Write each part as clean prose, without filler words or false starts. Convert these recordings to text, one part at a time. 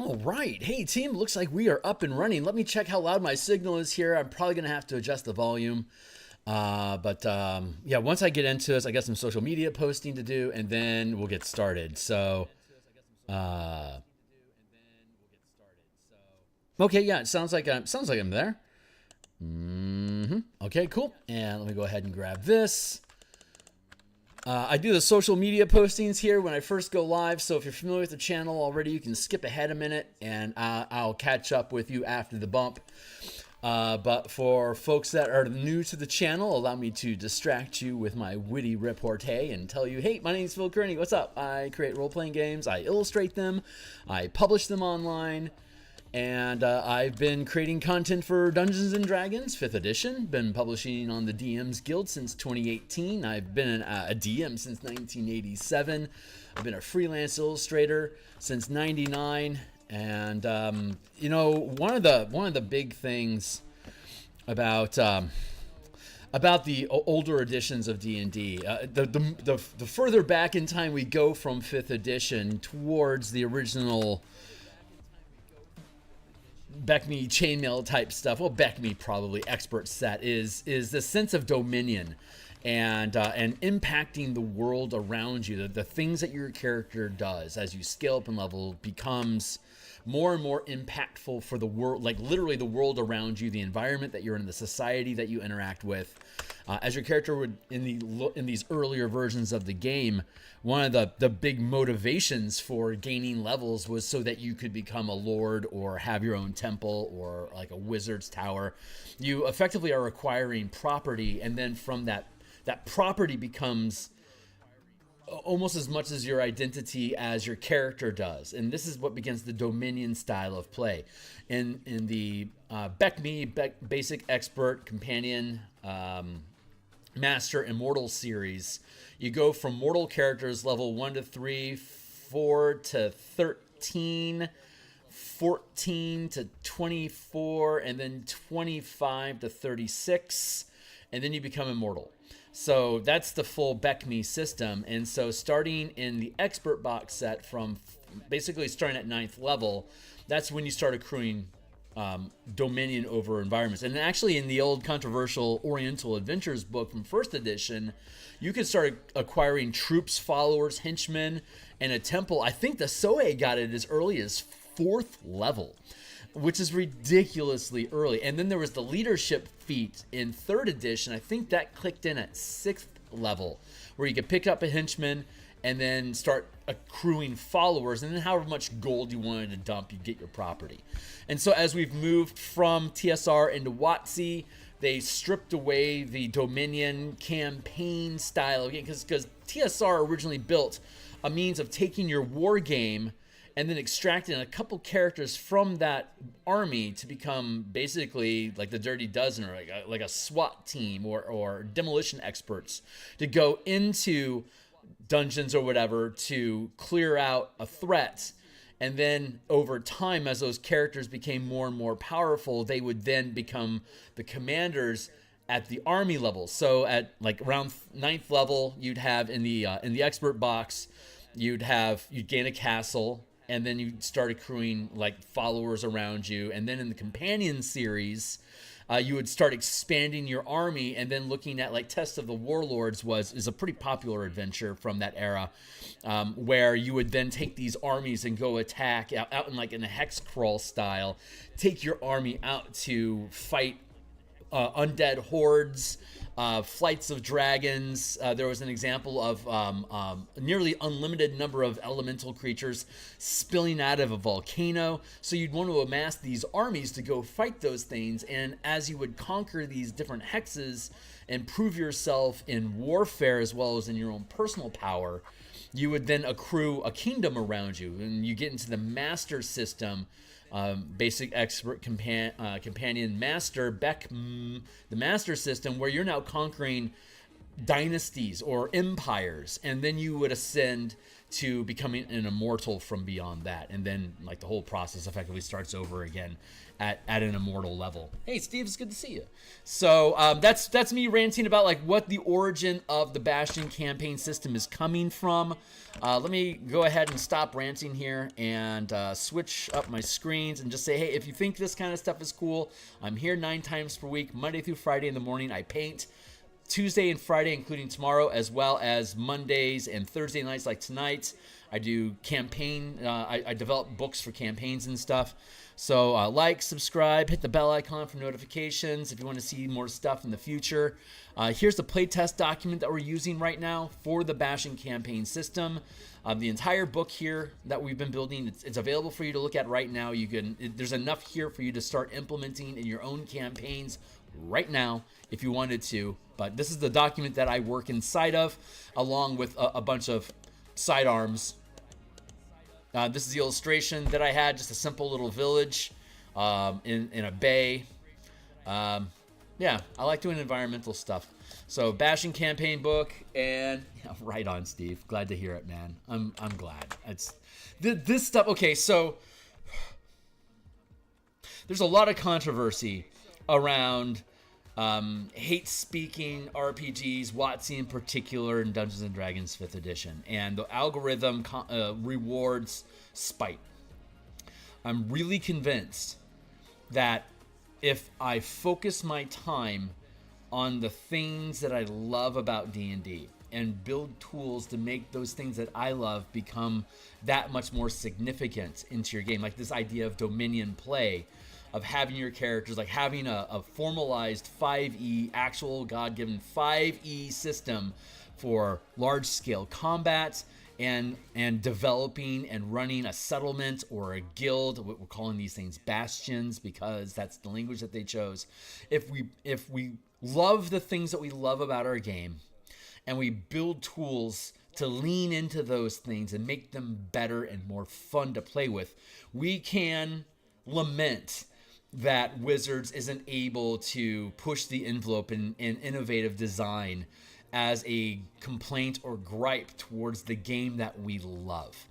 All right. Hey, team, looks like we are up and running. Let me check how loud my signal is here. I'm probably going to have to adjust the volume. Yeah, once I get into this, I got some social media posting to do, and then we'll get started. Okay, yeah, it sounds like I'm there. Okay, cool. And let me go ahead and grab this. I do the social media postings here when I first go live, so if you're familiar with the channel already, you can skip ahead a minute, and I'll catch up with you after the bump. But for folks that are new to the channel, allow me to distract you with my witty repartee and tell you, hey, my name is Phil Kearney. What's up? I create role-playing games. I illustrate them. I publish them online. And I've been creating content for Dungeons & Dragons 5th edition. Been publishing on the DMsGuild since 2018. I've been a DM since 1987. I've been a freelance illustrator since 99. And you know, one of the big things about the older editions of D&D, the further back in time we go from 5th edition towards the original Beckme chainmail type stuff. Well, Beckme probably expert set is the sense of dominion and impacting the world around you. The things that your character does as you scale up and level becomes more and more impactful for the world, like literally the world around you, the environment that you're in, the society that you interact with. As your character would in these earlier versions of the game, one of the big motivations for gaining levels was so that you could become a lord or have your own temple or like a wizard's tower. You effectively are acquiring property, and then from that property becomes almost as much as your identity as your character does. And this is what begins the Dominion style of play. In the Beckme Basic Expert Companion Master Immortal series, you go from mortal characters level 1 to 3, 4 to 13, 14 to 24, and then 25 to 36, and then you become immortal. So that's the full Beckme system. And so starting in the expert box set from basically starting at 9th level, that's when you start accruing dominion over environments. And actually in the old controversial Oriental Adventures book from 1st edition, you could start acquiring troops, followers, henchmen, and a temple. I think the Soe got it as early as 4th level, which is ridiculously early. And then there was the leadership feat in 3rd edition. I think that clicked in at 6th level, where you could pick up a henchman and then start accruing followers, and then however much gold you wanted to dump, you get your property. And so as we've moved from TSR into WotC, they stripped away the Dominion campaign style of game, because TSR originally built a means of taking your war game and then extracting a couple characters from that army to become basically like the Dirty Dozen, or like a SWAT team or demolition experts to go into dungeons or whatever to clear out a threat. And then over time, as those characters became more and more powerful, they would then become the commanders at the army level. So at like around 9th level, you'd have in the expert box, you'd gain a castle, and then you start accruing like followers around you. And then in the companion series, you would start expanding your army, and then looking at like Test of the Warlords is a pretty popular adventure from that era, where you would then take these armies and go attack out in like in a hex crawl style, take your army out to fight undead hordes, flights of dragons. There was an example of nearly unlimited number of elemental creatures spilling out of a volcano. So you'd want to amass these armies to go fight those things. And as you would conquer these different hexes and prove yourself in warfare as well as in your own personal power, you would then accrue a kingdom around you. And you get into the master system, Basic Expert Companion Master, the master system, where you're now conquering dynasties or empires, and then you would ascend to becoming an immortal from beyond that, and then like the whole process effectively starts over again at an immortal level. Hey Steve, it's good to see you. So that's me ranting about like what the origin of the Bastion campaign system is coming from. Let me go ahead and stop ranting here and switch up my screens and just say, hey, if you think this kind of stuff is cool, I'm here 9 times per week, Monday through Friday in the morning. I paint Tuesday and Friday, including tomorrow, as well as Mondays and Thursday nights like tonight. I do campaign, I develop books for campaigns and stuff. So like, subscribe, hit the bell icon for notifications if you want to see more stuff in the future. Here's the playtest document that we're using right now for the Bastion campaign system. The entire book here that we've been building, it's available for you to look at right now. There's enough here for you to start implementing in your own campaigns right now if you wanted to. But this is the document that I work inside of, along with a bunch of sidearms. This is the illustration that I had, just a simple little village in a bay. Yeah, I like doing environmental stuff. So Bastion campaign book, and yeah, right on, Steve. Glad to hear it, man. I'm glad. It's this stuff. Okay, so there's a lot of controversy around hate-speaking RPGs, WotC in particular, and Dungeons & Dragons 5th edition. And the algorithm rewards spite. I'm really convinced that if I focus my time on the things that I love about D&D and build tools to make those things that I love become that much more significant into your game, like this idea of Dominion play, of having your characters, like having a formalized 5e, actual God-given 5e system for large-scale combat and developing and running a settlement or a guild. We're calling these things bastions because that's the language that they chose. If we love the things that we love about our game and we build tools to lean into those things and make them better and more fun to play with, we can lament that Wizards isn't able to push the envelope in innovative design as a complaint or gripe towards the game that we love.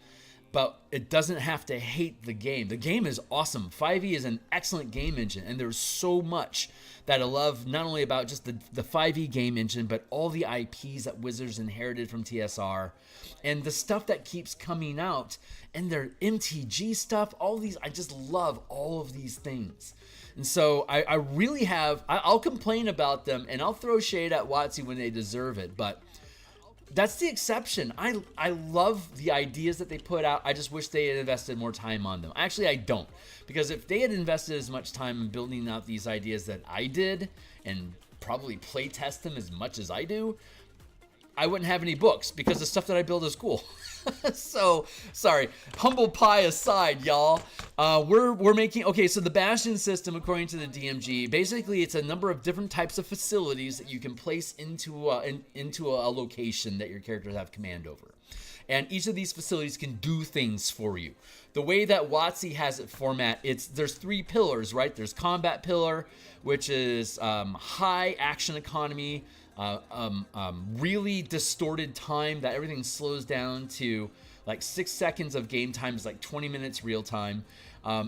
But it doesn't have to hate the game. The game is awesome. 5e is an excellent game engine, and there's so much that I love, not only about just the 5e game engine, but all the IPs that Wizards inherited from TSR, and the stuff that keeps coming out, and their MTG stuff, all these, I just love all of these things. And so I really have, I'll complain about them, and I'll throw shade at WotC when they deserve it, but that's the exception. I love the ideas that they put out. I just wish they had invested more time on them. Actually, I don't. Because if they had invested as much time in building out these ideas that I did, and probably play test them as much as I do, I wouldn't have any books, because the stuff that I build is cool. So, sorry. Humble pie aside, y'all. We're making... Okay, so the Bastion system, according to the DMG, basically it's a number of different types of facilities that you can place into a location that your characters have command over. And each of these facilities can do things for you. The way that WotC has it format, there's 3 pillars, right? There's combat pillar, which is high action economy, really distorted time that everything slows down to like 6 seconds of game time is like 20 minutes real time.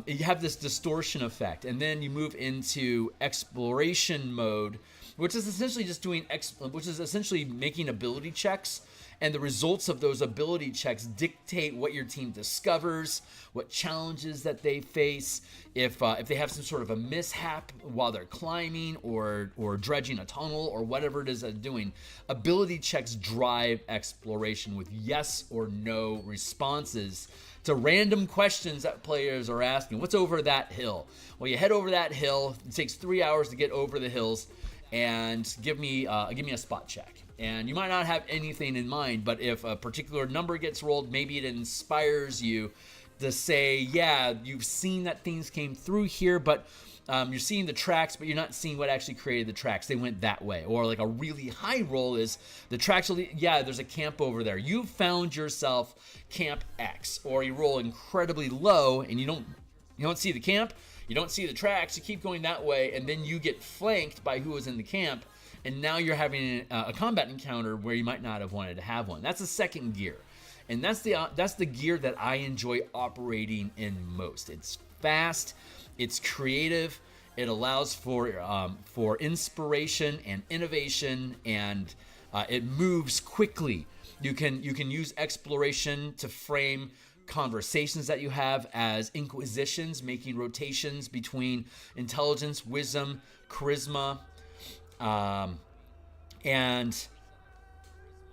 You have this distortion effect, and then you move into exploration mode, which is essentially just making ability checks, and the results of those ability checks dictate what your team discovers, what challenges that they face, if they have some sort of a mishap while they're climbing or dredging a tunnel or whatever it is they're doing. Ability checks drive exploration with yes or no responses to random questions that players are asking. What's over that hill? Well, you head over that hill. It takes 3 hours to get over the hills, and give me a spot check. And you might not have anything in mind, but if a particular number gets rolled, maybe it inspires you to say, yeah, you've seen that things came through here, but you're seeing the tracks, but you're not seeing what actually created the tracks. They went that way. Or like a really high roll is the tracks, yeah, there's a camp over there. You found yourself camp X. Or you roll incredibly low and you don't see the camp, you don't see the tracks, you keep going that way, and then you get flanked by who was in the camp, and now you're having a combat encounter where you might not have wanted to have one. That's the second gear, and that's the gear that I enjoy operating in most. It's fast, it's creative, it allows for inspiration and innovation, and it moves quickly. You can use exploration to frame conversations that you have as inquisitions, making rotations between intelligence, wisdom, charisma, and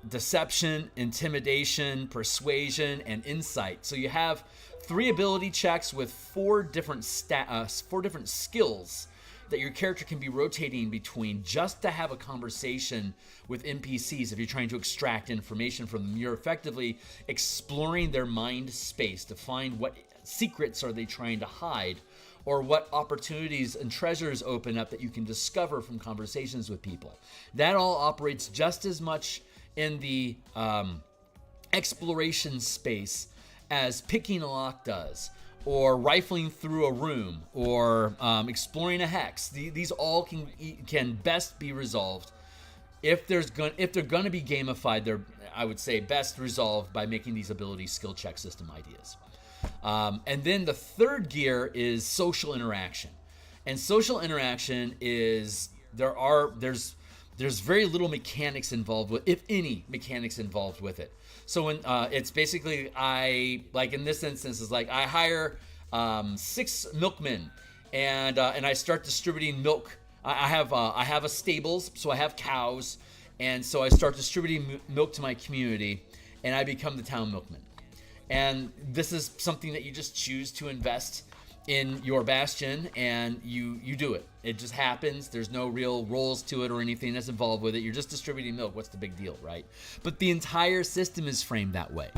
deception, intimidation, persuasion, and insight. So you have 3 ability checks with 4 different skills that your character can be rotating between just to have a conversation with NPCs. If you're trying to extract information from them, you're effectively exploring their mind space to find what secrets are they trying to hide, or what opportunities and treasures open up that you can discover from conversations with people. That all operates just as much in the exploration space as picking a lock does, or rifling through a room, or exploring a hex. These all can best be resolved if they're going to be gamified. They're, I would say, best resolved by making these ability skill check system ideas. And then the third gear is social interaction, and social interaction is there's very little mechanics involved with, if any mechanics involved with it. So when it's basically, like in this instance, is like I hire 6 milkmen, and I start distributing milk. I have a stables, so I have cows, and so I start distributing milk to my community, and I become the town milkman. And this is something that you just choose to invest in your bastion, and you do it. It just happens. There's no real roles to it or anything that's involved with it. You're just distributing milk. What's the big deal, right? But the entire system is framed that way.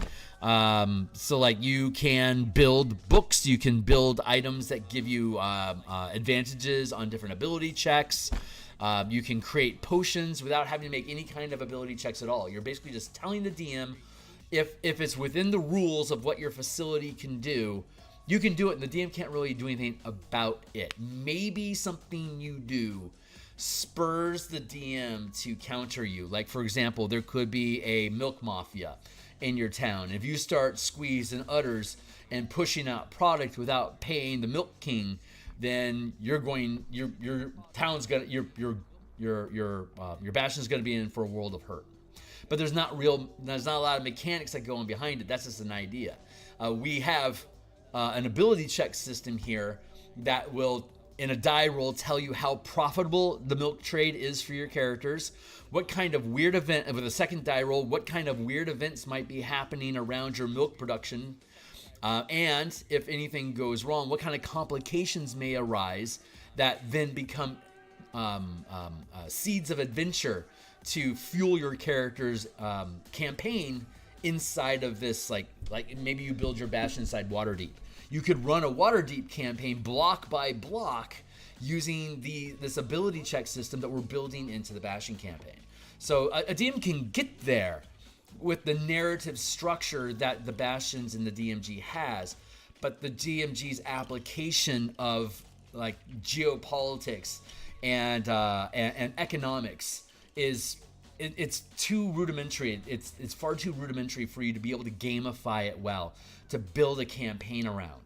So like you can build books, you can build items that give you advantages on different ability checks. You can create potions without having to make any kind of ability checks at all. You're basically just telling the DM if it's within the rules of what your facility can do, you can do it, and the DM can't really do anything about it. Maybe something you do spurs the DM to counter you. Like, for example, there could be a milk mafia in your town. If you start squeezing udders and pushing out product without paying the milk king, then your town's gonna your bastion's gonna be in for a world of hurt. But there's not a lot of mechanics that go on behind it. That's just an idea. We have an ability check system here that will, in a die roll, tell you how profitable the milk trade is for your characters, what kind of weird event, with a second die roll, what kind of weird events might be happening around your milk production, and if anything goes wrong, what kind of complications may arise that then become seeds of adventure to fuel your character's campaign inside of this, like maybe you build your bastion inside Waterdeep. You could run a Waterdeep campaign block by block using this ability check system that we're building into the Bastion campaign. So a DM can get there with the narrative structure that the Bastions in the DMG has, but the DMG's application of like geopolitics and economics it's too rudimentary. It's far too rudimentary for you to be able to gamify it well, to build a campaign around.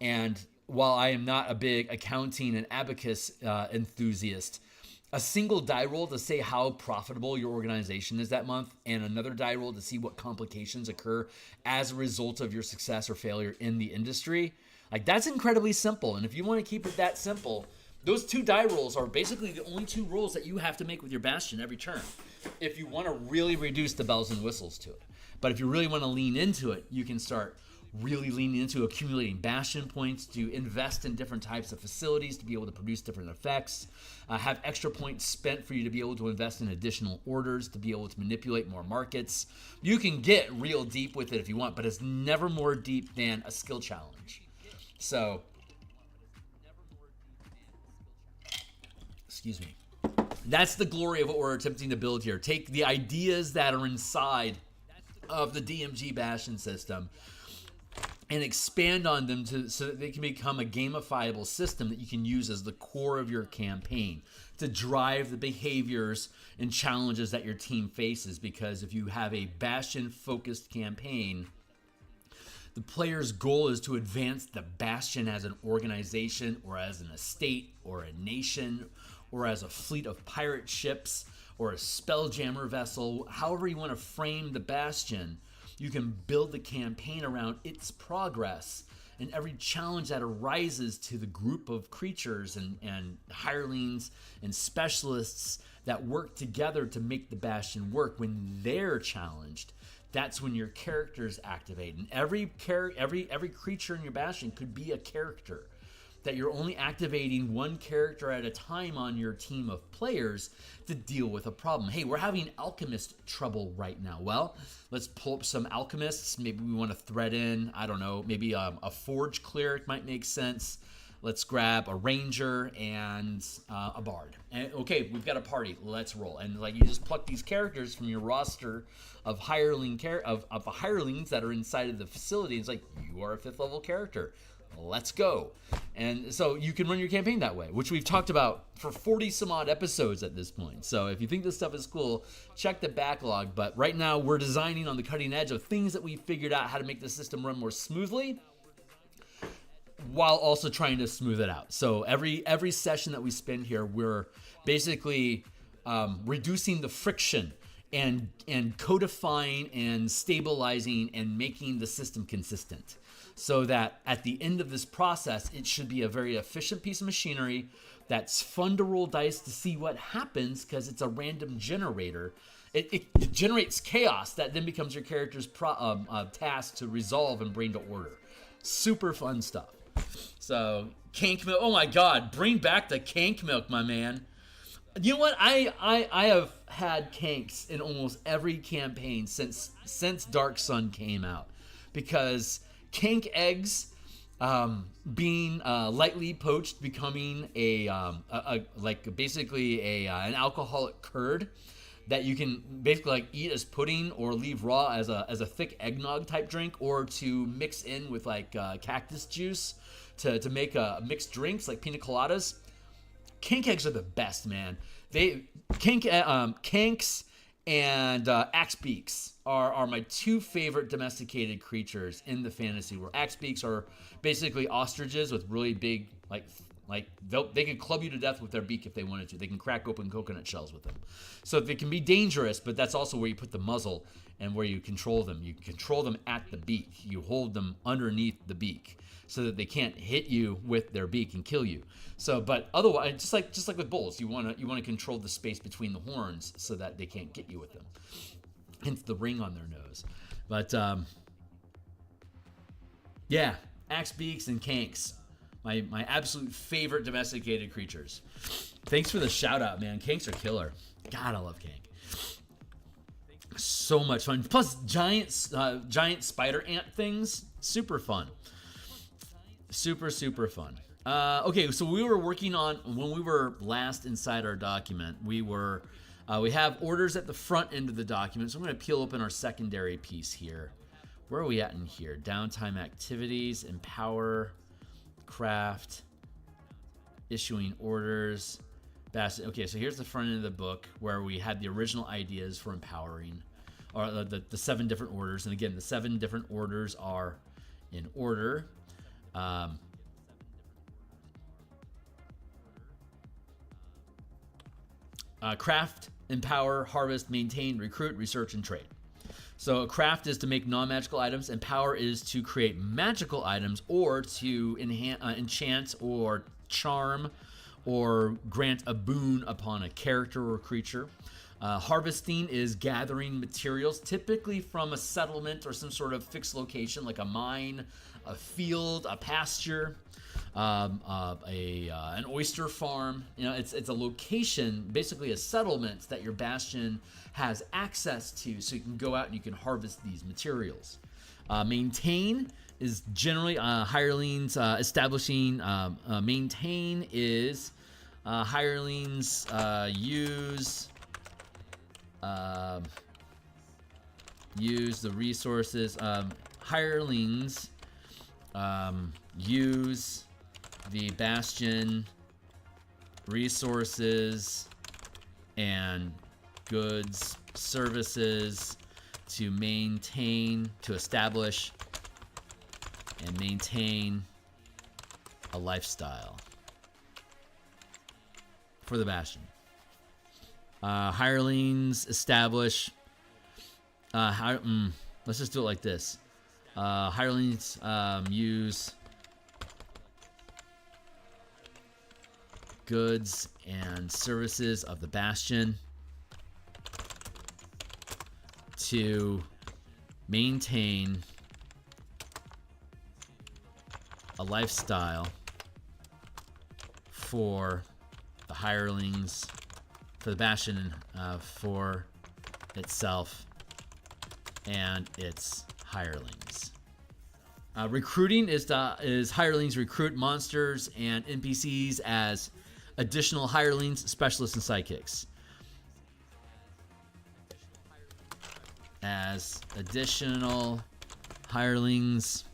And while I am not a big accounting and abacus enthusiast, a single die roll to say how profitable your organization is that month, and another die roll to see what complications occur as a result of your success or failure in the industry, like that's incredibly simple. And if you want to keep it that simple, those 2 die rolls are basically the only 2 rolls that you have to make with your Bastion every turn, if you want to really reduce the bells and whistles to it. But if you really want to lean into it, you can start really leaning into accumulating Bastion points to invest in different types of facilities to be able to produce different effects, have extra points spent for you to be able to invest in additional orders, to be able to manipulate more markets. You can get real deep with it if you want, but it's never more deep than a skill challenge. So, excuse me. That's the glory of what we're attempting to build here. Take the ideas that are inside of the DMG Bastion system, and expand on them so that they can become a gamifiable system that you can use as the core of your campaign to drive the behaviors and challenges that your team faces. Because if you have a Bastion-focused campaign, the player's goal is to advance the Bastion as an organization or as an estate or a nation or as a fleet of pirate ships or a Spelljammer vessel. However you want to frame the Bastion, you can build the campaign around its progress and every challenge that arises to the group of creatures and hirelings and specialists that work together to make the Bastion work. When they're challenged, that's when your characters activate. And every creature in your Bastion could be a character, that you're only activating one character at a time on your team of players to deal with a problem. Hey, we're having alchemist trouble right now. Well, let's pull up some alchemists. Maybe we want to thread in, I don't know, maybe a forge cleric might make sense. Let's grab a ranger and a bard. And okay, we've got a party. Let's roll. And like, you just pluck these characters from your roster of hirelings that are inside of the facility. It's like, you are a 5th level character. Let's go. And so you can run your campaign that way, which we've talked about for 40 some odd episodes at this point. So if you think this stuff is cool, check the backlog. But right now we're designing on the cutting edge of things that we figured out how to make the system run more smoothly, while also trying to smooth it out. So every session that we spend here, we're basically reducing the friction and codifying and stabilizing and making the system consistent, so that at the end of this process, it should be a very efficient piece of machinery that's fun to roll dice to see what happens, because it's a random generator. It generates chaos that then becomes your character's task to resolve and bring to order. Super fun stuff. So, Kank Milk. Oh my God, bring back the Kank Milk, my man. You know what? I have had Kanks in almost every campaign since Dark Sun came out, because Kank eggs, being lightly poached, becoming basically an alcoholic curd that you can basically like eat as pudding or leave raw as a thick eggnog type drink, or to mix in with like cactus juice to make mixed drinks like pina coladas. Kank eggs are the best, man. Kanks and axe beaks are my 2 favorite domesticated creatures in the fantasy world. Axe beaks are basically ostriches with really big, they can club you to death with their beak if they wanted to. They can crack open coconut shells with them. So they can be dangerous, but that's also where you put the muzzle and where you control them. You control them at the beak. You hold them underneath the beak so that they can't hit you with their beak and kill you. So, but otherwise, just like with bulls, you want to control the space between the horns so that they can't get you with them. Hence the ring on their nose. But yeah, axe beaks and kanks, my absolute favorite domesticated creatures. Thanks for the shout out, man. Kanks are killer. God, I love kank. So much fun. Plus giant spider ant things, super fun. Super fun. Okay, so we were working on, when we were last inside our document, we have orders at the front end of the document. So I'm going to peel open our secondary piece here. Where are we at in here? Downtime activities, empower, craft, issuing orders, bastion. Okay, so here's the front end of the book where we had the original ideas for empowering, or the 7 different orders. And again, the 7 different orders are in order. Craft, empower, harvest, maintain, recruit, research, and trade. So a craft is to make non-magical items, and power is to create magical items, or to enchant or charm or grant a boon upon a character or creature. Harvesting is gathering materials, typically from a settlement or some sort of fixed location, like a mine, a field, a pasture, an oyster farm. You know, it's a location, basically a settlement that your bastion has access to, so you can go out and you can harvest these materials. Maintain is generally hirelings establishing. Maintain is hirelings use the resources. Hirelings use the Bastion resources and goods, services to establish and maintain a lifestyle for the Bastion. Hirelings establish. Let's just do it like this. Hirelings use goods and services of the Bastion to maintain a lifestyle for the hirelings, for the Bastion, for itself and its hirelings. Recruiting is hirelings recruit monsters and NPCs as additional hirelings, specialists, and sidekicks. As additional hirelings,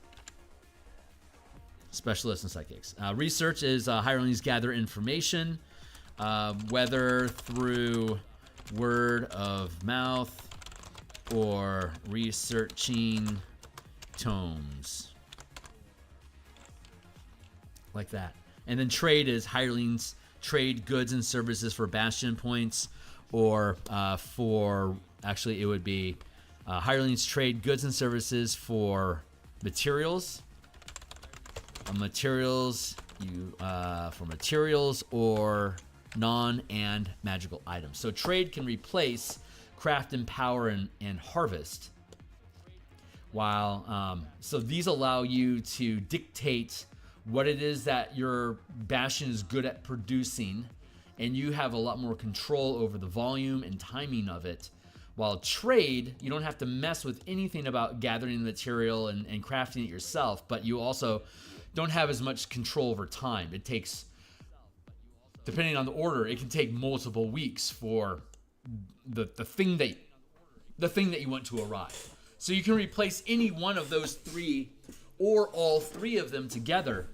specialists, and sidekicks. Research is hirelings gather information, whether through word of mouth or researching tomes. Like that. And then trade is hirelings trade goods and services for Bastion points, or it would be hirelings trade goods and services for materials. For materials or non and magical items. So trade can replace craft, empower, and harvest. While so these allow you to dictate what it is that your Bastion is good at producing, and you have a lot more control over the volume and timing of it. While trade, you don't have to mess with anything about gathering the material and crafting it yourself, but you also don't have as much control over time. It takes, depending on the order, it can take multiple weeks for the thing that you want to arrive. So you can replace any one of those three or all three of them together,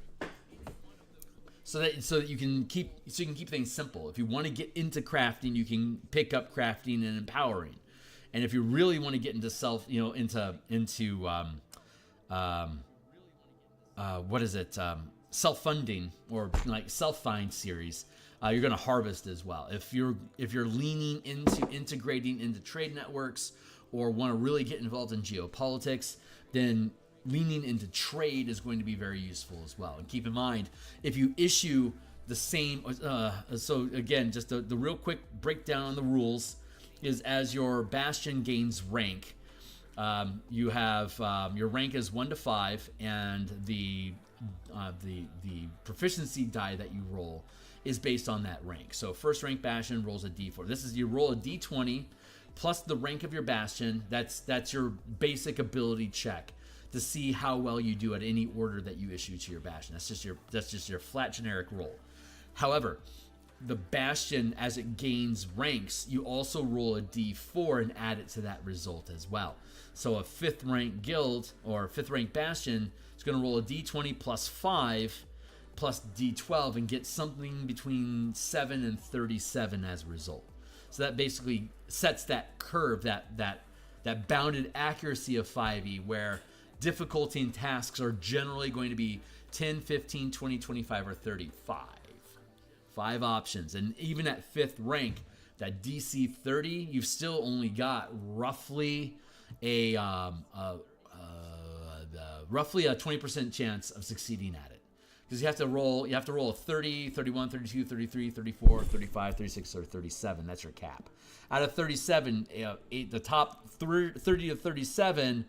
so that you can keep things simple. If you want to get into crafting, you can pick up crafting and empowering. And if you really want to get into self-funding or like self-find series, you're going to harvest as well. If you're leaning into integrating into trade networks or want to really get involved in geopolitics, then leaning into trade is going to be very useful as well. And keep in mind, if you issue the same, so again, just the real quick breakdown on the rules is, as your Bastion gains rank, you have your rank is 1 to 5, and the proficiency die that you roll is based on that rank. So first rank Bastion rolls a D4. This is, you roll a D20 plus the rank of your Bastion. That's your basic ability check to see how well you do at any order that you issue to your Bastion. That's just your flat generic roll. However, the Bastion, as it gains ranks, you also roll a D4 and add it to that result as well. So a 5th rank guild or 5th rank Bastion is going to roll a D20 plus 5 plus D12 and get something between 7 and 37 as a result. So that basically sets that curve, that bounded accuracy of 5e, where difficulty and tasks are generally going to be 10, 15, 20, 25, or 35. 5 options. And even at 5th rank, that DC 30, you've still only got roughly a 20% chance of succeeding at it. Because you have to roll a 30, 31, 32, 33, 34, 35, 36, or 37. That's your cap. Out of 37, the top 30 to 37,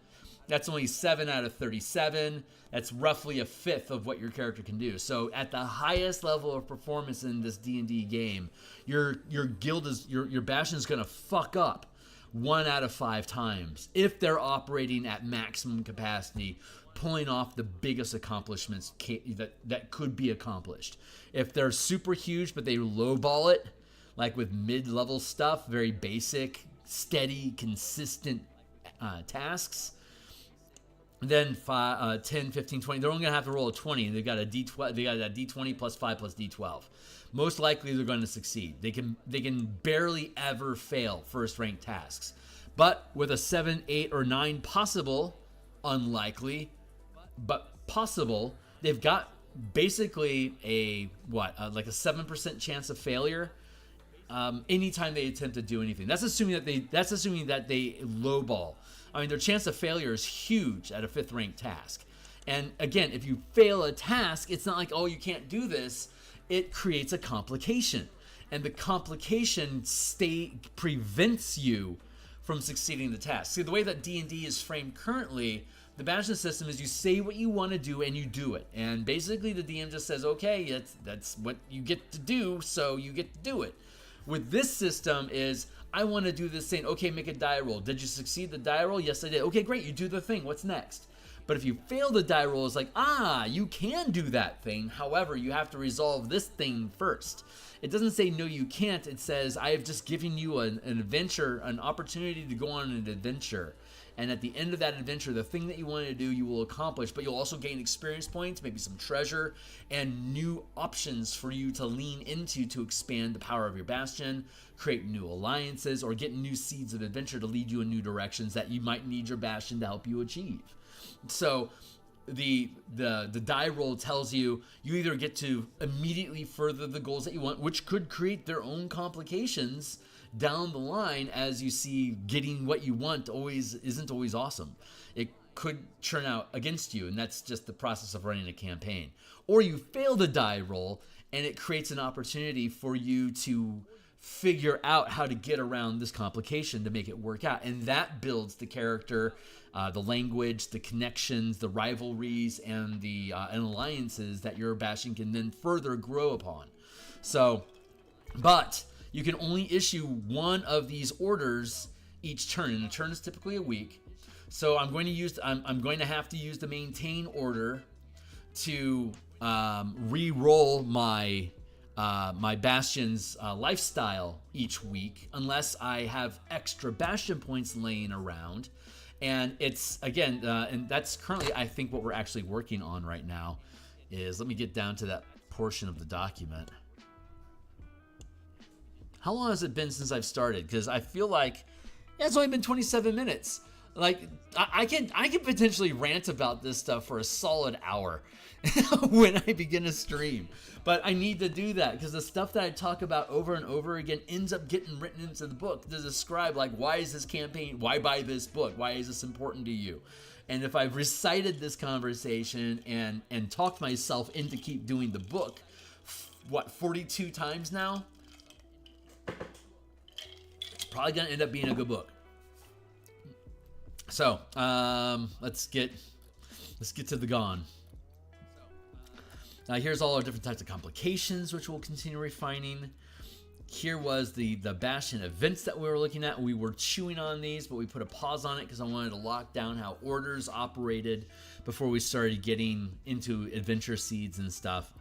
that's only 7 out of 37. That's roughly a 5th of what your character can do. So at the highest level of performance in this D&D game, your guild is your Bastion is going to fuck up 1 out of 5 times if they're operating at maximum capacity, pulling off the biggest accomplishments that could be accomplished. If they're super huge but they lowball it, like with mid-level stuff, very basic, steady, consistent tasks, then 10, 15, 20. They're only going to have to roll a 20, and they've got a D12. They got a D20 plus 5 plus D12. Most likely, they're going to succeed. They can barely ever fail first rank tasks, but with a 7, 8, or 9 possible, unlikely, but possible, they've got basically a like a 7% chance of failure. Anytime they attempt to do anything, that's assuming that they lowball. I mean, their chance of failure is huge at a 5th rank task. And again, if you fail a task, it's not like, oh, you can't do this. It creates a complication, and the complication prevents you from succeeding the task. See, the way that D&D is framed currently, the Bastion system is you say what you want to do and you do it. And basically the DM just says, okay, that's what you get to do, so you get to do it. With this system is, I want to do this thing. Okay, make a die roll. Did you succeed the die roll? Yes, I did. Okay, great. You do the thing. What's next? But if you fail the die roll, it's like, you can do that thing. However, you have to resolve this thing first. It doesn't say, no, you can't. It says, I have just given you an adventure, an opportunity to go on an adventure. And at the end of that adventure, the thing that you want to do, you will accomplish, but you'll also gain experience points, maybe some treasure, and new options for you to lean into to expand the power of your Bastion, create new alliances, or get new seeds of adventure to lead you in new directions that you might need your Bastion to help you achieve. So the die roll tells you either get to immediately further the goals that you want, which could create their own complications down the line, as you see getting what you want isn't always awesome. It could turn out against you, and that's just the process of running a campaign. Or you fail the die roll, and it creates an opportunity for you to figure out how to get around this complication to make it work out. And that builds the character, the language, the connections, the rivalries, and the alliances that your Bastion can then further grow upon. So, but you can only issue one of these orders each turn, and a turn is typically a week. So I'm going to have to use the maintain order to re-roll my Bastion's lifestyle each week, unless I have extra Bastion points laying around. And it's, again, and that's currently, I think, what we're actually working on right now is, let me get down to that portion of the document. How long has it been since I've started? Because I feel like it's only been 27 minutes. Like, I can potentially rant about this stuff for a solid hour when I begin a stream. But I need to do that because the stuff that I talk about over and over again ends up getting written into the book to describe, like, why is this campaign, why buy this book, why is this important to you? And if I've recited this conversation and talked myself into keep doing the book, 42 times now? It's probably going to end up being a good book. So, let's get to the gone. Now, here's all our different types of complications, which we'll continue refining. Here was the Bastion events that we were looking at. We were chewing on these, but we put a pause on it because I wanted to lock down how orders operated before we started getting into adventure seeds and stuff.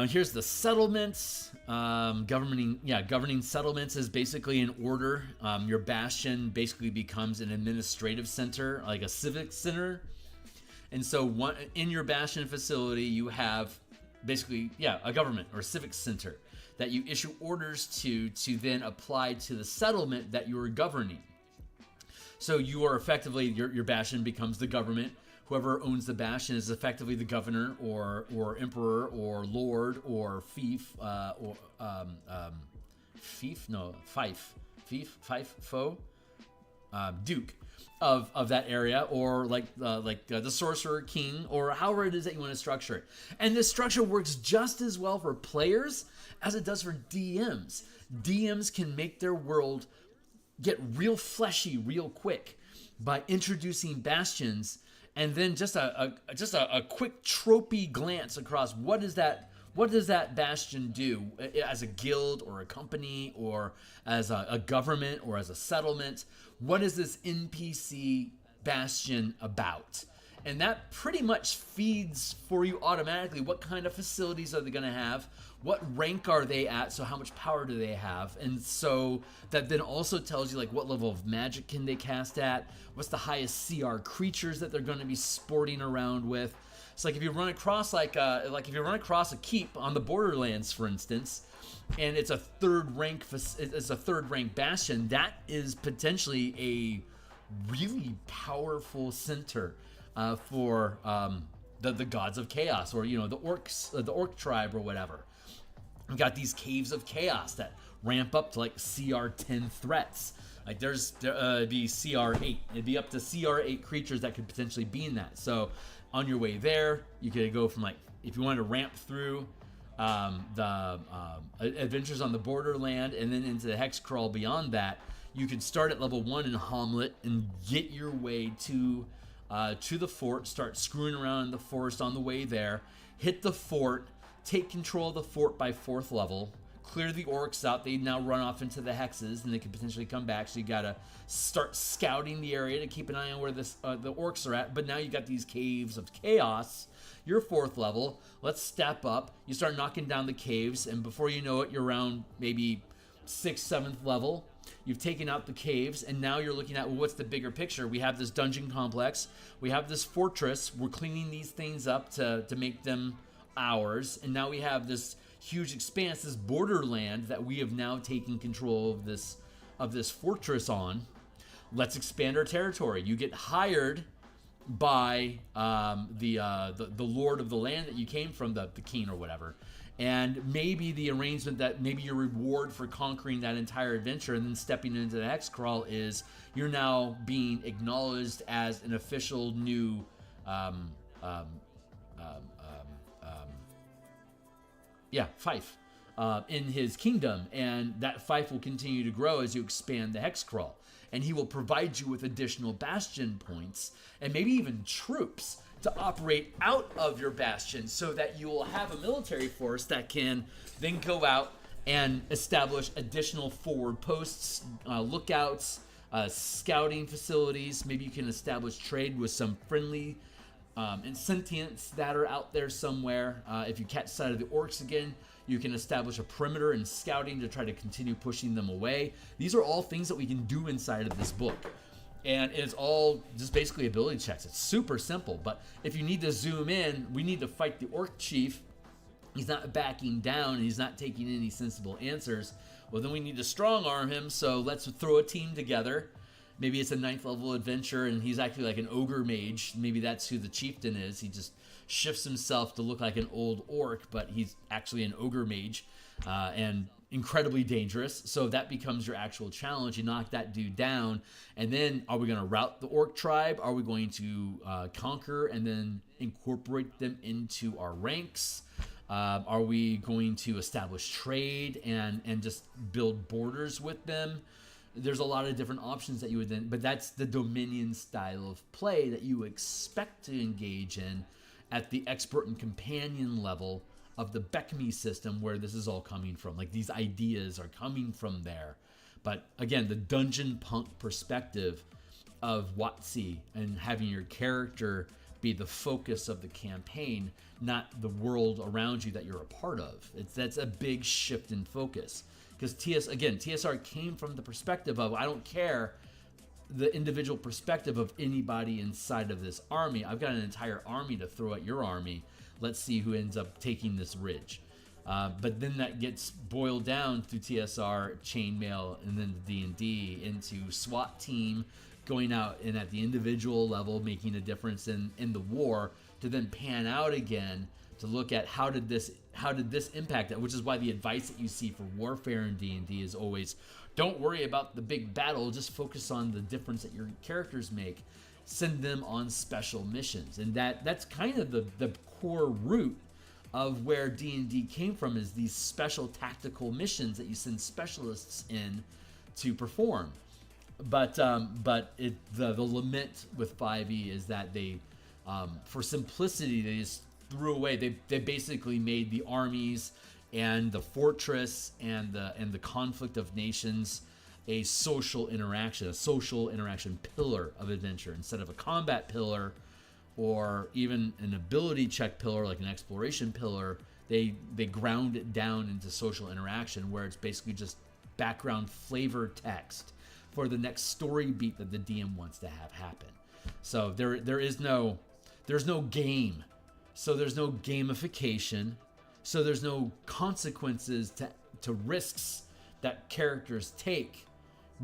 Here's the settlements. Governing settlements is basically an order. Your Bastion basically becomes an administrative center, like a civic center. And so in your Bastion facility, you have basically, a government or a civic center that you issue orders to then apply to the settlement that you are governing. So you are effectively, your Bastion becomes the government. Whoever owns the Bastion is effectively the governor or emperor or lord or fief duke of that area, or like the sorcerer king, or however it is that you want to structure it. And this structure works just as well for players as it does for DMs. DMs can make their world get real fleshy real quick by introducing bastions, and then just a quick tropey glance across what does that bastion do as a guild or a company or as a government or as a settlement. What is this NPC bastion about? And that pretty much feeds for you automatically what kind of facilities are they going to have, what rank are they at, so how much power do they have. And so that then also tells you like what level of magic can they cast at, what's the highest CR creatures that they're going to be sporting around with. So like if you run across if you run across a keep on the Borderlands, for instance, and it's a third rank bastion, that is potentially a really powerful center for the gods of chaos, or the orcs, the orc tribe or whatever. We've got these caves of chaos that ramp up to like CR 10 threats. Like there'd be CR 8. It'd be up to CR 8 creatures that could potentially be in that. So on your way there, you could go from like, if you wanted to ramp through the adventures on the Borderland and then into the hex crawl beyond that, you could start at level 1 in Hamlet and get your way to the fort, start screwing around in the forest on the way there, hit the fort, take control of the fort by 4th level, clear the orcs out. They now run off into the hexes and they could potentially come back, so you gotta start scouting the area to keep an eye on where the orcs are at. But now you got these caves of chaos. You're 4th level. Let's step up. You start knocking down the caves, and before you know it, you're around maybe 6th, 7th level. You've taken out the caves, and now you're looking at, well, what's the bigger picture? We have this dungeon complex. We have this fortress. We're cleaning these things up to make them ours. And now we have this huge expanse, this borderland that we have now taken control of this fortress on. Let's expand our territory. You get hired by the lord of the land that you came from, the king or whatever. And maybe the arrangement that maybe your reward for conquering that entire adventure and then stepping into the hex crawl is you're now being acknowledged as an official new fief in his kingdom, and that fief will continue to grow as you expand the hex crawl, and he will provide you with additional bastion points and maybe even troops to operate out of your bastion, so that you will have a military force that can then go out and establish additional forward posts, lookouts, scouting facilities. Maybe you can establish trade with some friendly and sentients that are out there somewhere. If you catch sight of the orcs again, you can establish a perimeter and scouting to try to continue pushing them away. These are all things that we can do inside of this book. And it's all just basically ability checks. It's super simple, but if you need to zoom in, we need to fight the orc chief. He's not backing down, and he's not taking any sensible answers. Well, then we need to strong arm him, so let's throw a team together. Maybe it's a 9th level adventure, and he's actually like an ogre mage. Maybe that's who the chieftain is. He just shifts himself to look like an old orc, but he's actually an ogre mage, and incredibly dangerous. So that becomes your actual challenge. You knock that dude down, and then are we going to rout the orc tribe? Are we going to conquer and then incorporate them into our ranks? Are we going to establish trade and just build borders with them? There's a lot of different options that you would then, but that's the Dominion style of play that you expect to engage in at the expert and companion level of the Beckme system, where this is all coming from. Like, these ideas are coming from there. But again, the dungeon punk perspective of WotC and having your character be the focus of the campaign, not the world around you that you're a part of. That's a big shift in focus. Because TSR came from the perspective of, I don't care the individual perspective of anybody inside of this army. I've got an entire army to throw at your army. Let's see who ends up taking this ridge. But then that gets boiled down through TSR, chainmail, and then D&D into SWAT team, going out and at the individual level making a difference in the war, to then pan out again to look at how did this impact that, which is why the advice that you see for warfare in D&D is always, don't worry about the big battle, just focus on the difference that your characters make. Send them on special missions. And that's kind of the core root of where D&D came from, is these special tactical missions that you send specialists in to perform. But the lament with 5e is that they, for simplicity, they just threw away. They basically made the armies and the fortress and the conflict of nations a social interaction pillar of adventure instead of a combat pillar or even an ability check pillar like an exploration pillar, they ground it down into social interaction, where it's basically just background flavor text for the next story beat that the DM wants to have happen. So there's no game, so there's no gamification, so there's no consequences to risks that characters take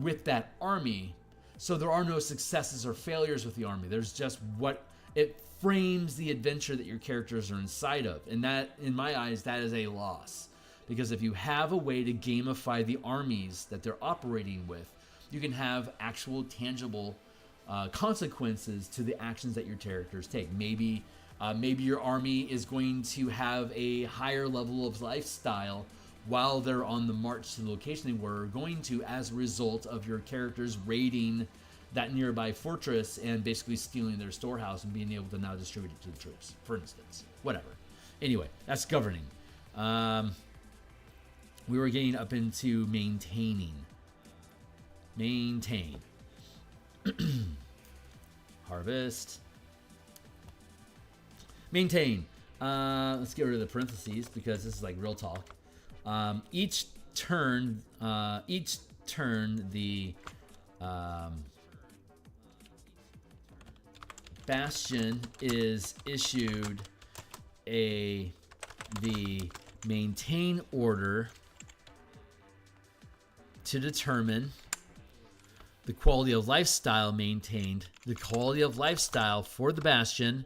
with that army. So there are no successes or failures with the army. There's just what it frames the adventure that your characters are inside of. And that, in my eyes, that is a loss. Because if you have a way to gamify the armies that they're operating with, you can have actual tangible consequences to the actions that your characters take. Maybe your army is going to have a higher level of lifestyle while they're on the march to the location they were going to, as a result of your characters raiding that nearby fortress and basically stealing their storehouse and being able to now distribute it to the troops, for instance. Whatever. Anyway, that's governing. We were getting up into maintaining. Maintain. Harvest. Maintain. Let's get rid of the parentheses because this is like real talk. Each turn, the Bastion is issued the maintain order to determine the quality of lifestyle maintained, the quality of lifestyle for the Bastion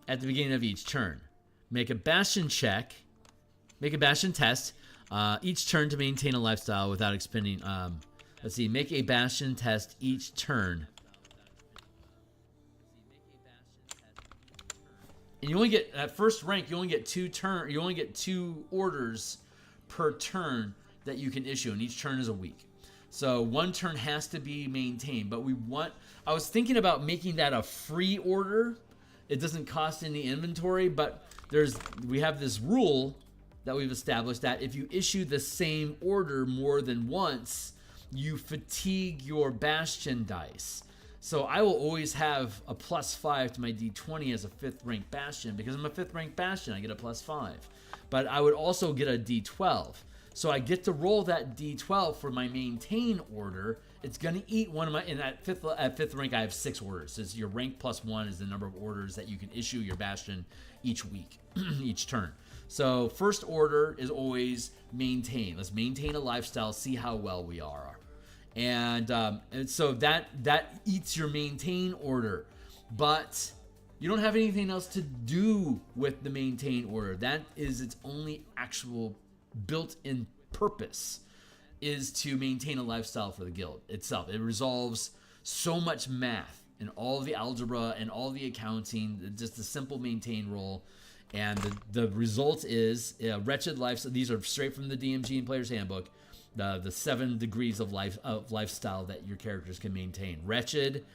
at the beginning of each turn. Make a Bastion check, make a Bastion test each turn to maintain a lifestyle without expending. Let's see, make a Bastion test each turn. And you only get, at first rank, you only get two orders per turn that you can issue, and each turn is a week. So one turn has to be maintained, but I was thinking about making that a free order. It doesn't cost any inventory, but we have this rule that we've established that if you issue the same order more than once, you fatigue your Bastion dice. So I will always have a +5 to my D20 as a 5th rank Bastion. Because I'm a 5th rank Bastion, I get a +5. But I would also get a D12. So I get to roll that D12 for my maintain order. It's going to eat one of my... at 5th rank, I have 6 orders. So your rank +1 is the number of orders that you can issue your Bastion each week, each turn. So first order is always maintain. Let's maintain a lifestyle, see how well we are. And so that eats your maintain order. But you don't have anything else to do with the maintain order. That is its only actual built-in purpose, is to maintain a lifestyle for the guild itself. It resolves so much math and all the algebra and all the accounting, just a simple maintain roll. And the result is wretched lifestyle. These are straight from the DMG and Player's Handbook. The 7 degrees of lifestyle that your characters can maintain. Wretched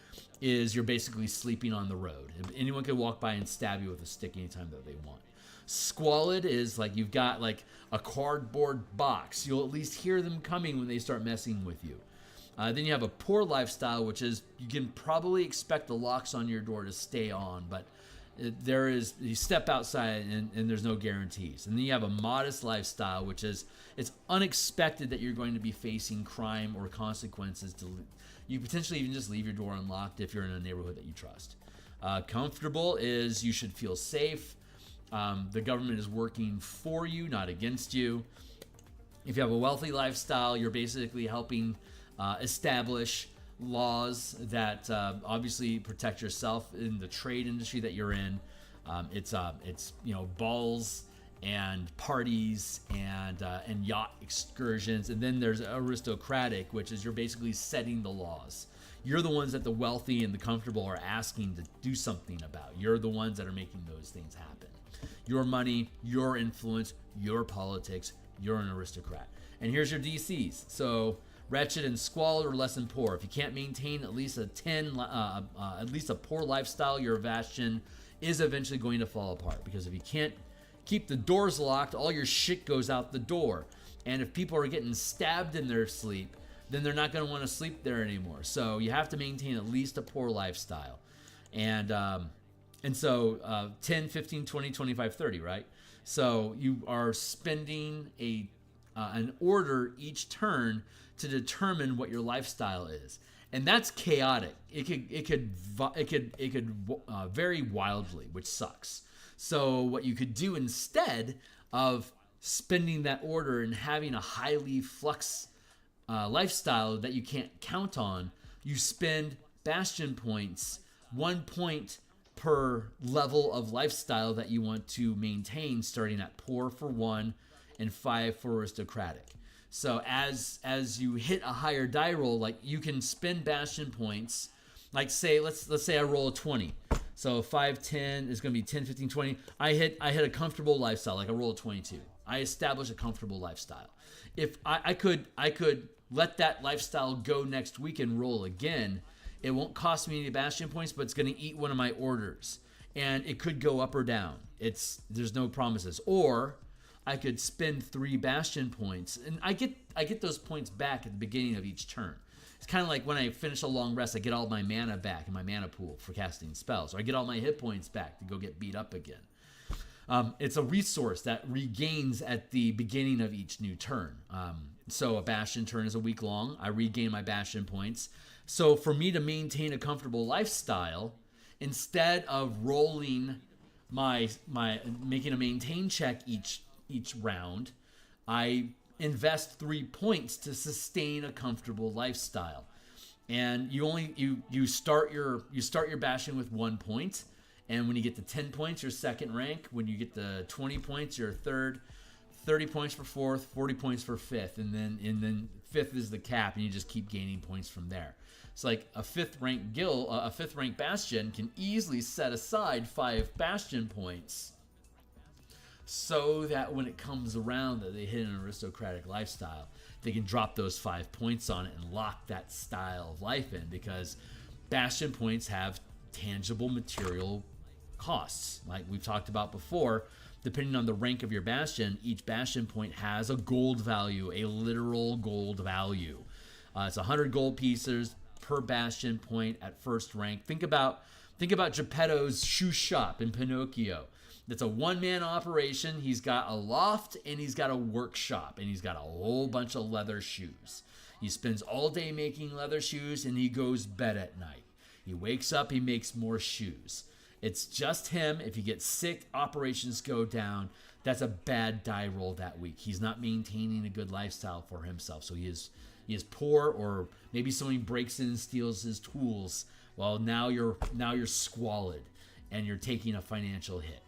is you're basically sleeping on the road. Anyone can walk by and stab you with a stick anytime that they want. Squalid is like you've got like a cardboard box. You'll at least hear them coming when they start messing with you. Then you have a poor lifestyle, which is you can probably expect the locks on your door to stay on, but you step outside and there's no guarantees. And then you have a modest lifestyle, which is it's unexpected that you're going to be facing crime or consequences. You potentially even just leave your door unlocked if you're in a neighborhood that you trust. Comfortable is you should feel safe. The government is working for you, not against you. If you have a wealthy lifestyle, you're basically helping establish laws that obviously protect yourself in the trade industry that you're in. It's balls and parties and yacht excursions, and then there's aristocratic, which is you're basically setting the laws. You're the ones that the wealthy and the comfortable are asking to do something about. You're the ones that are making those things happen. Your money, your influence, your politics. You're an aristocrat. And here's your DCs. So wretched and squalid or less than poor. If you can't maintain at least a poor lifestyle, your Bastion is eventually going to fall apart. Because if you can't keep the doors locked, all your shit goes out the door. And if people are getting stabbed in their sleep, then they're not going to want to sleep there anymore. So you have to maintain at least a poor lifestyle. And so 10, 15, 20, 25, 30, right? So you are spending an order each turn to determine what your lifestyle is. And that's chaotic. It could vary wildly, which sucks. So what you could do instead of spending that order and having a highly flux lifestyle that you can't count on, you spend bastion points, 1 point per level of lifestyle that you want to maintain, starting at poor for 1 and 5 for aristocratic. So as you hit a higher die roll, like you can spend bastion points, like say let's say I roll a 20. So 5, 10 is going to be 10, 15, 20. I hit a comfortable lifestyle, like I roll a 22. I establish a comfortable lifestyle. If I could let that lifestyle go next week and roll again, it won't cost me any bastion points, but it's going to eat one of my orders, and it could go up or down. There's no promises. Or I could spend 3 bastion points, and I get those points back at the beginning of each turn. It's kind of like when I finish a long rest, I get all my mana back in my mana pool for casting spells, or I get all my hit points back to go get beat up again. It's a resource that regains at the beginning of each new turn. So a bastion turn is a week long. I regain my bastion points. So for me to maintain a comfortable lifestyle, instead of rolling making a maintain check each round, I invest 3 points to sustain a comfortable lifestyle. And you start your bastion with 1 point, and when you get to 10 points, you're second rank. When you get to 20 points, you're third. 30 points for fourth, 40 points for fifth, and then fifth is the cap, and you just keep gaining points from there. It's like a fifth rank bastion can easily set aside 5 bastion points, so that when it comes around that they hit an aristocratic lifestyle, they can drop those 5 points on it and lock that style of life in, because bastion points have tangible material costs. Like we've talked about before, depending on the rank of your bastion, each bastion point has a gold value, a literal gold value. It's 100 gold pieces per bastion point at first rank. Think about Geppetto's shoe shop in Pinocchio. That's a one-man operation. He's got a loft and he's got a workshop, and he's got a whole bunch of leather shoes. He spends all day making leather shoes, and he goes bed at night. He wakes up, he makes more shoes. It's just him. If he gets sick, operations go down. That's a bad die roll that week. He's not maintaining a good lifestyle for himself. So he is poor, or maybe somebody breaks in and steals his tools. Well, now you're squalid, and you're taking a financial hit.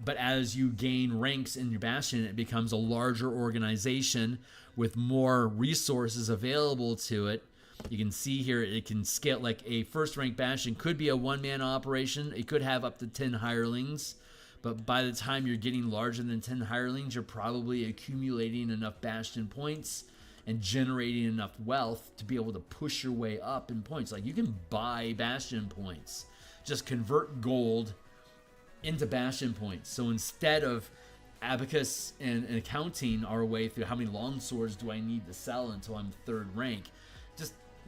But as you gain ranks in your bastion, it becomes a larger organization with more resources available to it. You can see here it can scale. Like a first rank bastion could be a one-man operation. It could have up to 10 hirelings, but by the time you're getting larger than 10 hirelings, you're probably accumulating enough bastion points and generating enough wealth to be able to push your way up in points. Like you can buy bastion points, just convert gold into bastion points. So instead of abacus and accounting our way through how many long swords do I need to sell until I'm third rank,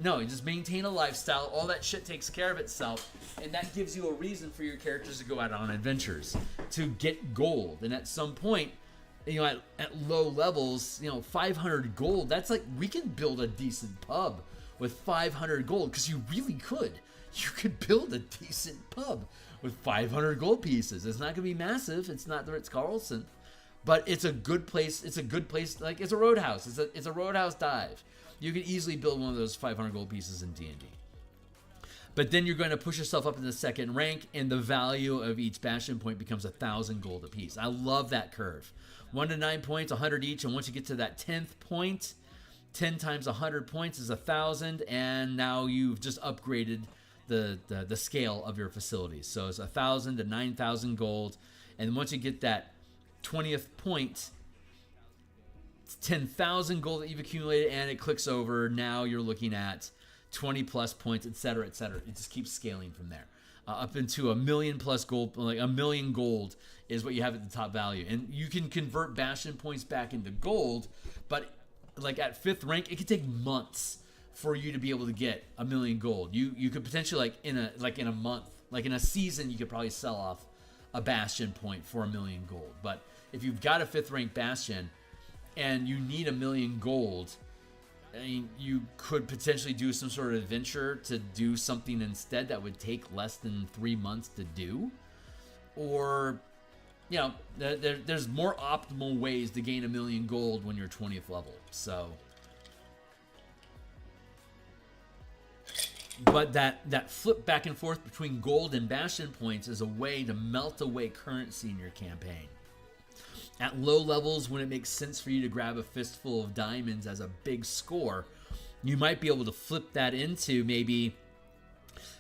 you just maintain a lifestyle. All that shit takes care of itself, and that gives you a reason for your characters to go out on adventures, to get gold. And at some point, at low levels, 500 gold, that's like, we can build a decent pub with 500 gold, because you really could. You could build a decent pub with 500 gold pieces. It's not going to be massive. It's not the Ritz-Carlton, but it's a good place. It's a good place. Like, it's a roadhouse. It's a roadhouse dive. You could easily build one of those 500 gold pieces in D&D. But then you're going to push yourself up into the second rank, and the value of each bastion point becomes 1,000 gold apiece. I love that curve. 1 to 9 points, 100 each, and once you get to that 10th point, 10 times 100 points is 1,000, and now you've just upgraded the scale of your facilities. So it's 1,000 to 9,000 gold, and once you get that 20th point, 10,000 gold that you've accumulated, and it clicks over. Now you're looking at 20 plus points, etc., etc. It just keeps scaling from there up into 1 million plus gold. Like 1 million gold is what you have at the top value, and you can convert bastion points back into gold. But like at 5th rank, it could take months for you to be able to get 1,000,000 gold. You could potentially like in a month, like in a season, you could probably sell off a Bastion point for 1,000,000 gold. But if you've got a 5th rank Bastion and you need 1,000,000 gold, I mean, you could potentially do some sort of adventure to do something instead that would take less than 3 months to do. Or, you know, there's more optimal ways to gain 1,000,000 gold when you're 20th level. So, but that flip back and forth between gold and Bastion points is a way to melt away currency in your campaign. At low levels, when it makes sense for you to grab a fistful of diamonds as a big score, you might be able to flip that into maybe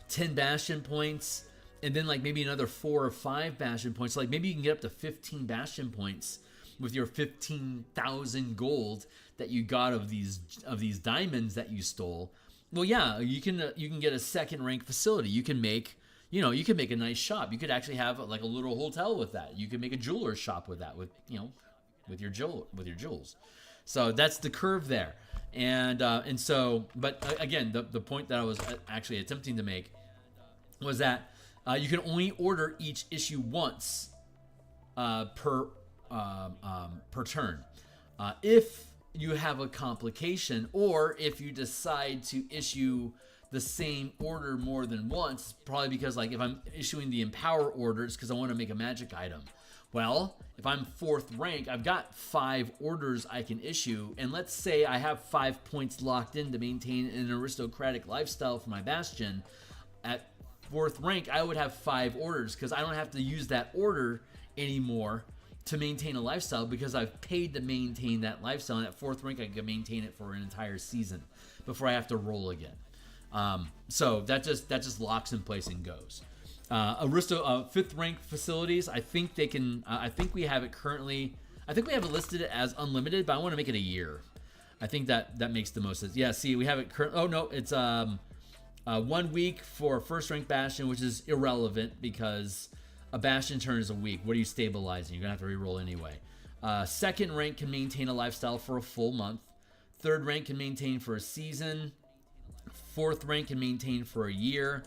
10 Bastion points, and then like maybe another 4 or 5 Bastion points. Like maybe you can get up to 15 Bastion points with your 15,000 gold that you got of these diamonds that you stole. Well, yeah, you can get a 2nd rank facility. You can make a nice shop. You could actually have like a little hotel with that. You could make a jeweler's shop with that, with your jewels. So that's the curve there. And so, but again, the point that I was actually attempting to make was that you can only order each issue once per turn. If you have a complication, or if you decide to issue the same order more than once, probably because like if I'm issuing the Empower orders because I want to make a magic item. Well, if I'm 4th rank, I've got 5 orders I can issue, and let's say I have 5 points locked in to maintain an aristocratic lifestyle for my Bastion. At 4th rank, I would have 5 orders because I don't have to use that order anymore to maintain a lifestyle because I've paid to maintain that lifestyle, and at 4th rank I can maintain it for an entire season before I have to roll again. So that just locks in place and goes. 5th rank facilities, I think they can. I think we have it currently. I think we have it listed as unlimited, but I want to make it a year. I think that makes the most sense. Yeah, see, we have it current. Oh no, it's 1 week for 1st rank Bastion, which is irrelevant because a Bastion turn is a week. What are you stabilizing? You're gonna have to reroll anyway. 2nd rank can maintain a lifestyle for a full month. 3rd rank can maintain for a season. 4th rank can maintain for a year,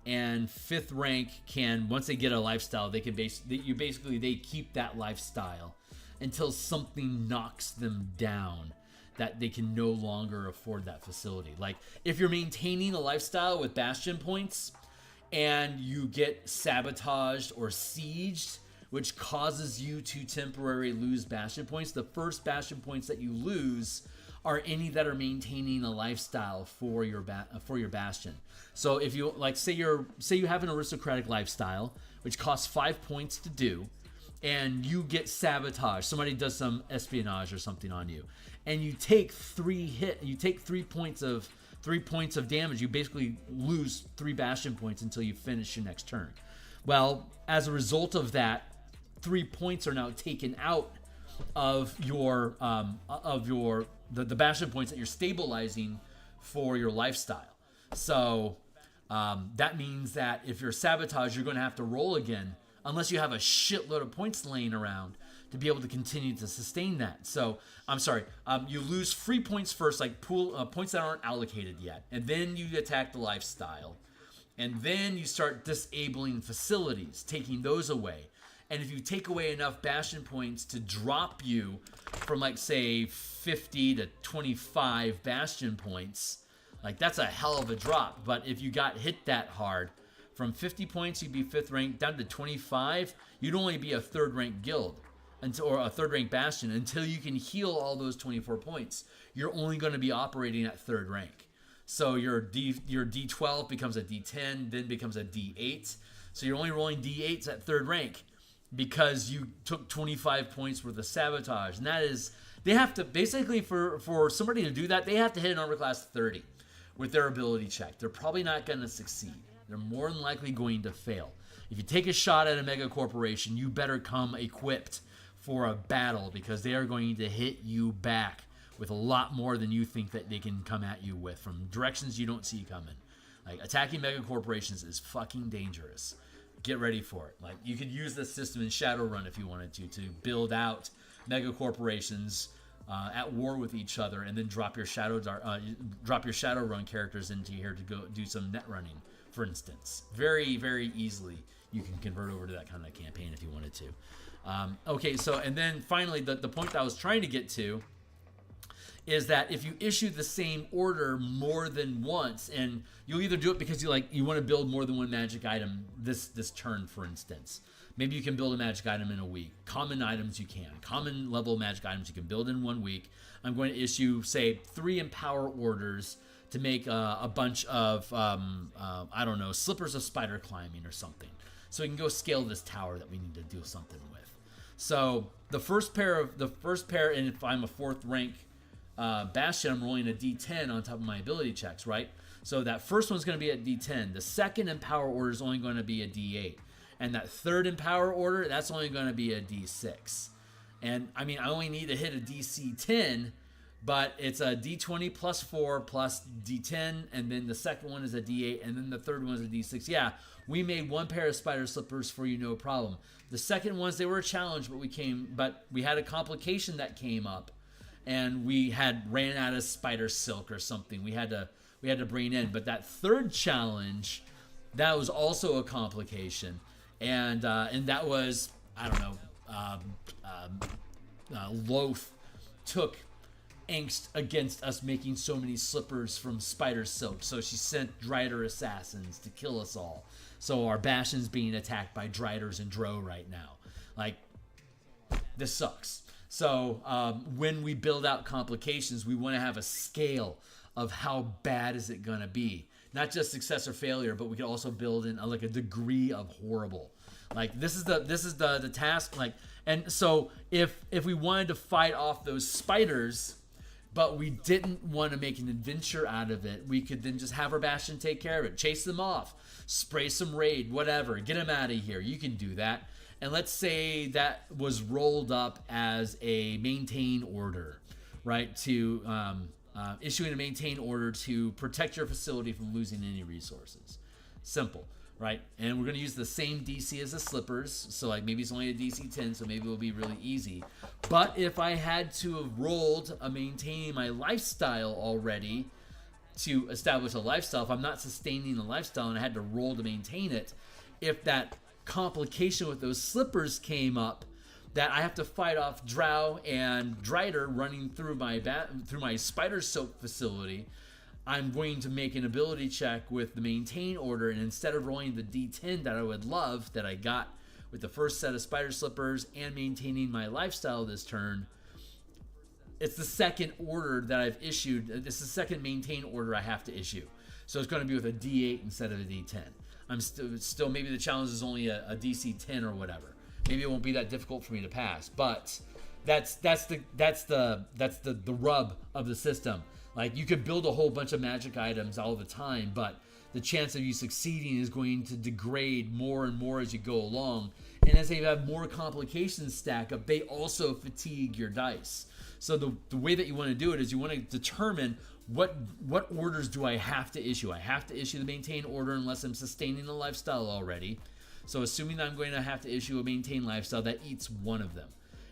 and 5th rank can, once they get a lifestyle, they can they keep that lifestyle until something knocks them down that they can no longer afford that facility. Like if you're maintaining a lifestyle with Bastion points and you get sabotaged or sieged, which causes you to temporarily lose Bastion points, the first Bastion points that you lose are any that are maintaining a lifestyle for your Bastion. So if you like, say you have an aristocratic lifestyle, which costs 5 points to do, and you get sabotaged. Somebody does some espionage or something on you, and you take 3 points of damage. You basically lose 3 Bastion points until you finish your next turn. Well, as a result of that, 3 points are now taken out of the Bastion points that you're stabilizing for your lifestyle. So that means that if you're sabotaged, you're going to have to roll again unless you have a shitload of points laying around to be able to continue to sustain that. So I'm sorry, you lose free points first, like points that aren't allocated yet, and then you attack the lifestyle, and then you start disabling facilities, taking those away. And if you take away enough Bastion points to drop you from, like, say, 50 to 25 Bastion points, like, that's a hell of a drop. But if you got hit that hard, from 50 points, you'd be 5th rank, down to 25, you'd only be a 3rd rank guild, or a 3rd rank Bastion, until you can heal all those 24 points. You're only going to be operating at 3rd rank. So your D12 becomes a D10, then becomes a D8. So you're only rolling D8s at 3rd rank, because you took 25 points worth of sabotage. And that is, they have to, basically for somebody to do that, they have to hit an armor class 30 with their ability check. They're probably not going to succeed. They're more than likely going to fail. If you take a shot at a mega corporation, you better come equipped for a battle, because they are going to hit you back with a lot more than you think that they can come at you with, from directions you don't see coming. Like, attacking mega corporations is fucking dangerous. Get ready for it. Like, you could use this system in Shadowrun if you wanted to build out mega corporations at war with each other, and then drop your Shadowrun characters into here to go do some net running, for instance. Very, very easily you can convert over to that kind of campaign if you wanted to. Okay, so and then finally the point that I was trying to get to is that if you issue the same order more than once, and you'll either do it because you want to build more than one magic item this turn, for instance. Maybe you can build a magic item in a week. Common items you can. Common level magic items you can build in 1 week. I'm going to issue, say, 3 Empower orders to make a bunch of, I don't know, Slippers of Spider Climbing or something. So we can go scale this tower that we need to do something with. So the first pair, and if I'm a 4th rank Bastion, I'm rolling a D10 on top of my ability checks, right? So that first one's going to be at D10. The second Empower order is only going to be a D8. And that third Empower order, that's only going to be a D6. And, I mean, I only need to hit a DC 10, but it's a D20 plus 4 plus D10, and then the second one is a D8, and then the third one is a D6. Yeah, we made 1 pair of spider slippers for you, no problem. The second ones, they were a challenge, but we had a complication that came up, and we had ran out of spider silk or something. We had to bring in. But that third challenge, that was also a complication. And that was, I don't know, Loth took angst against us making so many slippers from spider silk, so she sent Drider assassins to kill us all. So our Bastion's being attacked by Driders and Drow right now. Like, this sucks. So when we build out complications, we want to have a scale of how bad is it going to be. Not just success or failure, but we can also build in a degree of horrible. Like this is the task. Like, and so if we wanted to fight off those spiders, but we didn't want to make an adventure out of it, we could then just have our Bastion take care of it, chase them off, spray some raid, whatever, get them out of here. You can do that. And let's say that was rolled up as a maintain order, right? To issuing a maintain order to protect your facility from losing any resources. Simple, right? And we're going to use the same DC as the slippers. So like maybe it's only a DC 10, so maybe it'll be really easy. But if I had to have rolled a maintaining my lifestyle already to establish a lifestyle, if I'm not sustaining the lifestyle and I had to roll to maintain it, if that complication with those slippers came up, that I have to fight off Drow and Drider running through my spider silk facility, I'm going to make an ability check with the maintain order, and instead of rolling the D10 that I would love that I got with the first set of spider slippers and maintaining my lifestyle this turn, it's the second order that I've issued. It's the second maintain order I have to issue. So it's going to be with a D8 instead of a D10. I'm still maybe the challenge is only a DC 10 or whatever. Maybe it won't be that difficult for me to pass, but that's the rub of the system. Like, you could build a whole bunch of magic items all the time, but the chance of you succeeding is going to degrade more and more as you go along. And as they have more complications stack up, they also fatigue your dice. So the way that you want to do it is you want to determine what orders do I have to issue. I have to issue the maintain order unless I'm sustaining the lifestyle already. So assuming that I'm going to have to issue a maintain lifestyle, that eats one of them.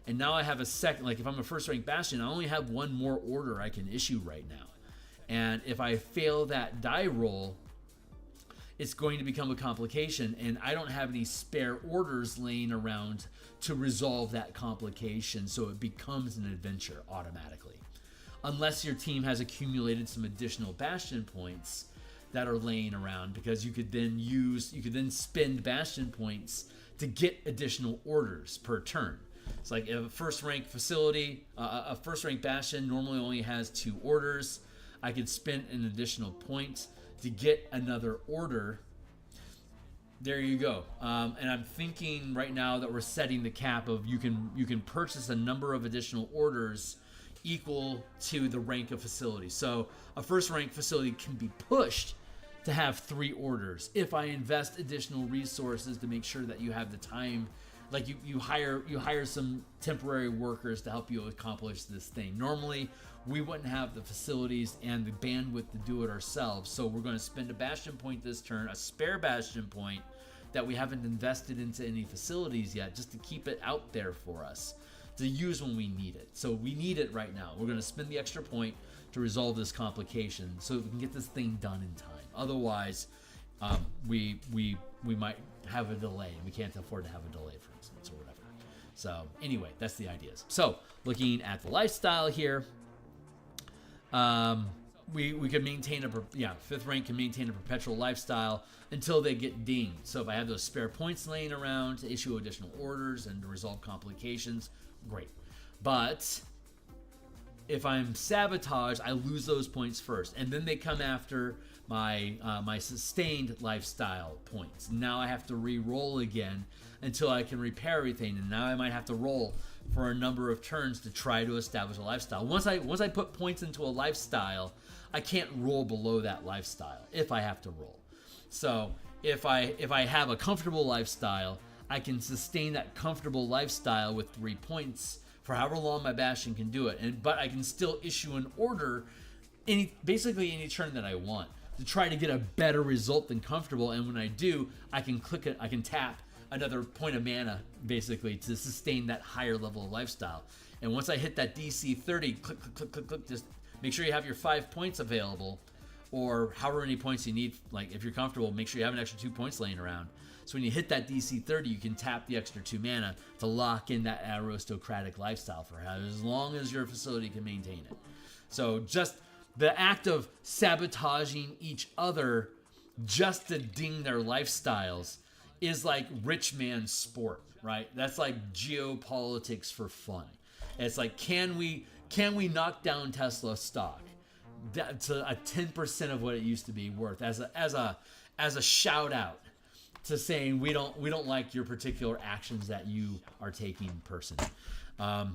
And now I have a second, like if I'm a first rank Bastion, I only have one more order I can issue right now. And if I fail that die roll, it's going to become a complication, and I don't have any spare orders laying around to resolve that complication, so it becomes an adventure automatically. Unless your team has accumulated some additional Bastion points that are laying around, because you could then spend Bastion points to get additional orders per turn. It's like a first rank facility, a first rank Bastion normally only has 2 orders. I could spend an additional point to get another order. There you go. And I'm thinking right now that we're setting the cap of you can purchase a number of additional orders equal to the rank of facility. So a first rank facility can be pushed to have 3 orders if I invest additional resources to make sure that you have the time. Like you hire some temporary workers to help you accomplish this thing. Normally we wouldn't have the facilities and the bandwidth to do it ourselves, so we're going to spend a Bastion point this turn, a spare Bastion point that we haven't invested into any facilities yet, just to keep it out there for us to use when we need it. So we need it right now. We're going to spend the extra point to resolve this complication so we can get this thing done in time. Otherwise, we might have a delay. We can't afford to have a delay, for instance, or whatever. So anyway, that's the ideas. So looking at the lifestyle here, we could maintain fifth rank can maintain a perpetual lifestyle until they get dinged. So if I have those spare points laying around to issue additional orders and to resolve complications, great. But if I'm sabotaged, I lose those points first, and then they come after my my sustained lifestyle points. Now I have to re-roll again until I can repair everything, and now I might have to roll for a number of turns to try to establish a lifestyle. Once I put points into a lifestyle, I can't roll below that lifestyle if I have to roll. So if I have a comfortable lifestyle, I can sustain that comfortable lifestyle with 3 points for however long my Bastion can do it. But I can still issue an order basically any turn that I want to try to get a better result than comfortable. And when I do, I can click it. I can tap another point of mana basically to sustain that higher level of lifestyle. And once I hit that DC 30, click, click, click, click, click, just make sure you have your 5 points available, or however many points you need. Like if you're comfortable, make sure you have an extra 2 points laying around. So when you hit that DC 30, you can tap the extra 2 mana to lock in that aristocratic lifestyle for as long as your facility can maintain it. So just the act of sabotaging each other just to ding their lifestyles is like rich man's sport, right? That's like geopolitics for fun. It's like, can we knock down Tesla stock to a 10% of what it used to be worth as a shout out to saying we don't like your particular actions that you are taking, person.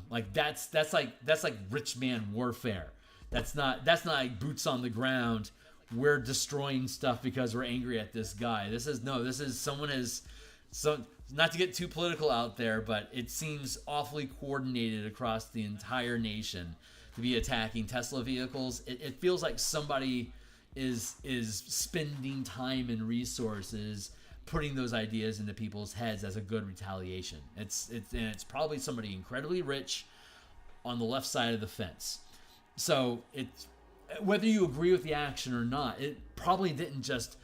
Like that's like rich man warfare. That's not like boots on the ground. We're destroying stuff because we're angry at this guy. This is someone has, so not to get too political out there, but it seems awfully coordinated across the entire nation to be attacking Tesla vehicles. It feels like somebody is spending time and resources putting those ideas into people's heads as a good retaliation. It's probably somebody incredibly rich on the left side of the fence. So it's, whether you agree with the action or not, it probably didn't just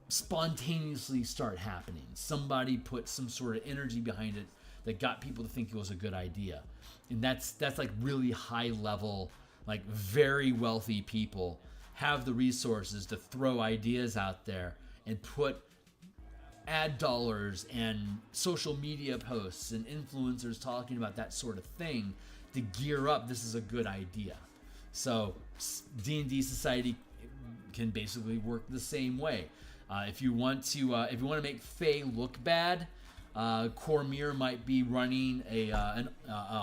spontaneously start happening. Somebody put some sort of energy behind it that got people to think it was a good idea. And that's like really high level, like very wealthy people have the resources to throw ideas out there and put ad dollars and social media posts and influencers talking about that sort of thing to gear up. This is a good idea. So D&D society can basically work the same way. If you want to make Fae look bad, Cormier might be running a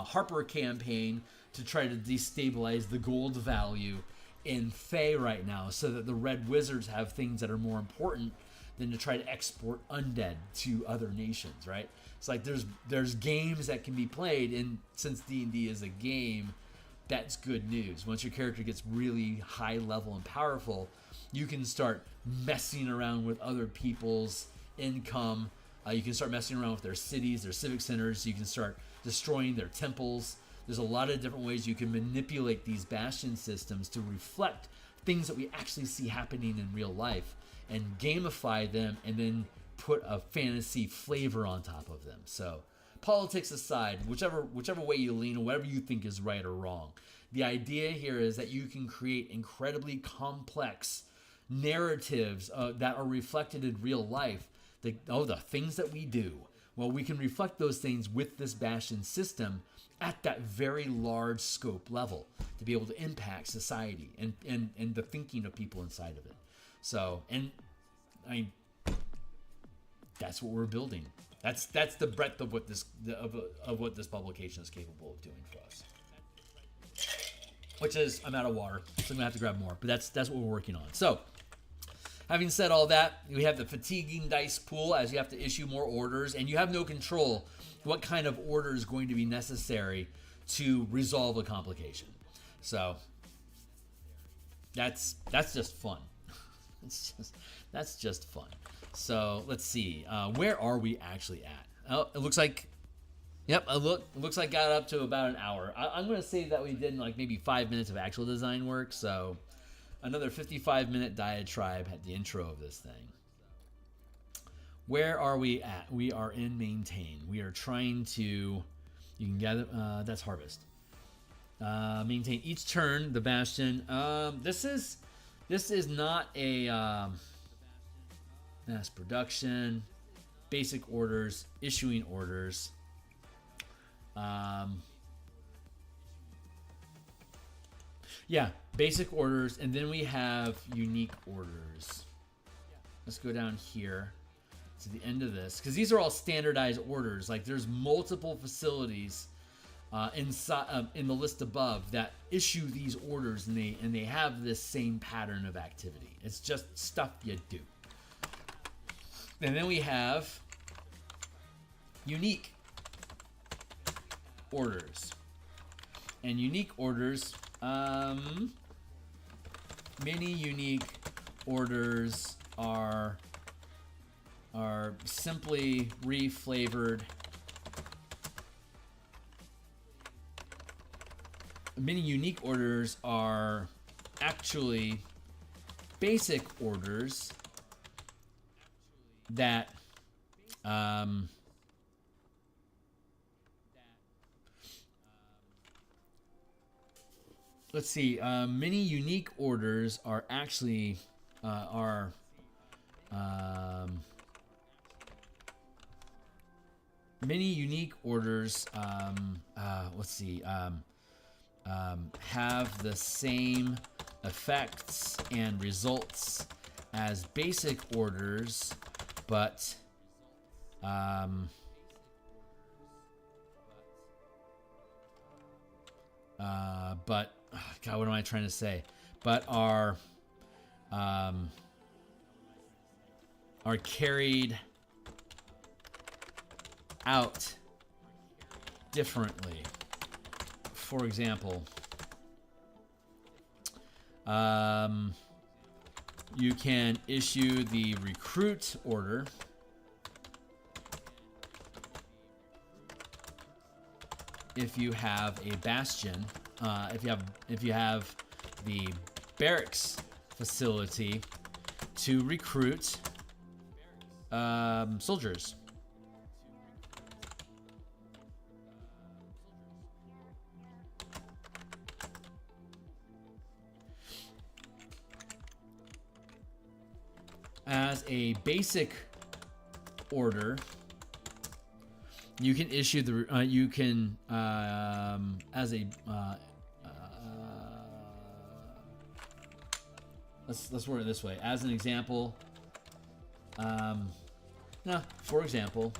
Harper campaign to try to destabilize the gold value in Fae right now, so that the Red Wizards have things that are more important than to try to export undead to other nations, right? It's like there's games that can be played, and since D&D is a game, that's good news. Once your character gets really high level and powerful, you can start messing around with other people's income. You can start messing around with their cities, their civic centers. You can start destroying their temples. There's a lot of different ways you can manipulate these bastion systems to reflect things that we actually see happening in real life and gamify them, and then put a fantasy flavor on top of them. So politics aside, whichever way you lean, or whatever you think is right or wrong, the idea here is that you can create incredibly complex narratives that are reflected in real life. The things that we do, well, we can reflect those things with this Bastion system at that very large scope level to be able to impact society and the thinking of people inside of it. So, and I mean, that's what we're building. That's the breadth of what this publication is capable of doing for us. Which is, I'm out of water, so I'm gonna have to grab more. But that's what we're working on. So, having said all that, we have the fatiguing dice pool as you have to issue more orders, and you have no control what kind of order is going to be necessary to resolve a complication. So that's just fun. That's just fun. So let's see, where are we actually at? Oh, it looks like Yep, looks like got up to about an hour. I'm going to say that we did like maybe 5 minutes of actual design work, so another 55-minute diatribe at the intro of this thing. Where are we at? We are in maintain. We are trying to, you can gather, that's harvest. Maintain each turn, the bastion. This is not a mass production, basic orders, issuing orders. Yeah, basic orders, and then we have unique orders. Let's go down here to the end of this, because these are all standardized orders. Like there's multiple facilities inside in the list above that issue these orders, and they have this same pattern of activity. It's just stuff you do. And then we have unique orders, and unique orders. Many unique orders are simply reflavored. Many unique orders are actually basic orders that let's see. Many unique orders are actually many unique orders. Let's see. Have the same effects and results as basic orders, but God, what am I trying to say? But are carried out differently. For example, you can issue the recruit order if you have a bastion. If you have the barracks facility to recruit soldiers. As a basic order, you can issue the let's word it this way. As an example, for example,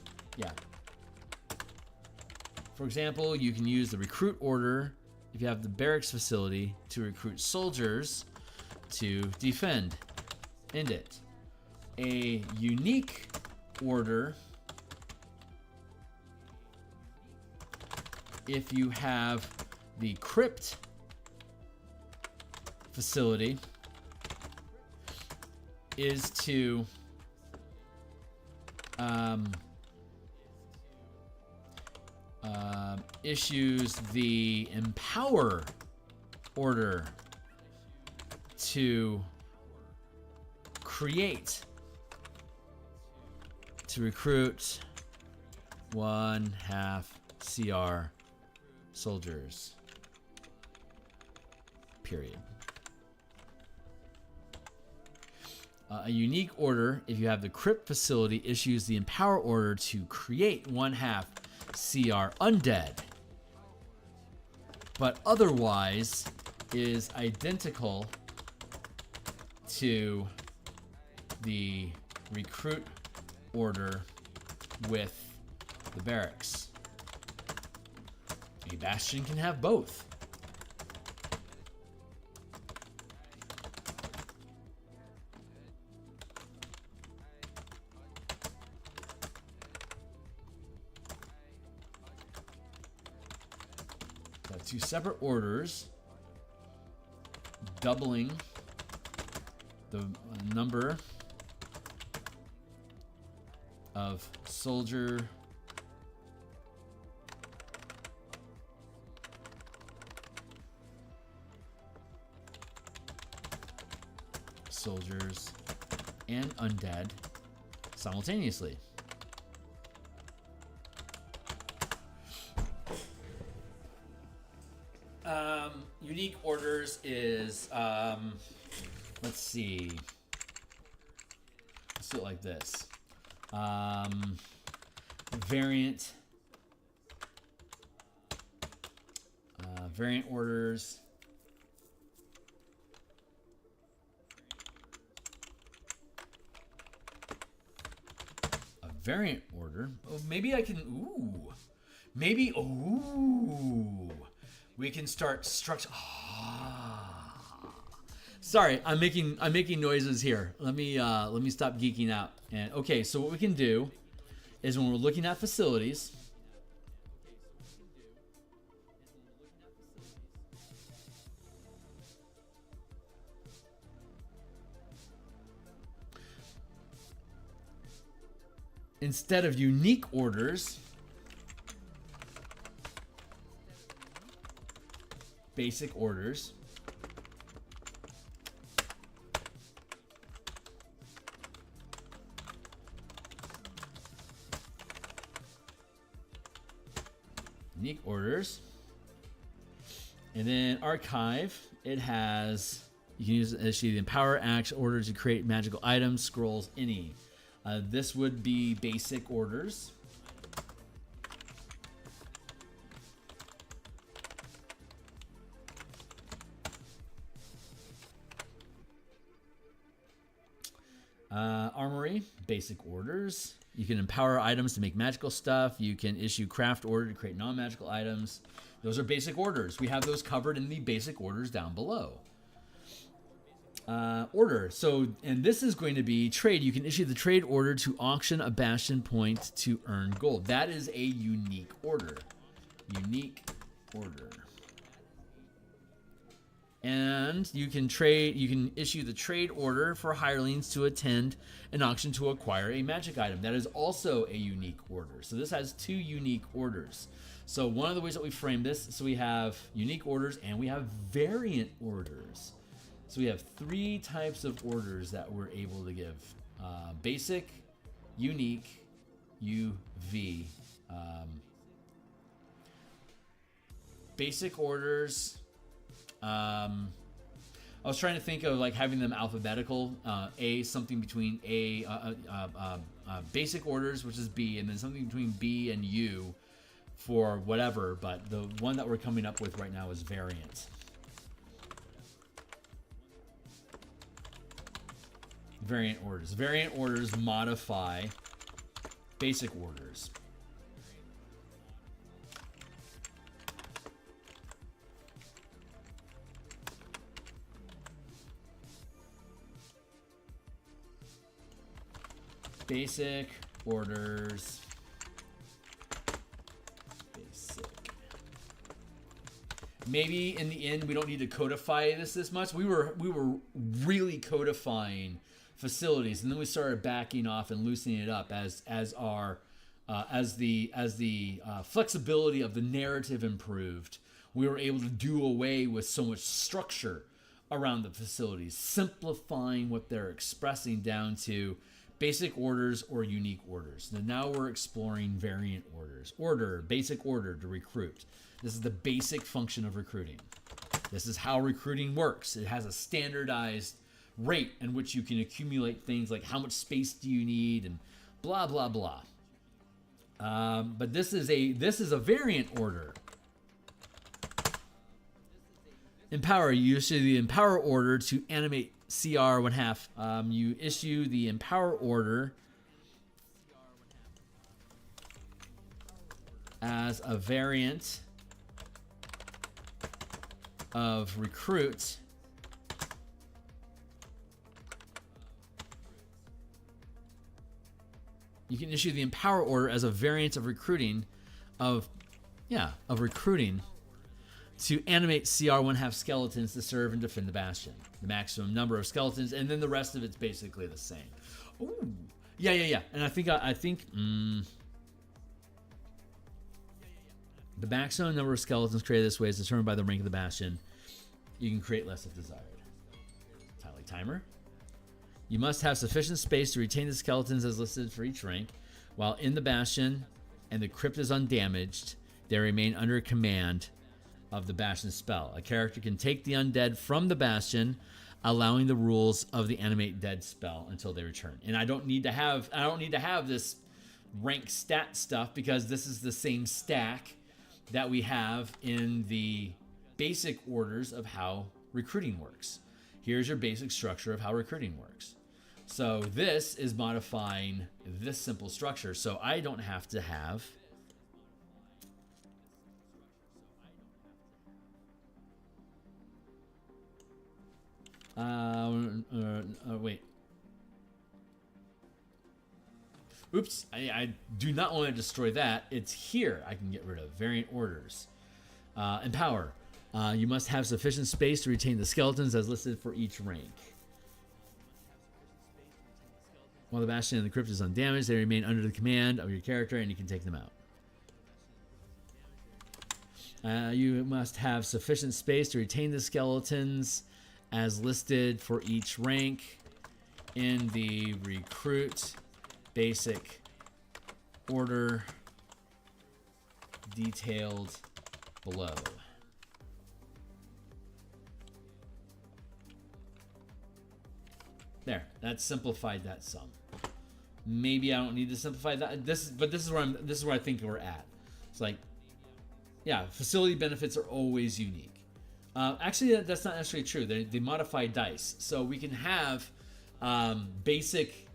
you can use the recruit order if you have the barracks facility to recruit soldiers to defend it. A unique order if you have the crypt facility is to issues the empower order to recruit 1/2 CR soldiers. Period. A unique order, if you have the crypt facility, issues the empower order to create 1/2 CR undead, but otherwise is identical to the recruit order with the barracks. A bastion can have both. Two separate orders, doubling the number of soldier soldiers and undead simultaneously. Unique orders is, let's see. Let's do it like this. Variant orders. A variant order. Oh, maybe I can. Ooh, maybe. Ooh, we can start structure. Sorry, I'm making noises here. Let me stop geeking out. And okay, so what we can do is when we're looking at facilities, instead of unique orders, basic orders. Unique orders. And then archive, it has, you can use issue the empower action order to create magical items, scrolls, any. This would be basic orders. Armory, basic orders. You can empower items to make magical stuff. You can issue craft order to create non-magical items. Those are basic orders. We have those covered in the basic orders down below. Order. So, and this is going to be trade. You can issue the trade order to auction a bastion point to earn gold. That is a unique order. Unique order. And you can trade, you can issue the trade order for hirelings to attend an auction to acquire a magic item. That is also a unique order. So this has two unique orders. So one of the ways that we frame this, so we have unique orders and we have variant orders. So we have three types of orders that we're able to give. Basic, unique, UV. Basic orders. I was trying to think of like having them alphabetical. A, something between basic orders, which is B, and then something between B and U for whatever. But the one that we're coming up with right now is variant. Variant orders. Variant orders modify basic orders. Basic orders. Basic. Maybe in the end we don't need to codify this much. We were really codifying facilities, and then we started backing off and loosening it up as the flexibility of the narrative improved. We were able to do away with so much structure around the facilities, simplifying what they're expressing down to basic orders or unique orders. Now we're exploring variant orders. Order, basic order to recruit. This is the basic function of recruiting. This is how recruiting works. It has a standardized rate in which you can accumulate things like how much space do you need and blah, blah, blah. But this is a variant order. Empower, you issue the empower order to animate CR 1/2. You issue the empower order as a variant of recruit. You can issue the empower order as a variant of recruiting recruiting to animate CR 1/2 skeletons to serve and defend the bastion. The maximum number of skeletons, and then the rest of it's basically the same. Ooh, yeah. And I think the maximum number of skeletons created this way is determined by the rank of the bastion. You can create less if desired. Tally timer. You must have sufficient space to retain the skeletons as listed for each rank. While in the Bastion and the crypt is undamaged, they remain under command of the Bastion spell. A character can take the undead from the Bastion, allowing the rules of the animate dead spell until they return. And I don't need to have this rank stat stuff, because this is the same stack that we have in the basic orders of how recruiting works. Here's your basic structure of how recruiting works. So this is modifying this simple structure, so I don't have to have wait. Oops, I do not want to destroy that. It's here I can get rid of. Variant orders. Empower. You must have sufficient space to retain the skeletons as listed for each rank. While the Bastion and the Crypt is undamaged, they remain under the command of your character and you can take them out. You must have sufficient space to retain the skeletons as listed for each rank in the recruit basic order detailed below. There, that simplified that some. Maybe I don't need to simplify that. But this is where I think we're at. It's like, yeah, facility benefits are always unique. Actually, that's not necessarily true. They modify dice, so we can have basic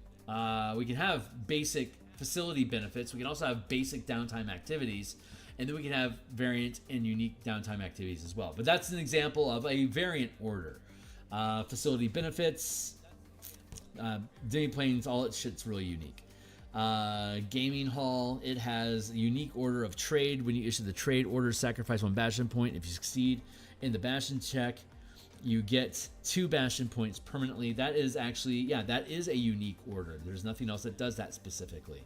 facility benefits. We can also have basic downtime activities, and then we can have variant and unique downtime activities as well. But that's an example of a variant order. Facility benefits, Demi-Planes, all its shit's really unique. Gaming Hall, it has a unique order of trade. When you issue the trade order, sacrifice 1 Bastion point. If you succeed in the Bastion check, you get 2 Bastion points permanently. That is actually, yeah, that is a unique order. There's nothing else that does that specifically.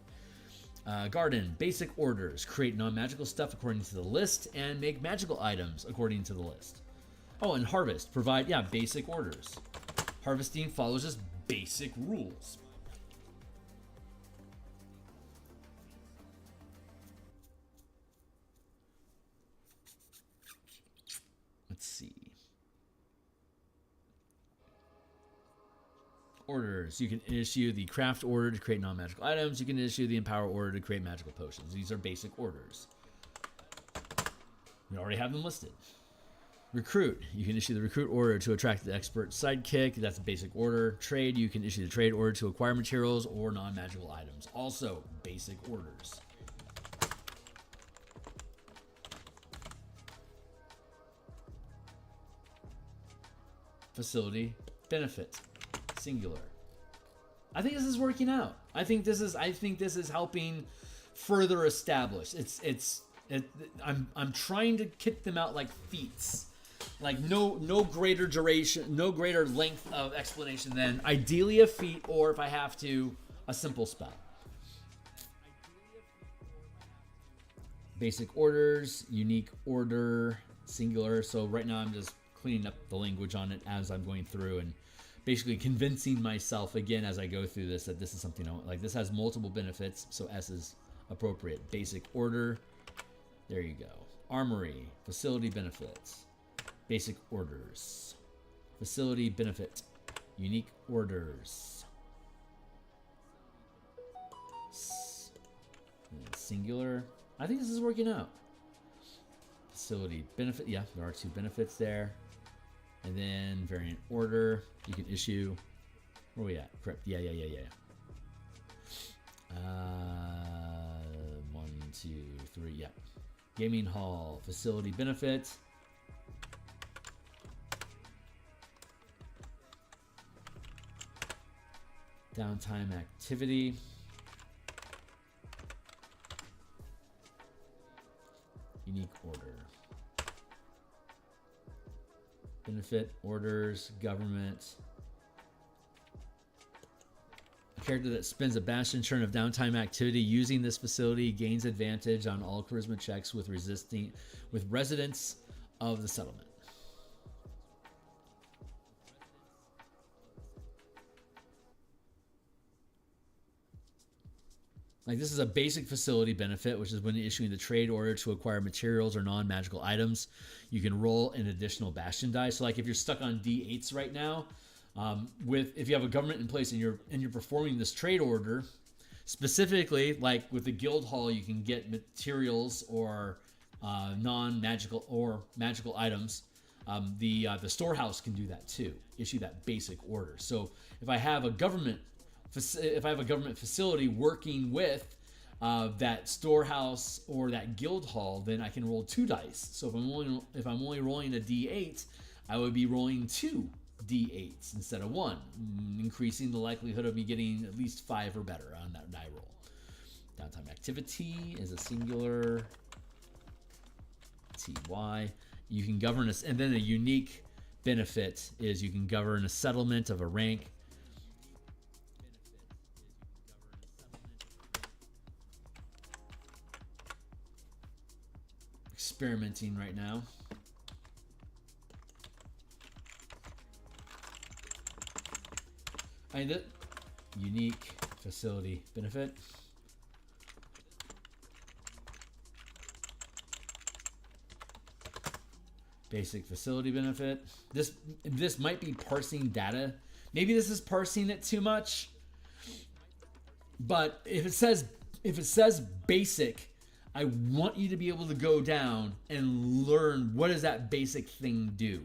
Garden, basic orders. Create non-magical stuff according to the list and make magical items according to the list. Oh, and Harvest, provide, yeah, basic orders. Harvesting follows just basic rules. Let's see. Orders. You can issue the craft order to create non-magical items. You can issue the empower order to create magical potions. These are basic orders. We already have them listed. Recruit. You can issue the recruit order to attract the expert sidekick. That's a basic order. Trade. You can issue the trade order to acquire materials or non-magical items. Also basic orders. Facility benefit. Singular. I think this is working out. I think this is helping further establish. I'm trying to kick them out like feats. Like no greater duration, no greater length of explanation than ideally a feat, or if I have to, a simple spell. Basic orders, unique order, singular. So right now I'm just cleaning up the language on it as I'm going through and basically convincing myself again as I go through this that this is something I want. Like, this has multiple benefits, so S is appropriate. Basic order. There you go. Armory, facility benefits. Basic orders. Facility benefit. Unique orders. Singular. I think this is working out. Facility benefit. Yeah, there are 2 benefits there. And then variant order. You can issue. Where are we at? Correct. Yeah. 1, 2, 3. Yeah. Gaming hall. Facility benefit. Downtime activity. Unique order. Benefit, orders, government. A character that spends a Bastion turn of downtime activity using this facility gains advantage on all charisma checks with residents of the settlement. Like this is a basic facility benefit, which is when issuing the trade order to acquire materials or non-magical items, you can roll an additional bastion die. So like if you're stuck on D8s right now, if you have a government in place and you're performing this trade order, specifically like with the guild hall, you can get materials or non-magical or magical items. The storehouse can do that too, issue that basic order. So if I have a government facility working with that storehouse or that guild hall, then I can roll 2 dice. So if I'm only rolling a D8, I would be rolling 2 D8s instead of 1, increasing the likelihood of me getting at least 5 or better on that die roll. Downtime activity is a singular TY. You can govern us, and then a unique benefit is you can govern a settlement of a rank. Experimenting right now. Find it. Unique facility benefit. Basic facility benefit. This might be parsing data. Maybe this is parsing it too much. But if it says basic, I want you to be able to go down and learn what does that basic thing do.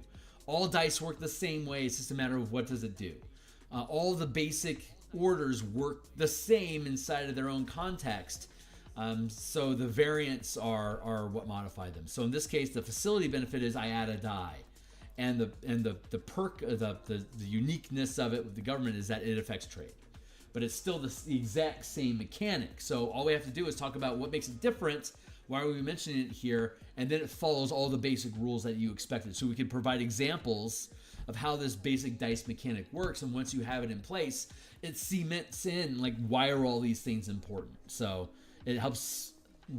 All dice work the same way. It's just a matter of what does it do. All the basic orders work the same inside of their own context. So the variants are what modify them. So in this case, the facility benefit is I add a die, and the perk, the uniqueness of it with the government is that it affects trade, but it's still the exact same mechanic. So all we have to do is talk about what makes it different. Why are we mentioning it here? And then it follows all the basic rules that you expected. So we can provide examples of how this basic dice mechanic works. And once you have it in place, it cements in like why are all these things important. So it helps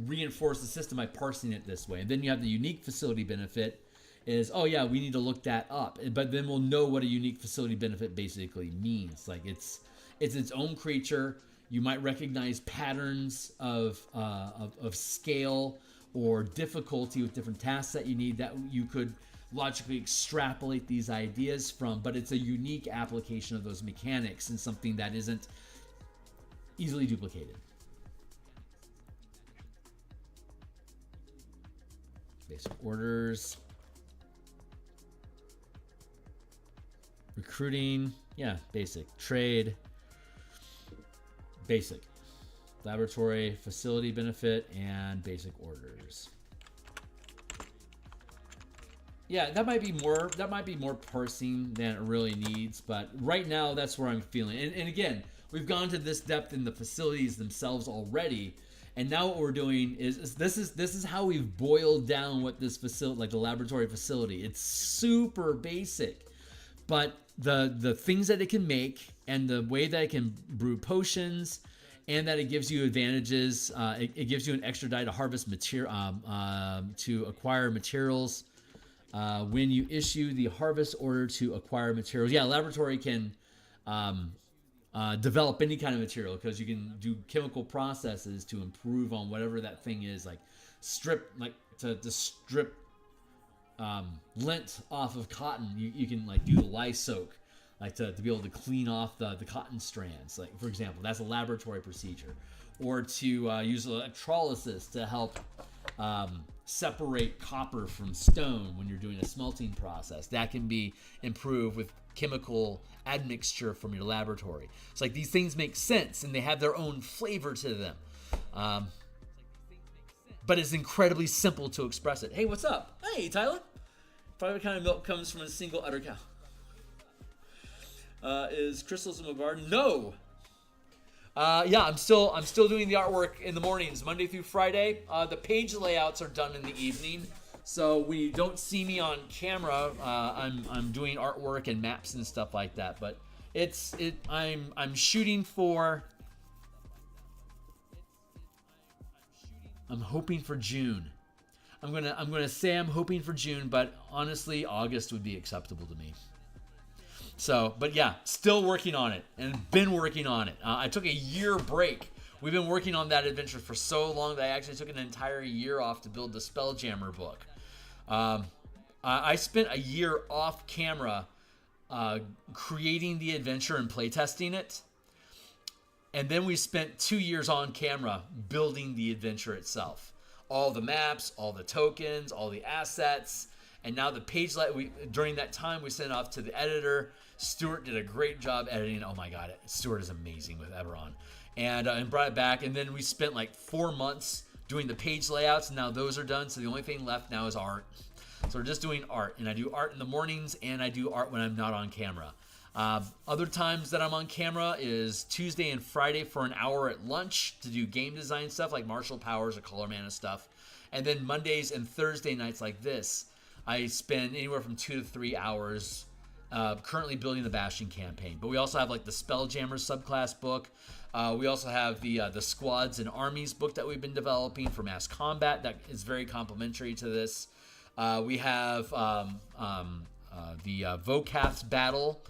reinforce the system by parsing it this way. And then you have the unique facility benefit is, oh yeah, we need to look that up. But then we'll know what a unique facility benefit basically means. Like it's its own creature. You might recognize patterns of scale or difficulty with different tasks that you need that you could logically extrapolate these ideas from, but it's a unique application of those mechanics and something that isn't easily duplicated. Basic orders. Recruiting. Yeah, basic. Trade. Basic. Laboratory, facility benefit, and basic orders. Yeah, that might be more parsing than it really needs, but right now that's where I'm feeling. And again, we've gone to this depth in the facilities themselves already, and now what we're doing is this is how we've boiled down what this facility, like the laboratory facility. It's super basic, but the things that it can make and the way that it can brew potions and that it gives you advantages. It gives you an extra die to harvest material, to acquire materials. When you issue the harvest order to acquire materials, yeah, laboratory can develop any kind of material because you can do chemical processes to improve on whatever that thing is, like strip, like to strip lint off of cotton. You can like do the lye soak, like to be able to clean off the cotton strands, like for example. That's a laboratory procedure. Or to use electrolysis to help separate copper from stone when you're doing a smelting process. That can be improved with chemical admixture from your laboratory. It's like these things make sense and they have their own flavor to them. But it's incredibly simple to express it. Hey, what's up? Hey, Tyler. Private kind of milk comes from a single udder cow. Is crystals in my garden? No. Yeah, I'm still doing the artwork in the mornings, Monday through Friday. The page layouts are done in the evening, so when you don't see me on camera, I'm doing artwork and maps and stuff like that. But I'm shooting for. I'm hoping for June. I'm gonna say I'm hoping for June, but honestly, August would be acceptable to me. So, but yeah, still working on it and been working on it. I took a year break we've been working on that adventure for so long that I actually took an entire year off to build the Spelljammer book. I spent a year off camera creating the adventure and playtesting it. And then we spent 2 years on camera building the adventure itself. All the maps, all the tokens, all the assets. And now the page layout, during that time, we sent it off to the editor. Stuart did a great job editing. Oh my God, Stuart is amazing with Eberron. And brought it back. And then we spent like 4 months doing the page layouts. And now those are done. So the only thing left now is art. So we're just doing art. And I do art in the mornings and I do art when I'm not on camera. Other times that I'm on camera is Tuesday and Friday for an hour at lunch to do game design stuff like martial powers or color mana stuff. And then Mondays and Thursday nights like this, I spend anywhere from 2 to 3 hours currently building the Bastion campaign. But we also have like the Spelljammer subclass book. We also have the Squads and Armies book that we've been developing for mass combat that is very complementary to this. We have the Vocath's Battle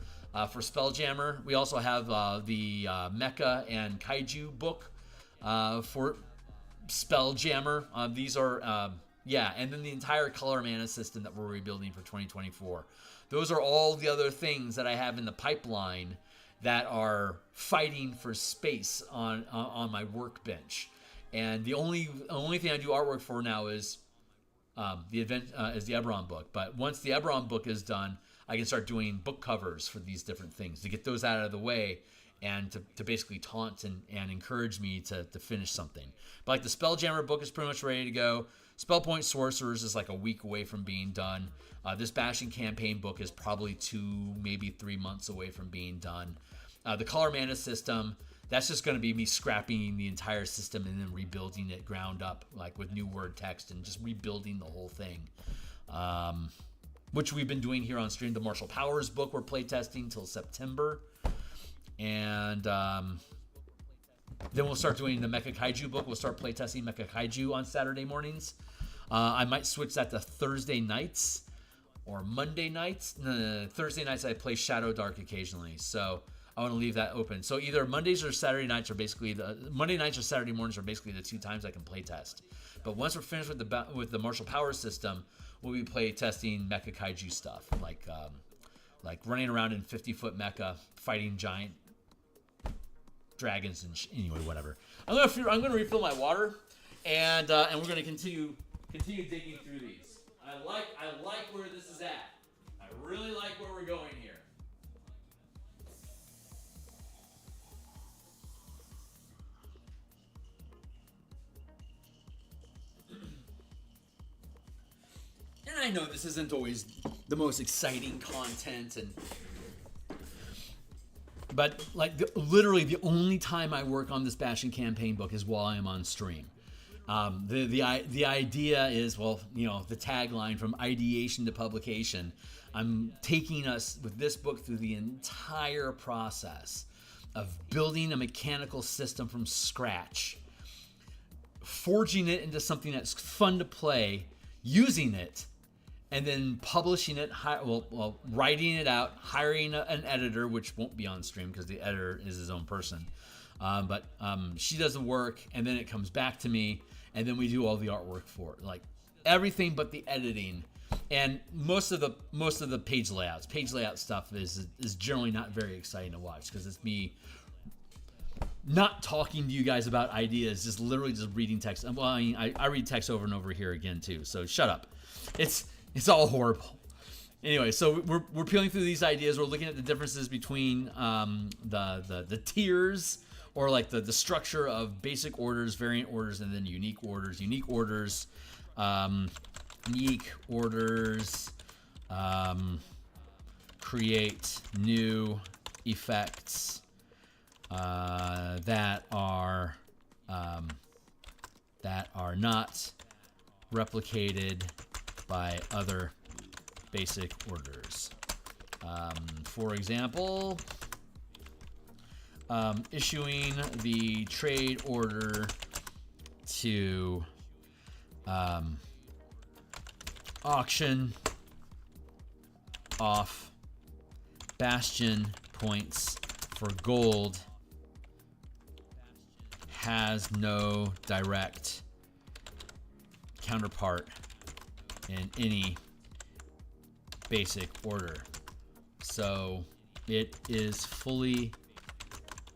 for Spelljammer. We also have the Mecha and Kaiju book for Spelljammer. These are, and then the entire color mana system that we're rebuilding for 2024. Those are all the other things that I have in the pipeline that are fighting for space on my workbench. And the only thing I do artwork for now is the Eberron book. But once the Eberron book is done, I can start doing book covers for these different things to get those out of the way and to basically taunt and encourage me to finish something. But like the Spelljammer book is pretty much ready to go. Spellpoint Sorcerers is like a week away from being done. This Bastion campaign book is probably 2, maybe 3 months away from being done. The color mana system, that's just going to be me scrapping the entire system and then rebuilding it ground up, like with new word text and just rebuilding the whole thing. Which we've been doing here on stream. The Martial Powers book we're playtesting till September. And then we'll start doing the Mecha Kaiju book. We'll start playtesting Mecha Kaiju on Saturday mornings. I might switch that to Thursday nights or Monday nights. No, Thursday nights I play Shadow Dark occasionally. So I want to leave that open. So either Mondays or Saturday nights are basically Monday nights or Saturday mornings are basically the 2 times I can playtest. But once we're finished with the Martial Powers system, we'll be playtesting Mecha Kaiju stuff, like running around in 50-foot mecha, fighting giant dragons and anyway, whatever. I'm gonna refill my water, and we're gonna continue digging through these. I like where this is at. I really like where we're going here. And I know this isn't always the most exciting content, but like literally the only time I work on this Bastion campaign book is while I'm on stream. The idea is, well, you know, the tagline from ideation to publication. I'm taking us with this book through the entire process of building a mechanical system from scratch, forging it into something that's fun to play, using it, and then publishing it, writing it out, hiring an editor, which won't be on stream because the editor is his own person. But she does the work, and then it comes back to me, and then we do all the artwork for it, like everything but the editing, and most of the page layouts. Page layout stuff is generally not very exciting to watch because it's me not talking to you guys about ideas, just literally just reading text. Well, I mean, I read text over and over here again too, so shut up. It's all horrible. Anyway, so we're peeling through these ideas. We're looking at the differences between the tiers, or like the structure of basic orders, variant orders, and then unique orders. Unique orders, create new effects that are not replicated by other basic orders. For example, issuing the trade order to auction off Bastion points for gold has no direct counterpart in any basic order. So it is fully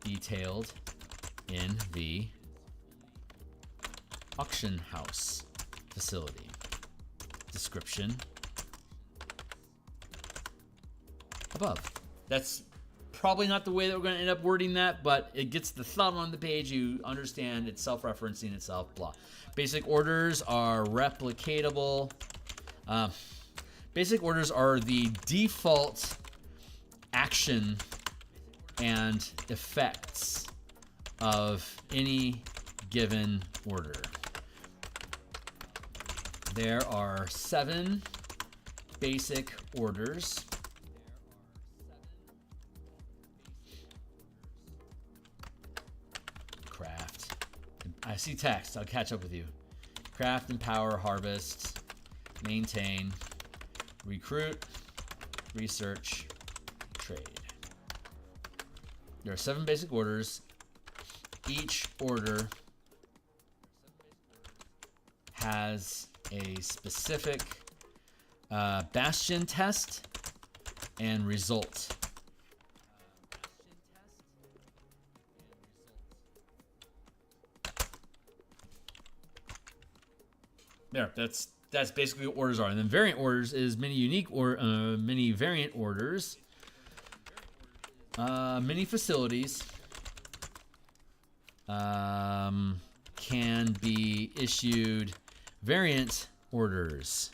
detailed in the auction house facility. Description above. That's probably not the way that we're going to end up wording that, but it gets the thought on the page. You understand it's self-referencing itself, blah. Basic orders are replicatable. Basic orders are the default action and effects of any given order. There are 7 basic orders. Craft. I see text. I'll catch up with you. Craft, empower, harvest, maintain, recruit, research, trade. There are 7 basic orders. Each order has a specific bastion test and result. There, that's basically what orders are. And then variant orders is many unique or many variant orders, many facilities can be issued variant orders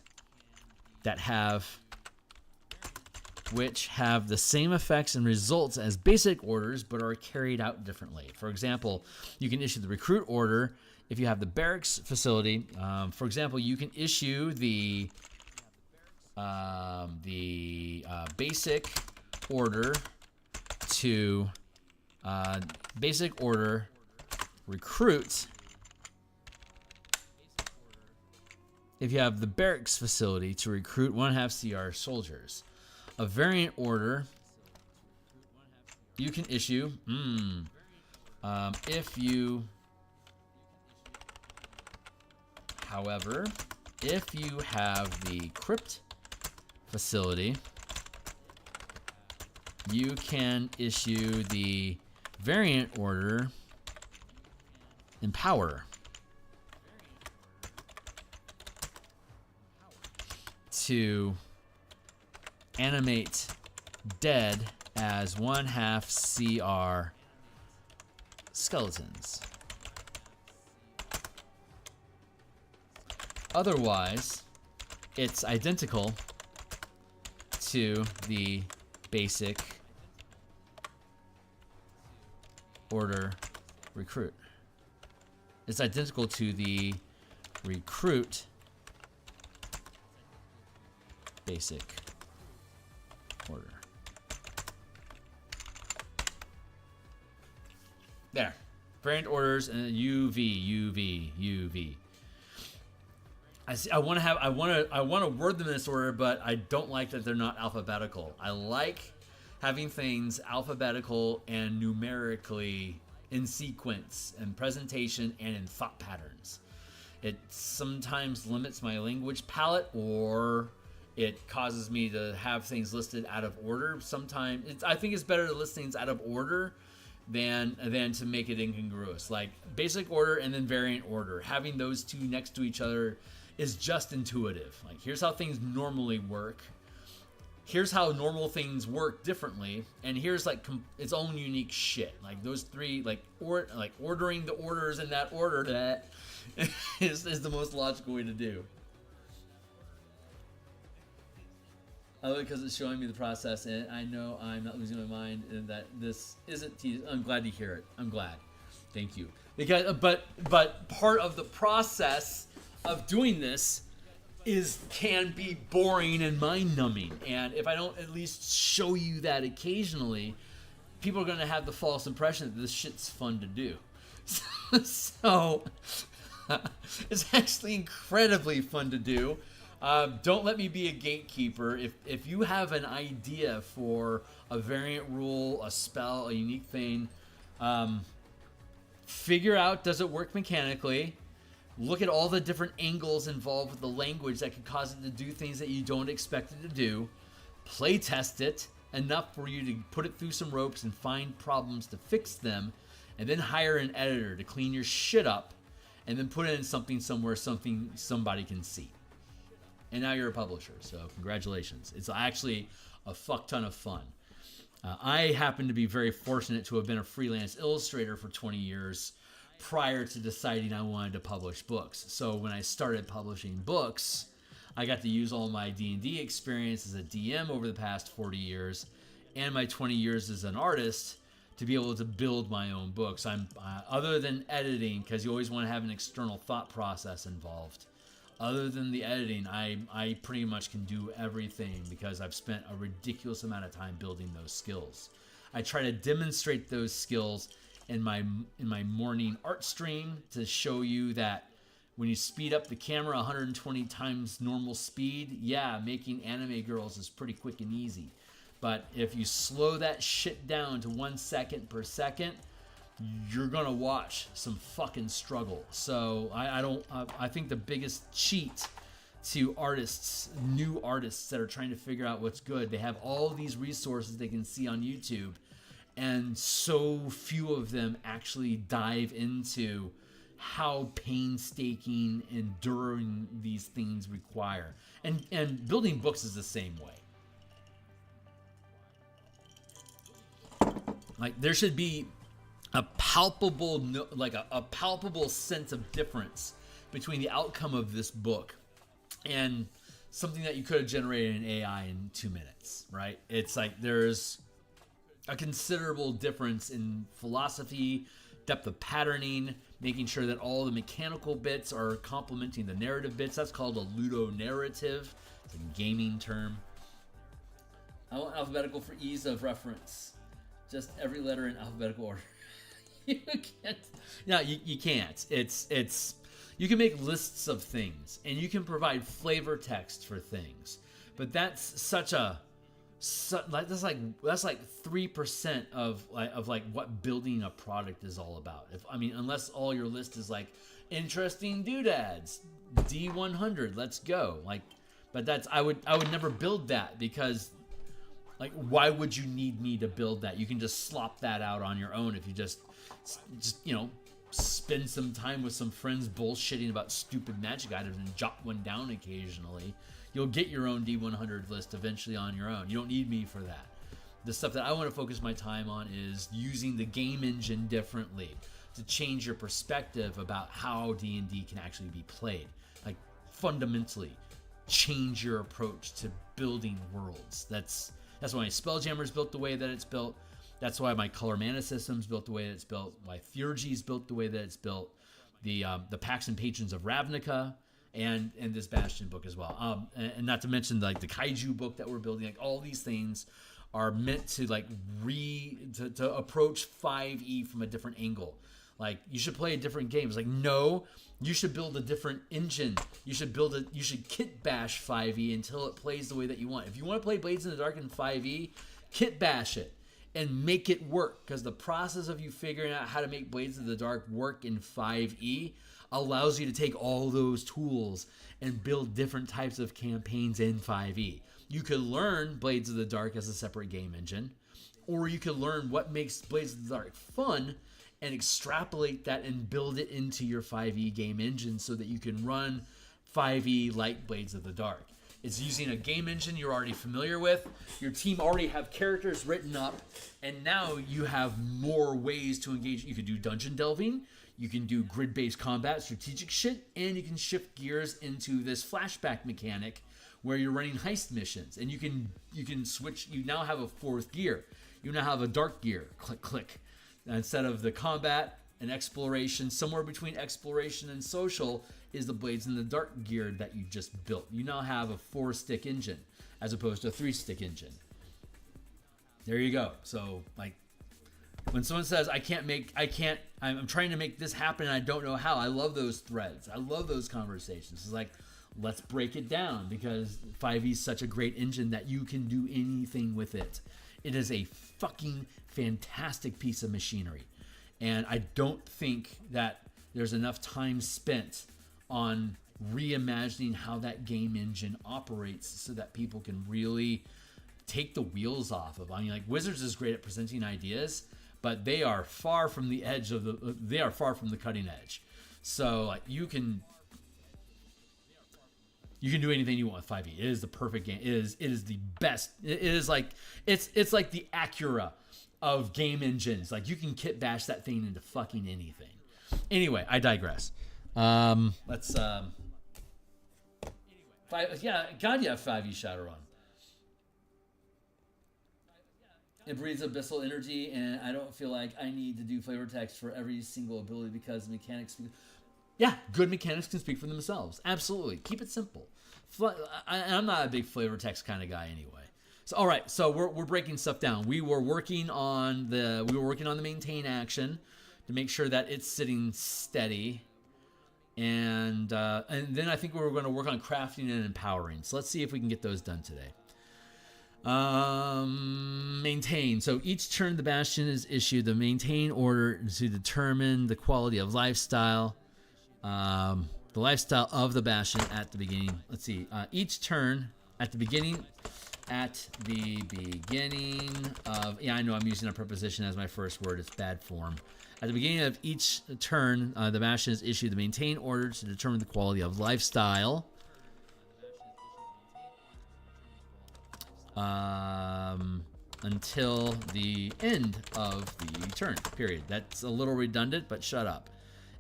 which have the same effects and results as basic orders but are carried out differently. For example, you can issue the recruit order if you have the barracks facility. For example, you can issue the basic order to basic order recruit if you have the barracks facility to recruit 1.5 CR soldiers. A variant order you can issue if you, however, if you have the crypt facility, you can issue the variant order empower to animate dead as 1/2 CR skeletons. Otherwise, it's identical to the basic order recruit. It's identical to the recruit basic order. There. Variant orders and UV. I want to word them in this order, but I don't like that they're not alphabetical. I like having things alphabetical and numerically in sequence and presentation and in thought patterns. It sometimes limits my language palette, or it causes me to have things listed out of order. Sometimes I think it's better to list things out of order than to make it incongruous. Like basic order and then variant order, having those two next to each other is just intuitive. Like, here's how things normally work. Here's how normal things work differently, and here's like its own unique shit. Like those three, like ordering the orders in that order, that is the most logical way to do. I love it because it's showing me the process, and I know I'm not losing my mind, and that this isn't tedious. I'm glad to hear it. I'm glad. Thank you. Because, but part of the process of doing this can be boring and mind-numbing, and if I don't at least show you that occasionally, people are going to have the false impression that this shit's fun to do. So it's actually incredibly fun to do. Don't let me be a gatekeeper. If you have an idea for a variant rule, a spell, a unique thing, figure out, does it work mechanically? Look at all the different angles involved with the language that could cause it to do things that you don't expect it to do. Play test it enough for you to put it through some ropes and find problems to fix them, and then hire an editor to clean your shit up, and then put it in something somewhere somebody can see. And now you're a publisher, so congratulations. It's actually a fuck ton of fun. I happen to be very fortunate to have been a freelance illustrator for 20 years prior to deciding I wanted to publish books. So when I started publishing books, I got to use all my D&D experience as a DM over the past 40 years and my 20 years as an artist to be able to build my own books. I'm other than editing, because you always want to have an external thought process involved. Other than the editing, I pretty much can do everything because I've spent a ridiculous amount of time building those skills. I try to demonstrate those skills in my morning art stream to show you that when you speed up the camera 120 times normal speed, yeah, making anime girls is pretty quick and easy. But if you slow that shit down to 1 second per second, you're gonna watch some fucking struggle. So I think the biggest cheat to artists, new artists that are trying to figure out what's good, they have all these resources they can see on YouTube, and so few of them actually dive into how painstaking, enduring these things require. And building books is the same way. Like, there should be a palpable, a palpable sense of difference between the outcome of this book and something that you could have generated in AI in 2 minutes, right? It's like there's a considerable difference in philosophy, depth of patterning, making sure that all the mechanical bits are complementing the narrative bits. That's called a ludonarrative. It's a gaming term. I want alphabetical for ease of reference. Just every letter in alphabetical order. You can't. No, you can't. It's. You can make lists of things, and you can provide flavor text for things, but that's that's like 3% of what building a product is all about. Unless all your list is like interesting doodads, D100, let's go. But I would never build that because. Why would you need me to build that? You can just slop that out on your own if you just spend some time with some friends bullshitting about stupid magic items and jot one down occasionally. You'll get your own D100 list eventually on your own. You don't need me for that. The stuff that I want to focus my time on is using the game engine differently to change your perspective about how D&D can actually be played. Fundamentally change your approach to building worlds. That's why Spelljammer's built the way that it's built. That's why my color mana system's built the way that it's built. Why Theurgy's built the way that it's built. The Pacts and Patrons of Ravnica and this Bastion book as well. And not to mention the Kaiju book that we're building. All these things are meant to to approach 5e from a different angle. You should play a different game. It's no, you should build a different engine. You should kit bash 5e until it plays the way that you want. If you want to play Blades in the Dark in 5e, kit bash it and make it work, because the process of you figuring out how to make Blades in the Dark work in 5e allows you to take all those tools and build different types of campaigns in 5e. You could learn Blades of the Dark as a separate game engine, or you could learn what makes Blades of the Dark fun and extrapolate that and build it into your 5e game engine so that you can run 5e like Blades of the Dark. It's using a game engine you're already familiar with. Your team already have characters written up, and now you have more ways to engage. You can do dungeon delving, you can do grid-based combat, strategic shit, and you can shift gears into this flashback mechanic where you're running heist missions, and you can switch. You now have a fourth gear. You now have a dark gear. Click, click. Instead of the combat and exploration, somewhere between exploration and social is the Blades in the Dark gear that you just built. You now have a 4-stick engine as opposed to a 3-stick engine. There you go. So when someone says I'm trying to make this happen and I don't know how, I love those threads. I love those conversations. It's let's break it down, because 5e is such a great engine that you can do anything with it. It is a fucking fantastic piece of machinery. And I don't think that there's enough time spent on reimagining how that game engine operates so that people can really take the wheels off of. I mean, like, Wizards is great at presenting ideas, but they are far from the edge of they are far from the cutting edge. So like, you can do anything you want with 5e. It is the perfect game. It is the best. It is like it's like the Acura of game engines. Like, you can kit bash that thing into fucking anything. Anyway, I digress. Let's yeah, God, yeah, 5e Shadowrun. It breathes abyssal energy, and I don't feel like I need to do flavor text for every single ability because mechanics. Yeah, good mechanics can speak for themselves. Absolutely, keep it simple. I'm not a big flavor text kind of guy anyway. So all right, so we're breaking stuff down. We were working on the maintain action to make sure that it's sitting steady, and then I think we were going to work on crafting and empowering. So let's see if we can get those done today. Maintain. So each turn the Bastion is issued the maintain order to determine the quality of lifestyle. The lifestyle of the Bastion at the beginning. Let's see. Each turn at the beginning. At the beginning of... Yeah, I know I'm using a preposition as my first word. It's bad form. At the beginning of each turn, the Bastion is issued the maintain order to determine the quality of lifestyle. Until the end of the turn, period. That's a little redundant, but shut up.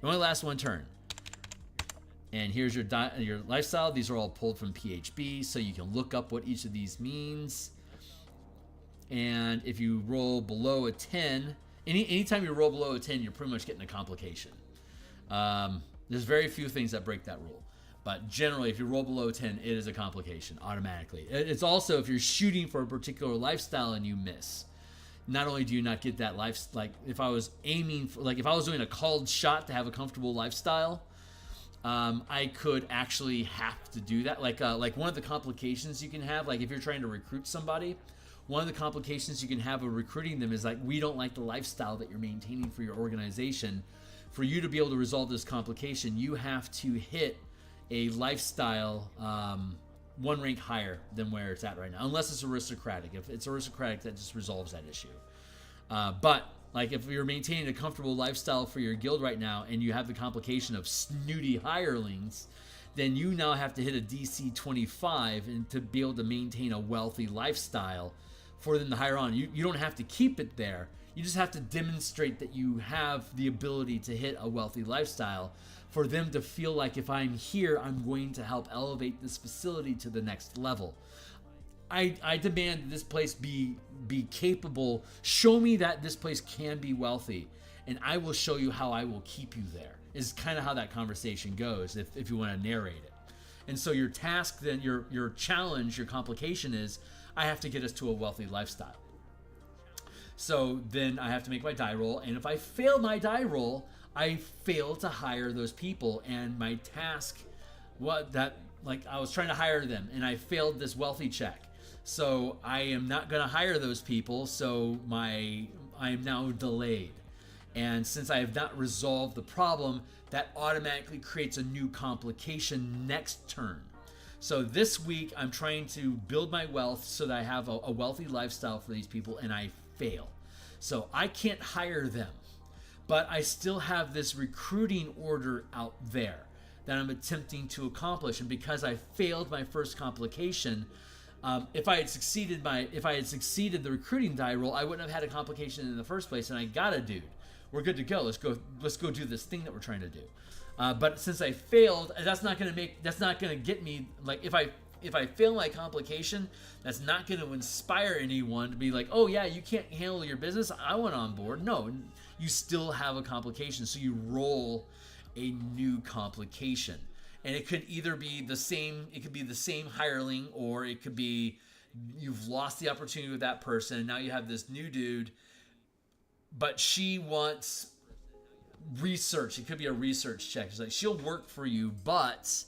It only lasts one turn. And here's your lifestyle. These are all pulled from PHB, so you can look up what each of these means. And if you roll below a 10, anytime you roll below a 10, you're pretty much getting a complication. There's very few things that break that rule. But generally, if you roll below 10, it is a complication automatically. It's also if you're shooting for a particular lifestyle and you miss. Not only do you not get that life, like if I was aiming for, like if I was doing a called shot to have a comfortable lifestyle, I could actually have to do that. Like one of the complications you can have, like if you're trying to recruit somebody, one of the complications you can have of recruiting them is like, we don't like the lifestyle that you're maintaining for your organization. For you to be able to resolve this complication, you have to hit a lifestyle one rank higher than where it's at right now, unless it's aristocratic. If it's aristocratic, that just resolves that issue. But like if you're maintaining a comfortable lifestyle for your guild right now and you have the complication of snooty hirelings, then you now have to hit a DC 25 and to be able to maintain a wealthy lifestyle for them to hire on. You don't have to keep it there. You just have to demonstrate that you have the ability to hit a wealthy lifestyle for them to feel like, if I'm here, I'm going to help elevate this facility to the next level. I demand that this place be capable. Show me that this place can be wealthy, and I will show you how I will keep you there, is kind of how that conversation goes if you want to narrate it. And so your task then, your challenge, your complication is, I have to get us to a wealthy lifestyle. So then I have to make my die roll, and if I fail my die roll, I fail to hire those people, and my task, I was trying to hire them, and I failed this wealthy check. So I am not going to hire those people, so I am now delayed. And since I have not resolved the problem, that automatically creates a new complication next turn. So this week, I'm trying to build my wealth so that I have a wealthy lifestyle for these people, and I fail. So I can't hire them, but I still have this recruiting order out there that I'm attempting to accomplish. And because I failed my first complication, if I had succeeded the recruiting die roll, I wouldn't have had a complication in the first place. And I got a dude. We're good to go. Let's go do this thing that we're trying to do. But since I failed, that's not going to get me, like, if I fail my complication, that's not going to inspire anyone to be like, oh yeah, you can't handle your business, I want on board. No, you still have a complication, so you roll a new complication. And it could either be the same hireling, or it could be you've lost the opportunity with that person, and now you have this new dude, but she wants research. It could be a research check. It's like, she'll work for you, but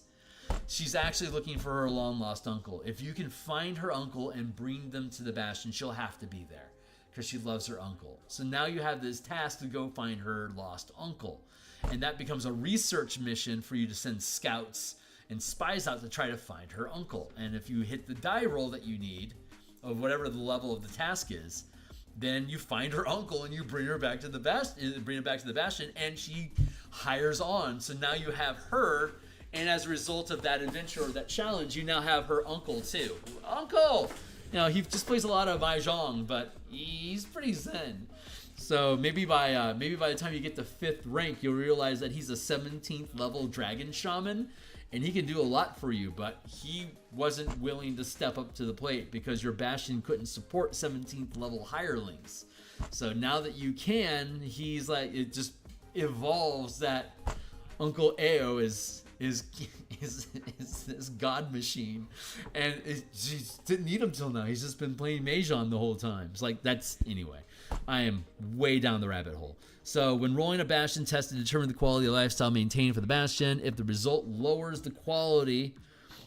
she's actually looking for her long lost uncle. If you can find her uncle and bring them to the Bastion, she'll have to be there because she loves her uncle. So now you have this task to go find her lost uncle. And that becomes a research mission for you to send scouts and spies out to try to find her uncle. And if you hit the die roll that you need, of whatever the level of the task is, then you find her uncle and you bring her back to the bastion, and she hires on. So now you have her, and as a result of that adventure or that challenge, you now have her uncle too. Uncle! You know, he just plays a lot of Mahjong, but he's pretty zen. So maybe by the time you get to 5th rank, you'll realize that he's a 17th level dragon shaman, and he can do a lot for you, but he wasn't willing to step up to the plate because your bastion couldn't support 17th level hirelings. So now that you can, he's like, it just evolves that Uncle Ao is this god machine, and she didn't need him till now. He's just been playing Mahjong the whole time. It's like, that's, anyway, I am way down the rabbit hole. So when rolling a bastion test to determine the quality of lifestyle maintained for the bastion, if the result lowers the quality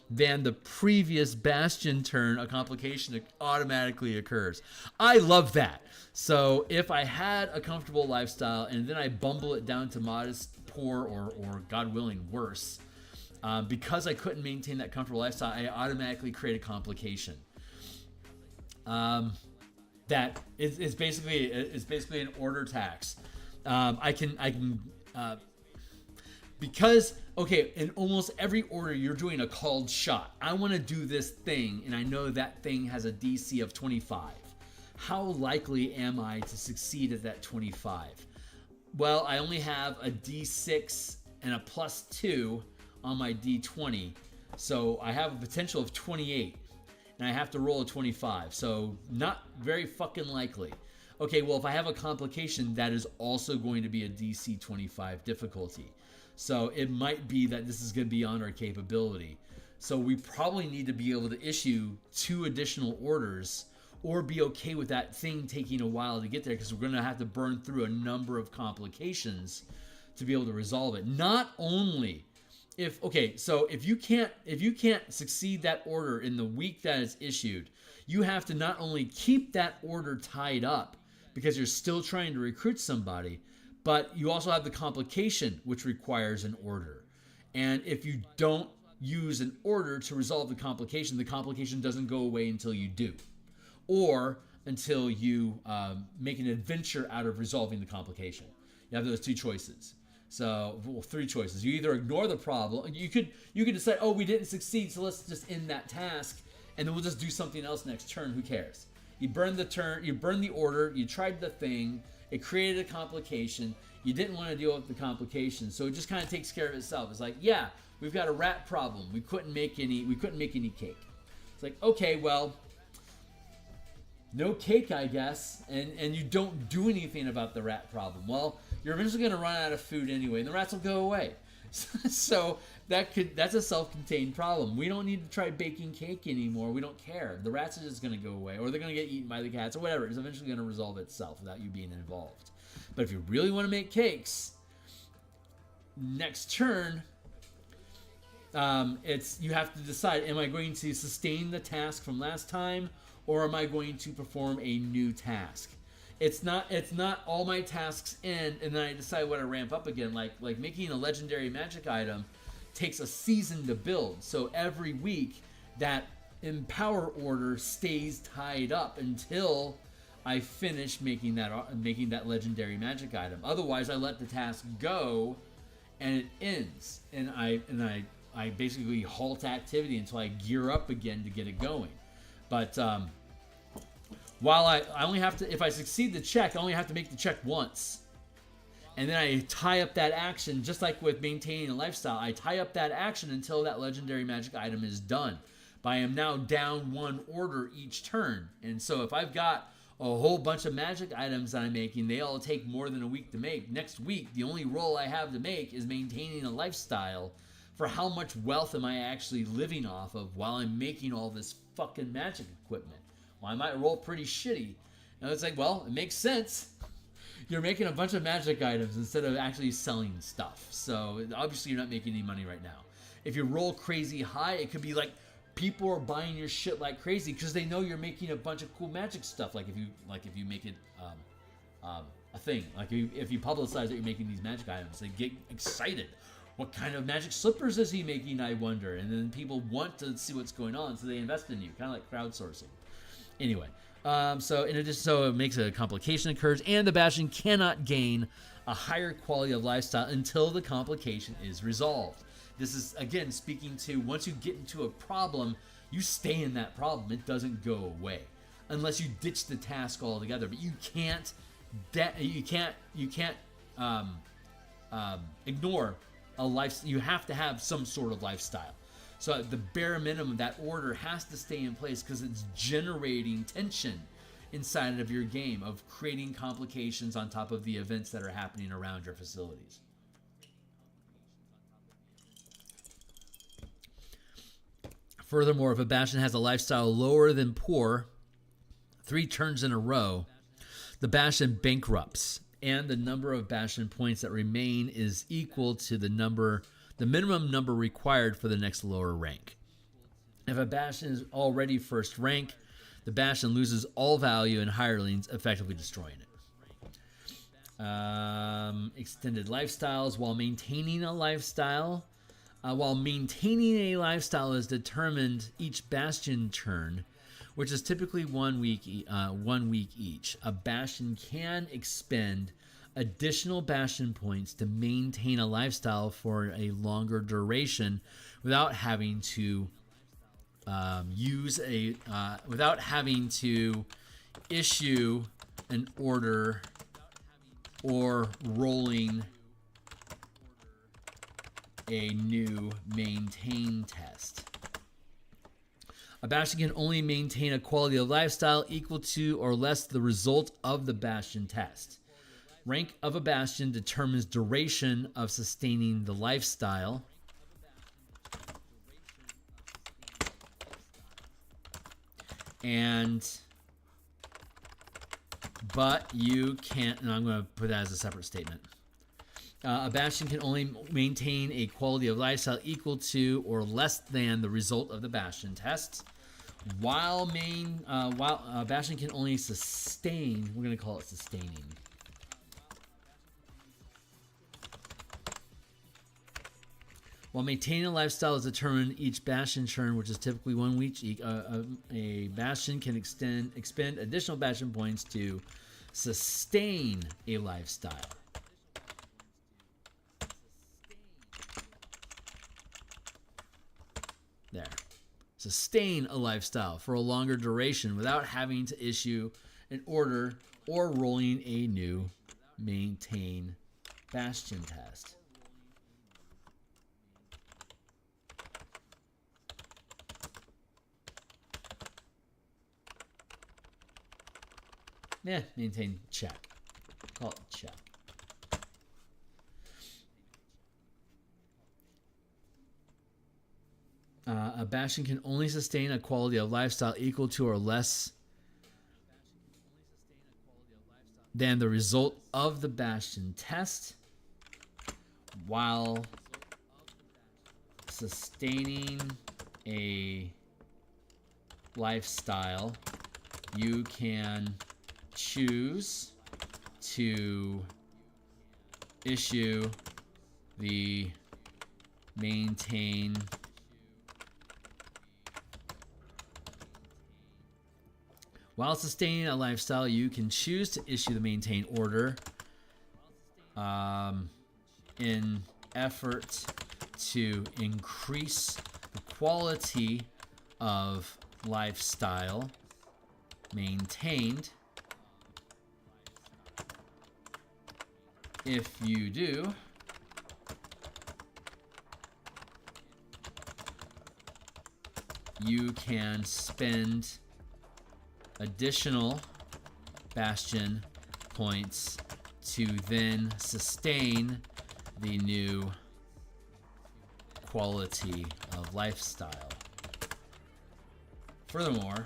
than the previous bastion turn, a complication automatically occurs. I love that. So if I had a comfortable lifestyle and then I bumble it down to modest, poor, or God willing, worse, because I couldn't maintain that comfortable lifestyle, I automatically create a complication. That is basically an order tax. Because, okay, in almost every order you're doing a called shot. I want to do this thing, and I know that thing has a DC of 25. How likely am I to succeed at that 25? Well, I only have a D6 and a +2 on my D20, so I have a potential of 28, and I have to roll a 25, so not very fucking likely. Okay, well, if I have a complication, that is also going to be a DC 25 difficulty. So it might be that this is going to be beyond our capability. So we probably need to be able to issue 2 additional orders, or be okay with that thing taking a while to get there, because we're going to have to burn through a number of complications to be able to resolve it. Not only if you can't succeed that order in the week that it's issued, you have to not only keep that order tied up because you're still trying to recruit somebody, but you also have the complication, which requires an order. And if you don't use an order to resolve the complication doesn't go away until you do, or until you make an adventure out of resolving the complication. You have those 2 choices. So, well, 3 choices. You either ignore the problem. You could decide, oh, we didn't succeed, so let's just end that task, and then we'll just do something else next turn. Who cares? You burn the turn. You burn the order. You tried the thing. It created a complication. You didn't want to deal with the complication, so it just kind of takes care of itself. It's like, yeah, we've got a rat problem. We couldn't make any cake. It's like, okay, well, no cake, I guess, and you don't do anything about the rat problem. Well, you're eventually going to run out of food anyway, and the rats will go away. So that's a self-contained problem. We don't need to try baking cake anymore. We don't care. The rats are just going to go away, or they're going to get eaten by the cats, or whatever. It's eventually going to resolve itself without you being involved. But if you really want to make cakes, next turn, you have to decide: am I going to sustain the task from last time, or am I going to perform a new task? It's not all my tasks end and then I decide what to ramp up again. Like making a legendary magic item takes a season to build. So every week that empower order stays tied up until I finish making that legendary magic item. Otherwise, I let the task go and it ends, and I basically halt activity until I gear up again to get it going. But while I only have to, if I succeed the check, I only have to make the check once. And then I tie up that action, just like with maintaining a lifestyle. I tie up that action until that legendary magic item is done. But I am now down 1 order each turn. And so if I've got a whole bunch of magic items that I'm making, they all take more than a week to make. Next week, the only roll I have to make is maintaining a lifestyle for how much wealth am I actually living off of while I'm making all this fucking magic equipment. Well, I might roll pretty shitty. And it's like, well, it makes sense. You're making a bunch of magic items instead of actually selling stuff. So obviously you're not making any money right now. If you roll crazy high, it could be like people are buying your shit like crazy because they know you're making a bunch of cool magic stuff. Like if you make it a thing, like if you publicize that you're making these magic items, they get excited. What kind of magic slippers is he making, I wonder? And then people want to see what's going on, so they invest in you, kind of like crowdsourcing. Anyway, so in addition, so it makes a complication occurs, and the Bastion cannot gain a higher quality of lifestyle until the complication is resolved. This is, again, speaking to once you get into a problem, you stay in that problem. It doesn't go away unless you ditch the task altogether. But you can't ignore a life. You have to have some sort of lifestyle. So the bare minimum, that order has to stay in place because it's generating tension inside of your game, of creating complications on top of the events that are happening around your facilities. Furthermore, if a Bastion has a lifestyle lower than poor 3 turns in a row, the Bastion bankrupts, and the number of Bastion points that remain is equal to the minimum number required for the next lower rank. If a Bastion is already first rank, the Bastion loses all value in hirelings, effectively destroying it. Extended lifestyles. While maintaining a lifestyle is determined each Bastion turn, which is typically 1 week each. A Bastion can expend additional Bastion points to maintain a lifestyle for a longer duration without having to issue an order or rolling a new maintain test. A Bastion can only maintain a quality of lifestyle equal to or less the result of the Bastion test. Rank of a Bastion determines duration of sustaining the lifestyle. But you can't, and I'm going to put that as a separate statement. A Bastion can only maintain a quality of lifestyle equal to or less than the result of the Bastion test. While a Bastion can only sustain, we're going to call it sustaining. While maintaining a lifestyle is determined each Bastion turn, which is typically 1 week each, a Bastion can expend additional Bastion points to sustain a lifestyle. There. Sustain a lifestyle for a longer duration without having to issue an order or rolling a new maintain Bastion test. Yeah, maintain check. Call it check. A Bastion can only sustain a quality of lifestyle equal to or less than the result of the Bastion test while sustaining a lifestyle. You can choose to issue the maintain while sustaining a lifestyle. You can choose to issue the maintain order in effort to increase the quality of lifestyle maintained. If you do, you can spend additional Bastion points to then sustain the new quality of lifestyle. Furthermore,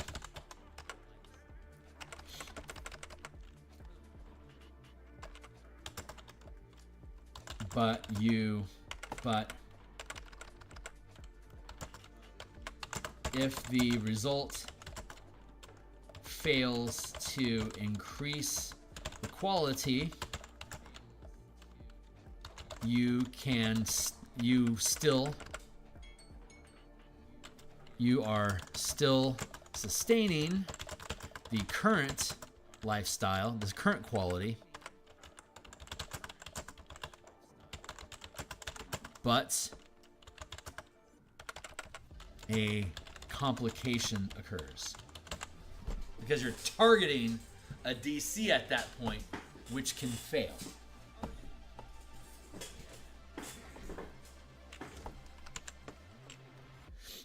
but If the result fails to increase the quality, you are still sustaining the current lifestyle, this current quality, but a complication occurs. Because you're targeting a DC at that point, which can fail.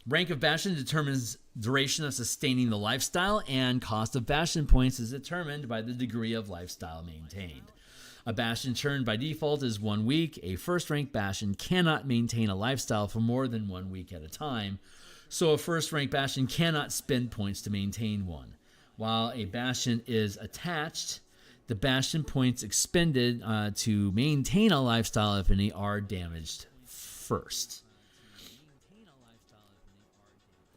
Rank of Bastion determines duration of sustaining the lifestyle, and cost of Bastion points is determined by the degree of lifestyle maintained. A Bastion turn by default is 1 week. A first rank Bastion cannot maintain a lifestyle for more than 1 week at a time, so a first rank Bastion cannot spend points to maintain one. While a Bastion is attached, the Bastion points expended to maintain a lifestyle, if any, are damaged first.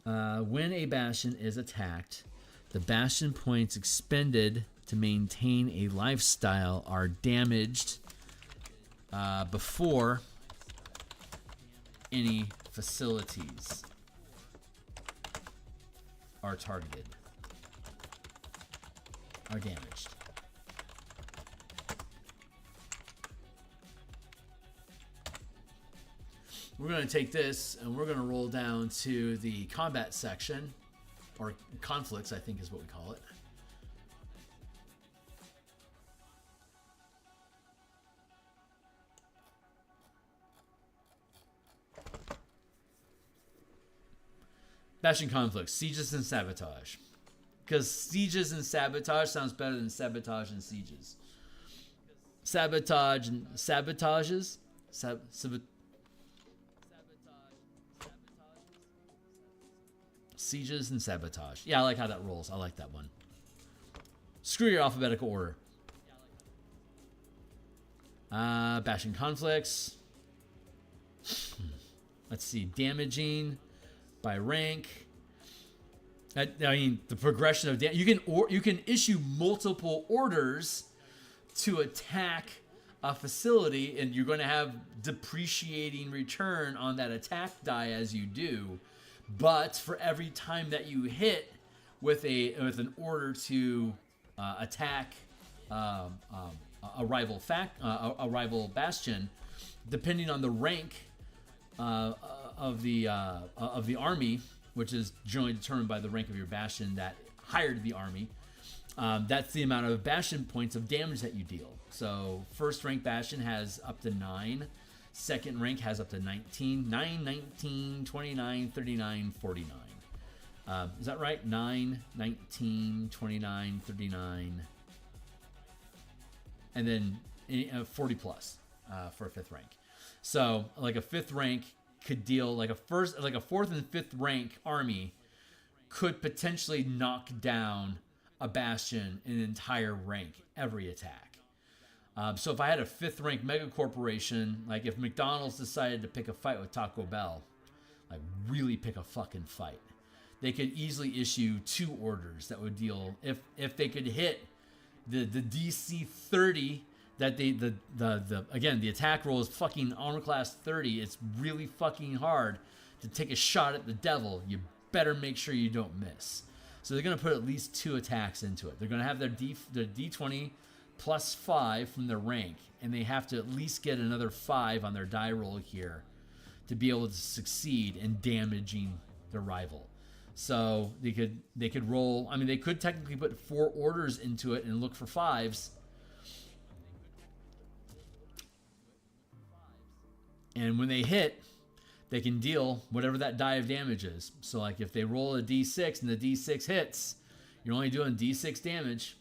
When a Bastion is attacked, the Bastion points expended to maintain a lifestyle are damaged before any facilities are targeted, are damaged. We're going to take this and we're going to roll down to the combat section, or conflicts, I think is what we call it. Bastion conflicts, sieges and sabotage. Because sieges and sabotage sounds better than sabotage and sieges. Sabotage and sabotages. Sieges and sabotage. Yeah, I like how that rolls. I like that one. Screw your alphabetical order. Bastion conflicts. Let's see. Damaging by rank. I mean, the progression of damage. You can issue multiple orders to attack a facility, and you're going to have depreciating return on that attack die as you do. But for every time that you hit with an order to attack a rival bastion, depending on the rank of the army, which is generally determined by the rank of your bastion that hired the army, that's the amount of bastion points of damage that you deal. So first rank bastion has up to 9. Second rank has up to 19. 9, 19, 29, 39, 49. Is that right? 9, 19, 29, 39. And then 40 plus for a fifth rank. So like a fifth rank could deal, like a fourth and fifth rank army could potentially knock down a bastion in an entire rank every attack. So if I had a fifth rank mega corporation, like if McDonald's decided to pick a fight with Taco Bell, like really pick a fucking fight, they could easily issue 2 orders that would deal, if they could hit the DC 30 that again, the attack roll is fucking armor class 30. It's really fucking hard to take a shot at the devil. You better make sure you don't miss. So they're going to put at least 2 attacks into it. They're going to have their D20 plus 5 from their rank, and they have to at least get another 5 on their die roll here to be able to succeed in damaging their rival. So they could roll, I mean, they could technically put 4 orders into it and look for 5s. And when they hit, they can deal whatever that die of damage is. So like if they roll a D6 and the D6 hits, you're only doing D6 damage.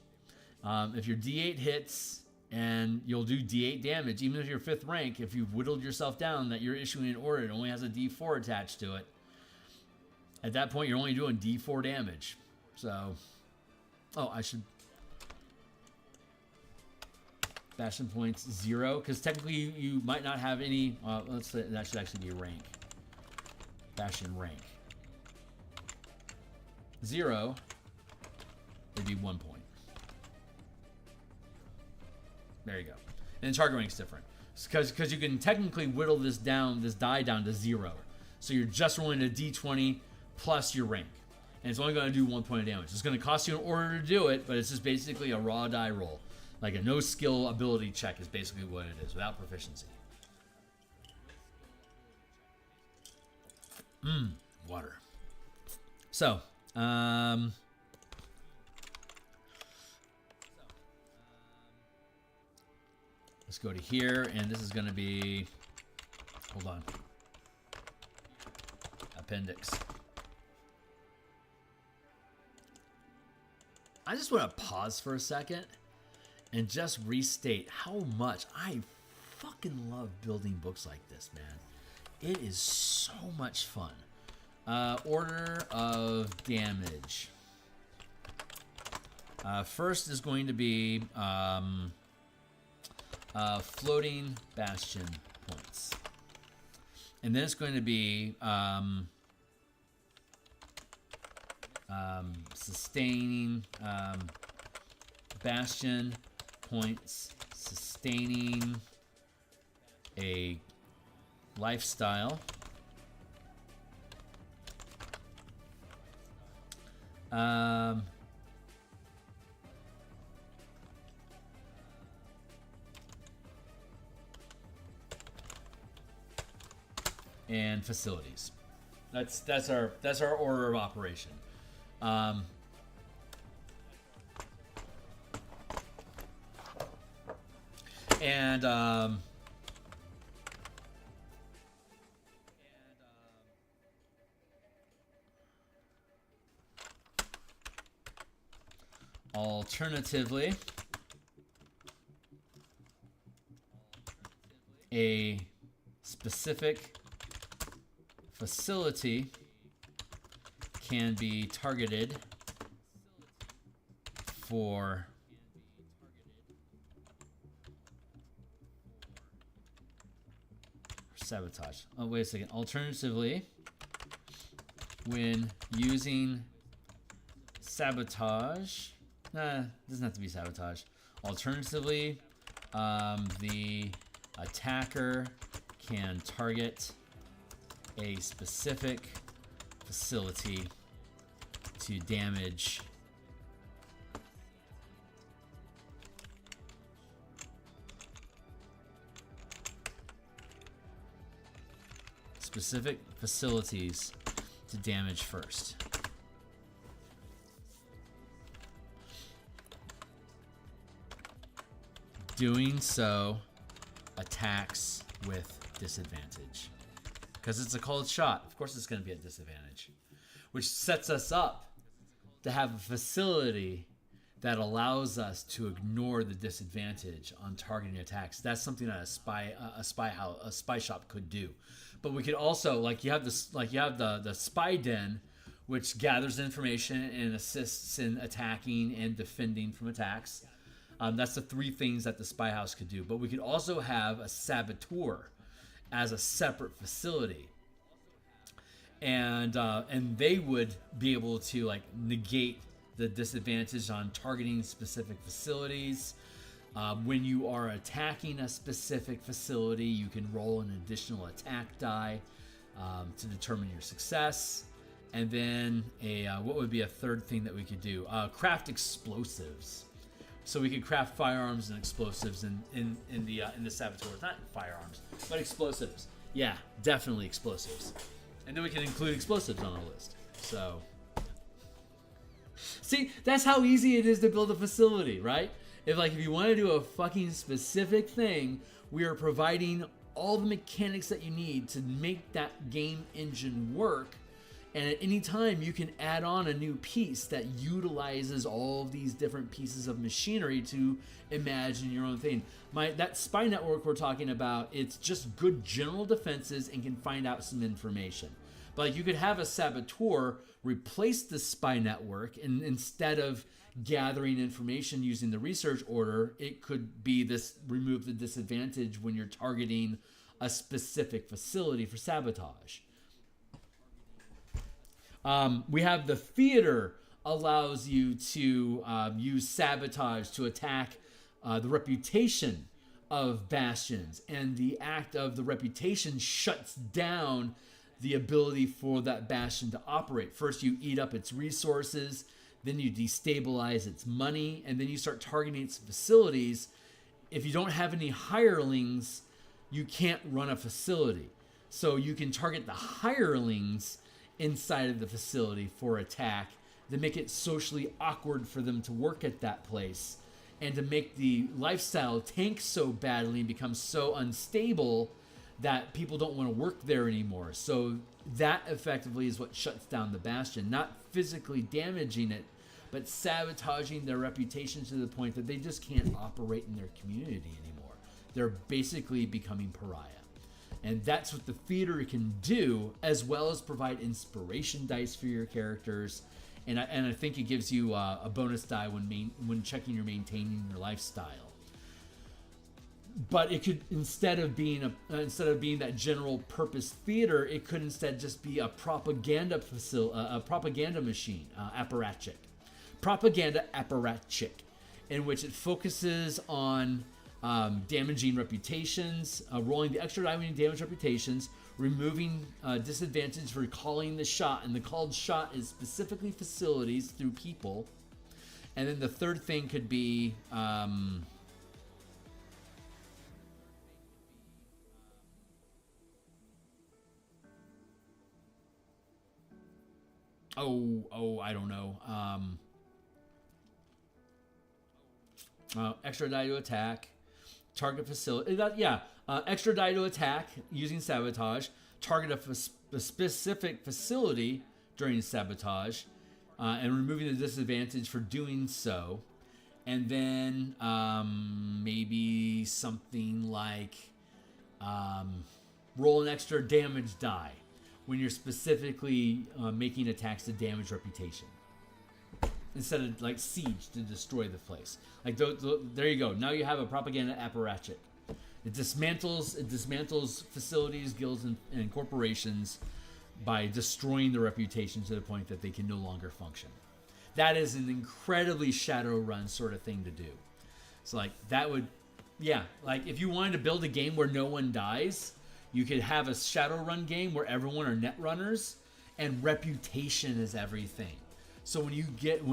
If your D8 hits, and you'll do D8 damage, even if you're 5th rank, if you've whittled yourself down that you're issuing an order, it only has a D4 attached to it. At that point, you're only doing D4 damage. So, I should... Bastion points 0, because technically you might not have any... let's say that should actually be rank. Bastion rank. 0, it'd be 1 point. There you go. And target rank's different. Because you can technically whittle this die down to 0. So you're just rolling a d20 plus your rank. And it's only going to do 1 point of damage. It's going to cost you an order to do it, but it's just basically a raw die roll. Like a no skill ability check is basically what it is, without proficiency. Water. So, let's go to here, and this is going to be, hold on, appendix. I just want to pause for a second and just restate how much I fucking love building books like this, man. It is so much fun. Order of damage. First is going to be floating bastion points. And then it's going to be sustaining bastion points, sustaining a lifestyle. And facilities. That's our order of operation. Alternatively, a specific facility can be targeted for sabotage. Oh, wait a second. Alternatively, when using sabotage, it doesn't have to be sabotage. Alternatively, the attacker can target a specific facility to damage specific facilities to damage first. Doing so attacks with disadvantage. Because it's a cold shot, of course it's going to be at disadvantage. Which sets us up to have a facility that allows us to ignore the disadvantage on targeting attacks. That's something that a spy shop could do. But we could also, like you have the spy den, which gathers information and assists in attacking and defending from attacks. That's the three things that the spy house could do. But we could also have a saboteur as a separate facility, and they would be able to like negate the disadvantage on targeting specific facilities. When you are attacking a specific facility, you can roll an additional attack die to determine your success. And then what would be a third thing that we could do? Craft explosives. So we could craft firearms and explosives in the saboteurs. Not firearms, but explosives. Yeah, definitely explosives. And then we can include explosives on our list. So, see, that's how easy it is to build a facility, right? If you want to do a fucking specific thing, we are providing all the mechanics that you need to make that game engine work. And at any time, you can add on a new piece that utilizes all of these different pieces of machinery to imagine your own thing. That spy network we're talking about, it's just good general defenses and can find out some information. But you could have a saboteur replace the spy network, and instead of gathering information using the research order, it could be this remove the disadvantage when you're targeting a specific facility for sabotage. We have the theater allows you to use sabotage to attack the reputation of bastions, and the act of the reputation shuts down the ability for that bastion to operate. First, you eat up its resources, then you destabilize its money, and then you start targeting its facilities. If you don't have any hirelings, you can't run a facility. So you can target the hirelings inside of the facility for attack to make it socially awkward for them to work at that place, and to make the lifestyle tank so badly and become so unstable that people don't want to work there anymore. So that effectively is what shuts down the bastion, not physically damaging it, but sabotaging their reputation to the point that they just can't operate in their community anymore. They're basically becoming pariah. And that's what the theater can do, as well as provide inspiration dice for your characters. And I think it gives you a bonus die when checking your maintaining your lifestyle. But it could, instead of being that general purpose theater, it could instead just be a propaganda machine, apparatchik. Propaganda apparatchik, in which it focuses on damaging reputations, rolling the extra die when you damage reputations, removing disadvantage for calling the shot, and the called shot is specifically facilities through people. And then the third thing could be I don't know. Extra die to attack, target facility. Extra die to attack using sabotage, target a specific facility during sabotage, and removing the disadvantage for doing so. And then maybe something like roll an extra damage die when you're specifically making attacks to damage reputation, instead of like siege to destroy the place. Like there you go. Now you have a propaganda apparatchik. It dismantles facilities, guilds, and corporations by destroying their reputation to the point that they can no longer function. That is an incredibly Shadowrun sort of thing to do. So like that would, like if you wanted to build a game where no one dies, you could have a Shadowrun game where everyone are net runners and reputation is everything. So when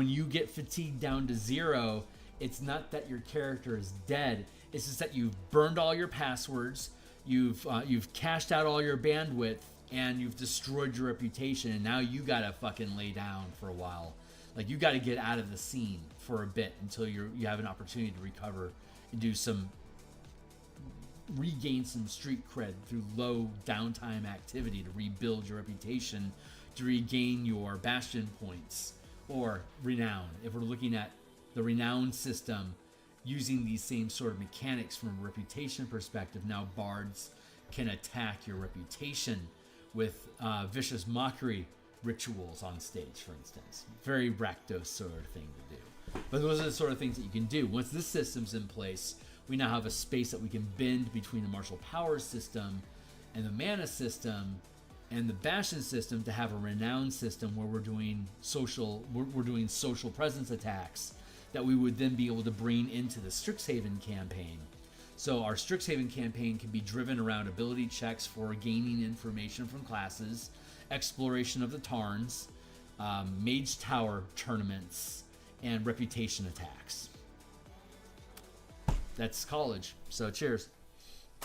you get fatigued down to 0, it's not that your character is dead. It's just that you've burned all your passwords, you've cashed out all your bandwidth, and you've destroyed your reputation. And now you gotta fucking lay down for a while. Like you gotta get out of the scene for a bit until you have an opportunity to recover and regain some street cred through low downtime activity to rebuild your reputation, to regain your bastion points or renown. If we're looking at the renown system, using these same sort of mechanics from a reputation perspective, now bards can attack your reputation with vicious mockery rituals on stage, for instance. Very Rakdos sort of thing to do. But those are the sort of things that you can do. Once this system's in place, we now have a space that we can bend between the martial power system and the mana system and the bastion system to have a renown system where we're doing social presence attacks that we would then be able to bring into the Strixhaven campaign. So our Strixhaven campaign can be driven around ability checks for gaining information from classes, exploration of the Tarns, Mage Tower tournaments, and reputation attacks. That's college, so cheers.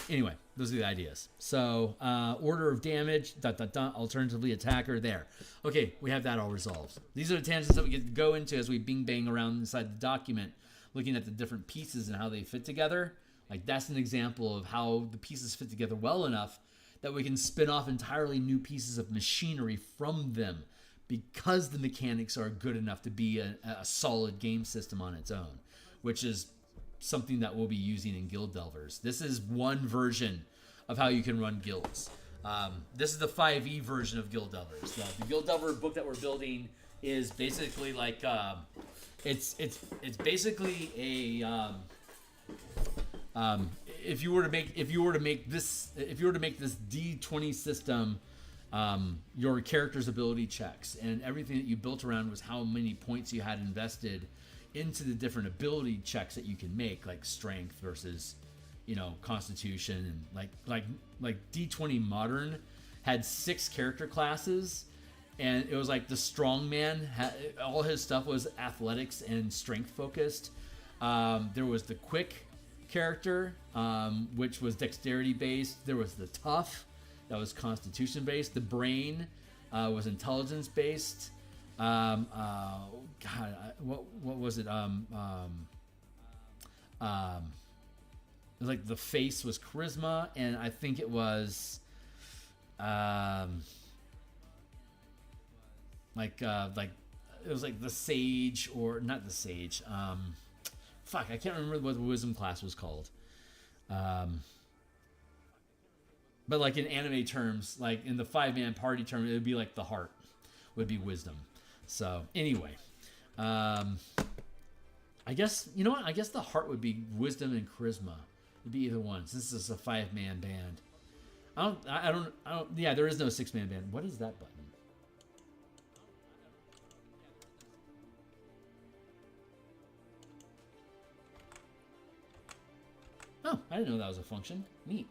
Anyway, those are the ideas. So, order of damage, alternatively attacker, there. Okay, we have that all resolved. These are the tangents that we get to go into as we bing-bang around inside the document, looking at the different pieces and how they fit together. Like, that's an example of how the pieces fit together well enough that we can spin off entirely new pieces of machinery from them because the mechanics are good enough to be a solid game system on its own, which is something that we'll be using in Guild Delvers. This is one version of how you can run guilds. This is the 5e version of Guild Delvers. The Guild Delver book that we're building is basically like it's basically a if you were to make this D20 system your character's ability checks, and everything that you built around was how many points you had invested into the different ability checks that you can make, like strength versus, you know, constitution, and like D20 Modern had 6 character classes, and it was like the strongman, all his stuff was athletics and strength focused. There was the quick character, which was dexterity based. There was the tough, that was constitution based. The brain was intelligence based. God, what was it? It was like the face was charisma, and I think it was like it was like the sage, or not the sage. Fuck, I can't remember what the wisdom class was called. But like in anime terms, like in the 5-man party term, it would be like the heart would be wisdom. So anyway, I guess, you know what? I guess the heart would be wisdom and charisma. It'd be either one, since this is a 5-man band. I don't. Yeah, there is no 6-man band. What is that button? Oh, I didn't know that was a function. Neat.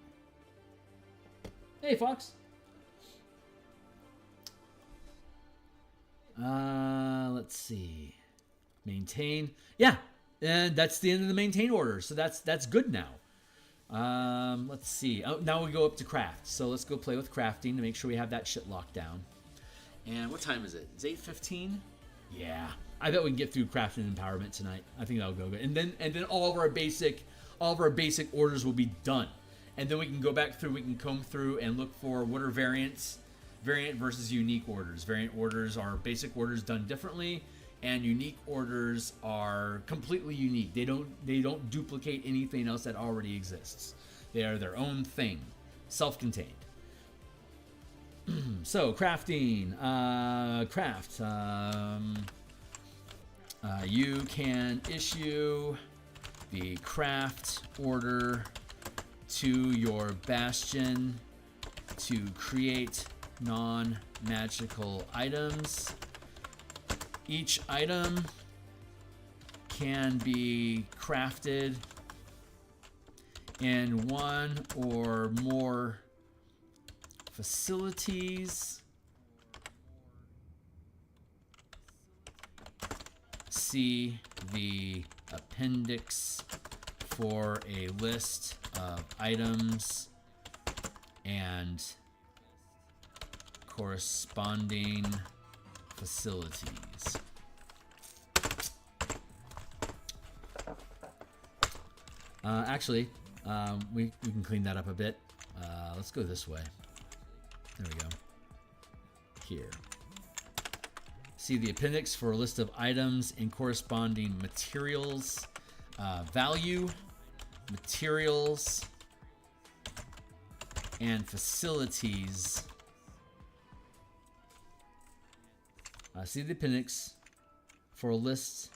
Hey, Fox. Let's see. Maintain. Yeah, and that's the end of the maintain order. So that's good now. Let's see. Oh, now we go up to craft. So let's go play with crafting to make sure we have that shit locked down. And what time is it? It's 8:15. Yeah, I bet we can get through crafting and empowerment tonight. I think that'll go good. And then all of our basic orders will be done. And then we can go back through, we can comb through and look for what are variant versus unique orders. Variant orders are basic orders done differently, and unique orders are completely unique. They don't duplicate anything else that already exists. They are their own thing, self-contained. So crafting, craft. You can issue the craft order to your bastion to create non-magical items. Each item can be crafted in one or more facilities. See the appendix for a list of items and corresponding facilities. Actually, we can clean that up a bit. Let's go this way. There we go. Here. See the appendix for a list of items and corresponding materials. Value, materials, and facilities. See the appendix for a list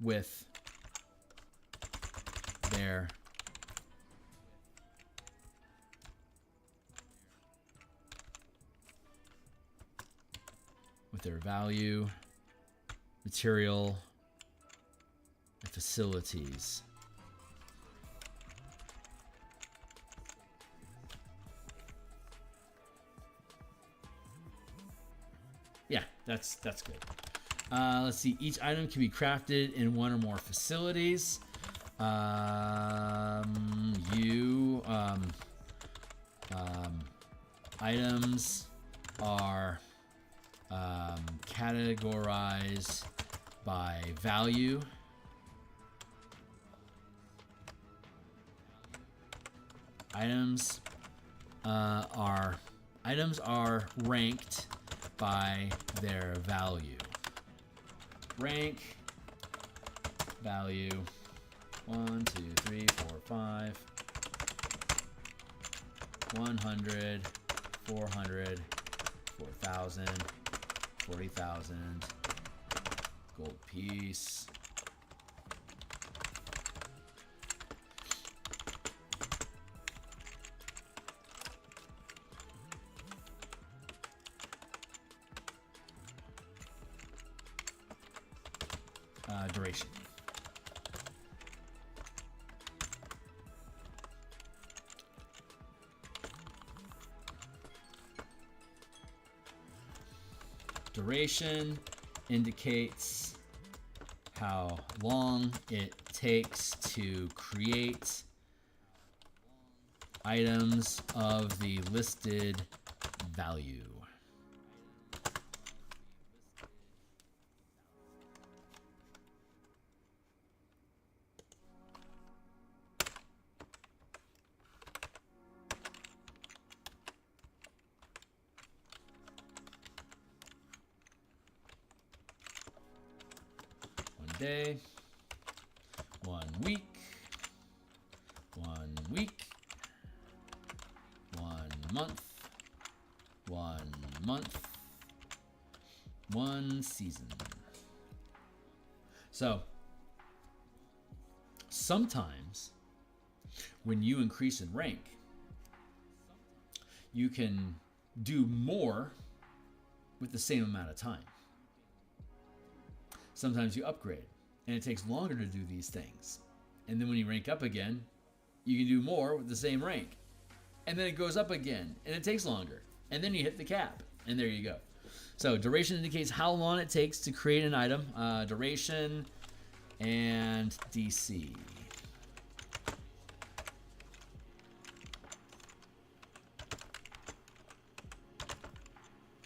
with their value, material, and facilities. Yeah, that's good. Let's see. Each item can be crafted in one or more facilities. Items are categorized by value. Items are ranked by their value. Rank, value, 1, 2, 3, 4, 5, 100, 400, 4,000, 40,000, gold piece. duration. Duration indicates how long it takes to create items of the listed value. Day, 1 week, 1 week, 1 month, 1 month, 1 season. So sometimes when you increase in rank, you can do more with the same amount of time. Sometimes you upgrade, and it takes longer to do these things. And then when you rank up again, you can do more with the same rank. And then it goes up again, and it takes longer. And then you hit the cap, and there you go. So duration indicates how long it takes to create an item. Duration and DC.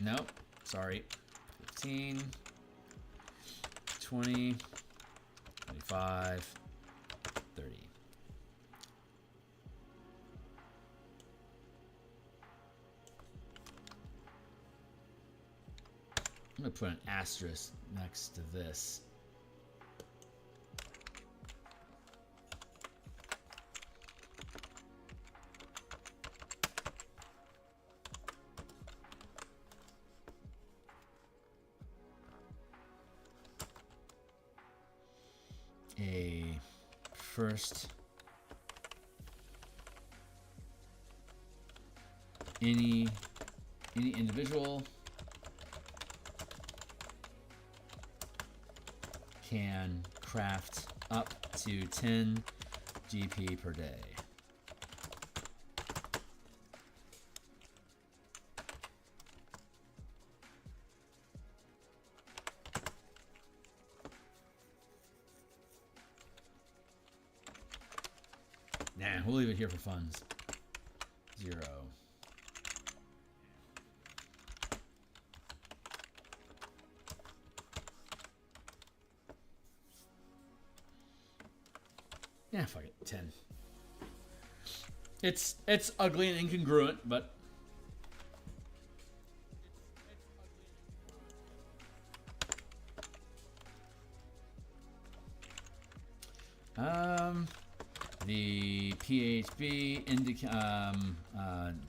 Nope, sorry. 15. 20, 25, 30. I'm going to put an asterisk next to this. A first any individual can craft up to 10 GP per day. Nah, we'll leave it here for funds. 0. Yeah, fuck it. 10. It's ugly and incongruent, but the PHB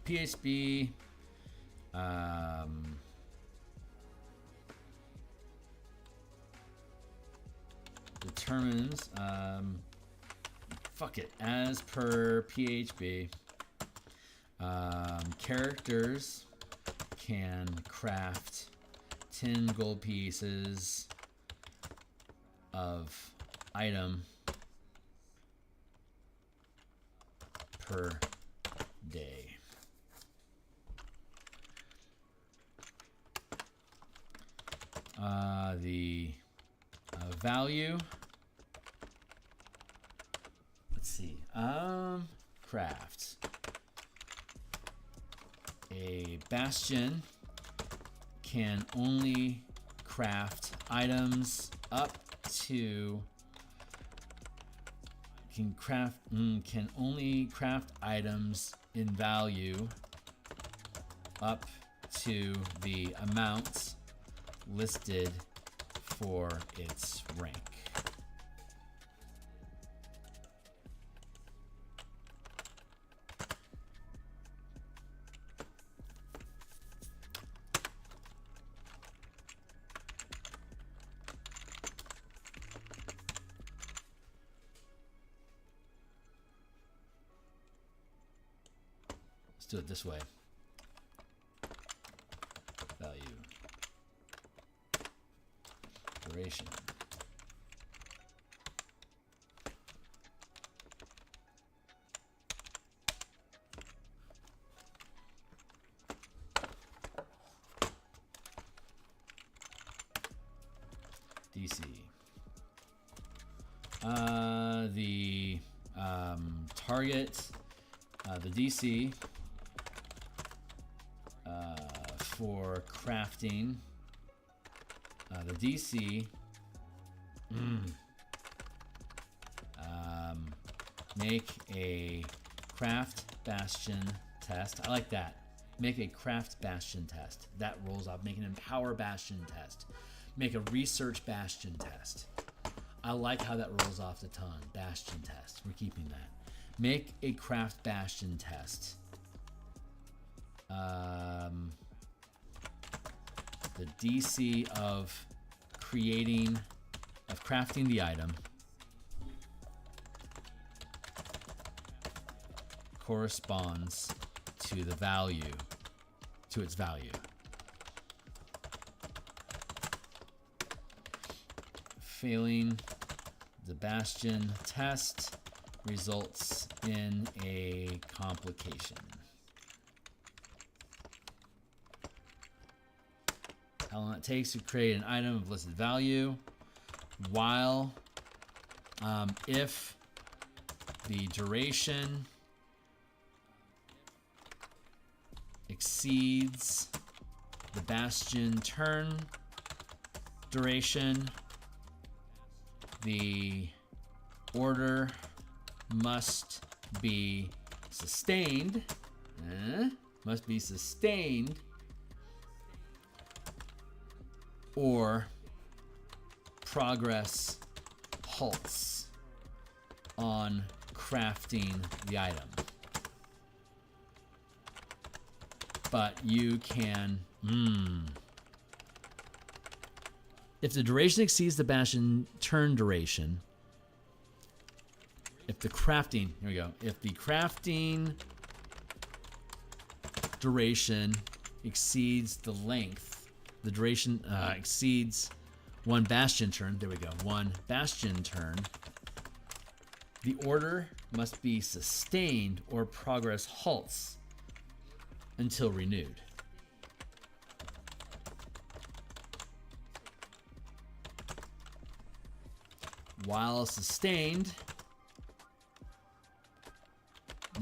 PHB determines fuck it, as per PHB, characters can craft 10 gold pieces of item per day. The value, let's see, craft a bastion can only craft items up to can only craft items in value up to the amount listed for its rank. Let's do it this way. Value. Duration. DC. The target, the DC for crafting, the DC. Make a craft bastion test. I like that. Make a craft bastion test. That rolls off. Make an empower bastion test. Make a research bastion test. I like how that rolls off the tongue. Bastion test. We're keeping that. Make a craft bastion test. The DC of crafting the item corresponds to the value, to its value. Failing the bastion test results in a complication. How long it takes to create an item of listed value, while if the duration exceeds the bastion turn duration, the order must be sustained. Must be sustained, or progress halts on crafting the item. But you can, if the duration exceeds the bastion turn duration, if the crafting, here we go, if the crafting duration exceeds the length, the duration exceeds one bastion turn, there we go, one bastion turn, the order must be sustained or progress halts until renewed. While sustained,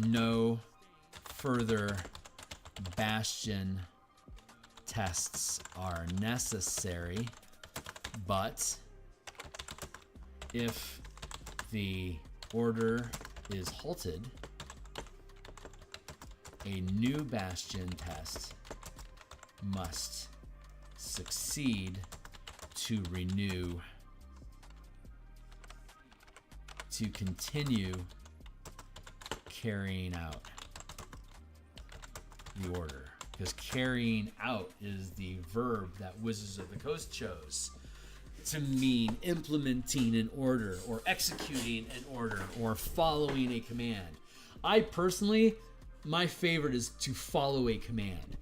no further bastion tests are necessary, but if the order is halted, a new bastion test must succeed to renew, to continue carrying out the order. Because carrying out is the verb that Wizards of the Coast chose to mean implementing an order, or executing an order, or following a command. I personally, my favorite is to follow a command.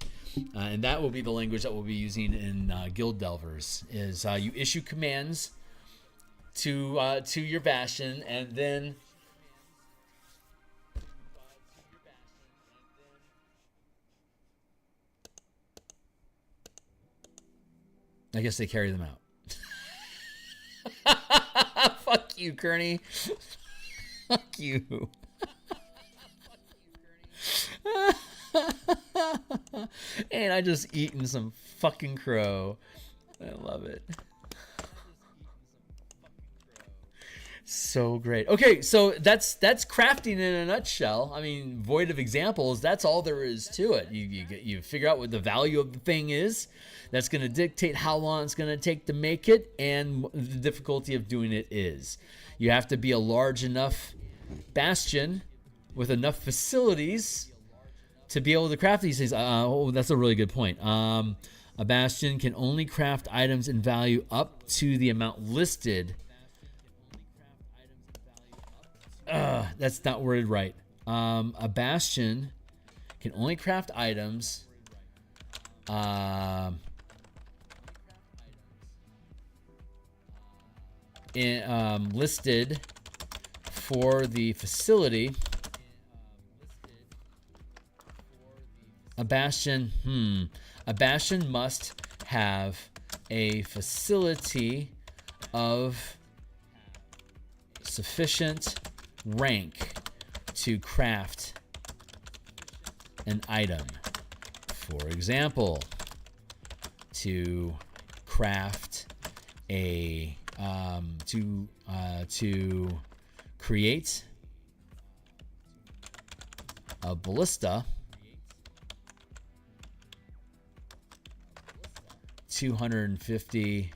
And that will be the language that we'll be using in Guild Delvers, is you issue commands to your Bastion, and then I guess they carry them out. Fuck you, Kearney. Fuck you. And I just eaten some fucking crow. I love it. So great. Okay, so that's crafting in a nutshell. I mean, void of examples, that's all there is to it. You figure out what the value of the thing is. That's going to dictate how long it's going to take to make it, and the difficulty of doing it is. You have to be a large enough bastion with enough facilities to be able to craft these things. Oh, that's a really good point. A bastion can only craft items in value up to the amount listed. That's not worded right. A bastion can only craft items listed for the facility. A bastion must have a facility of sufficient rank to craft an item. For example, to craft a to create a ballista, 250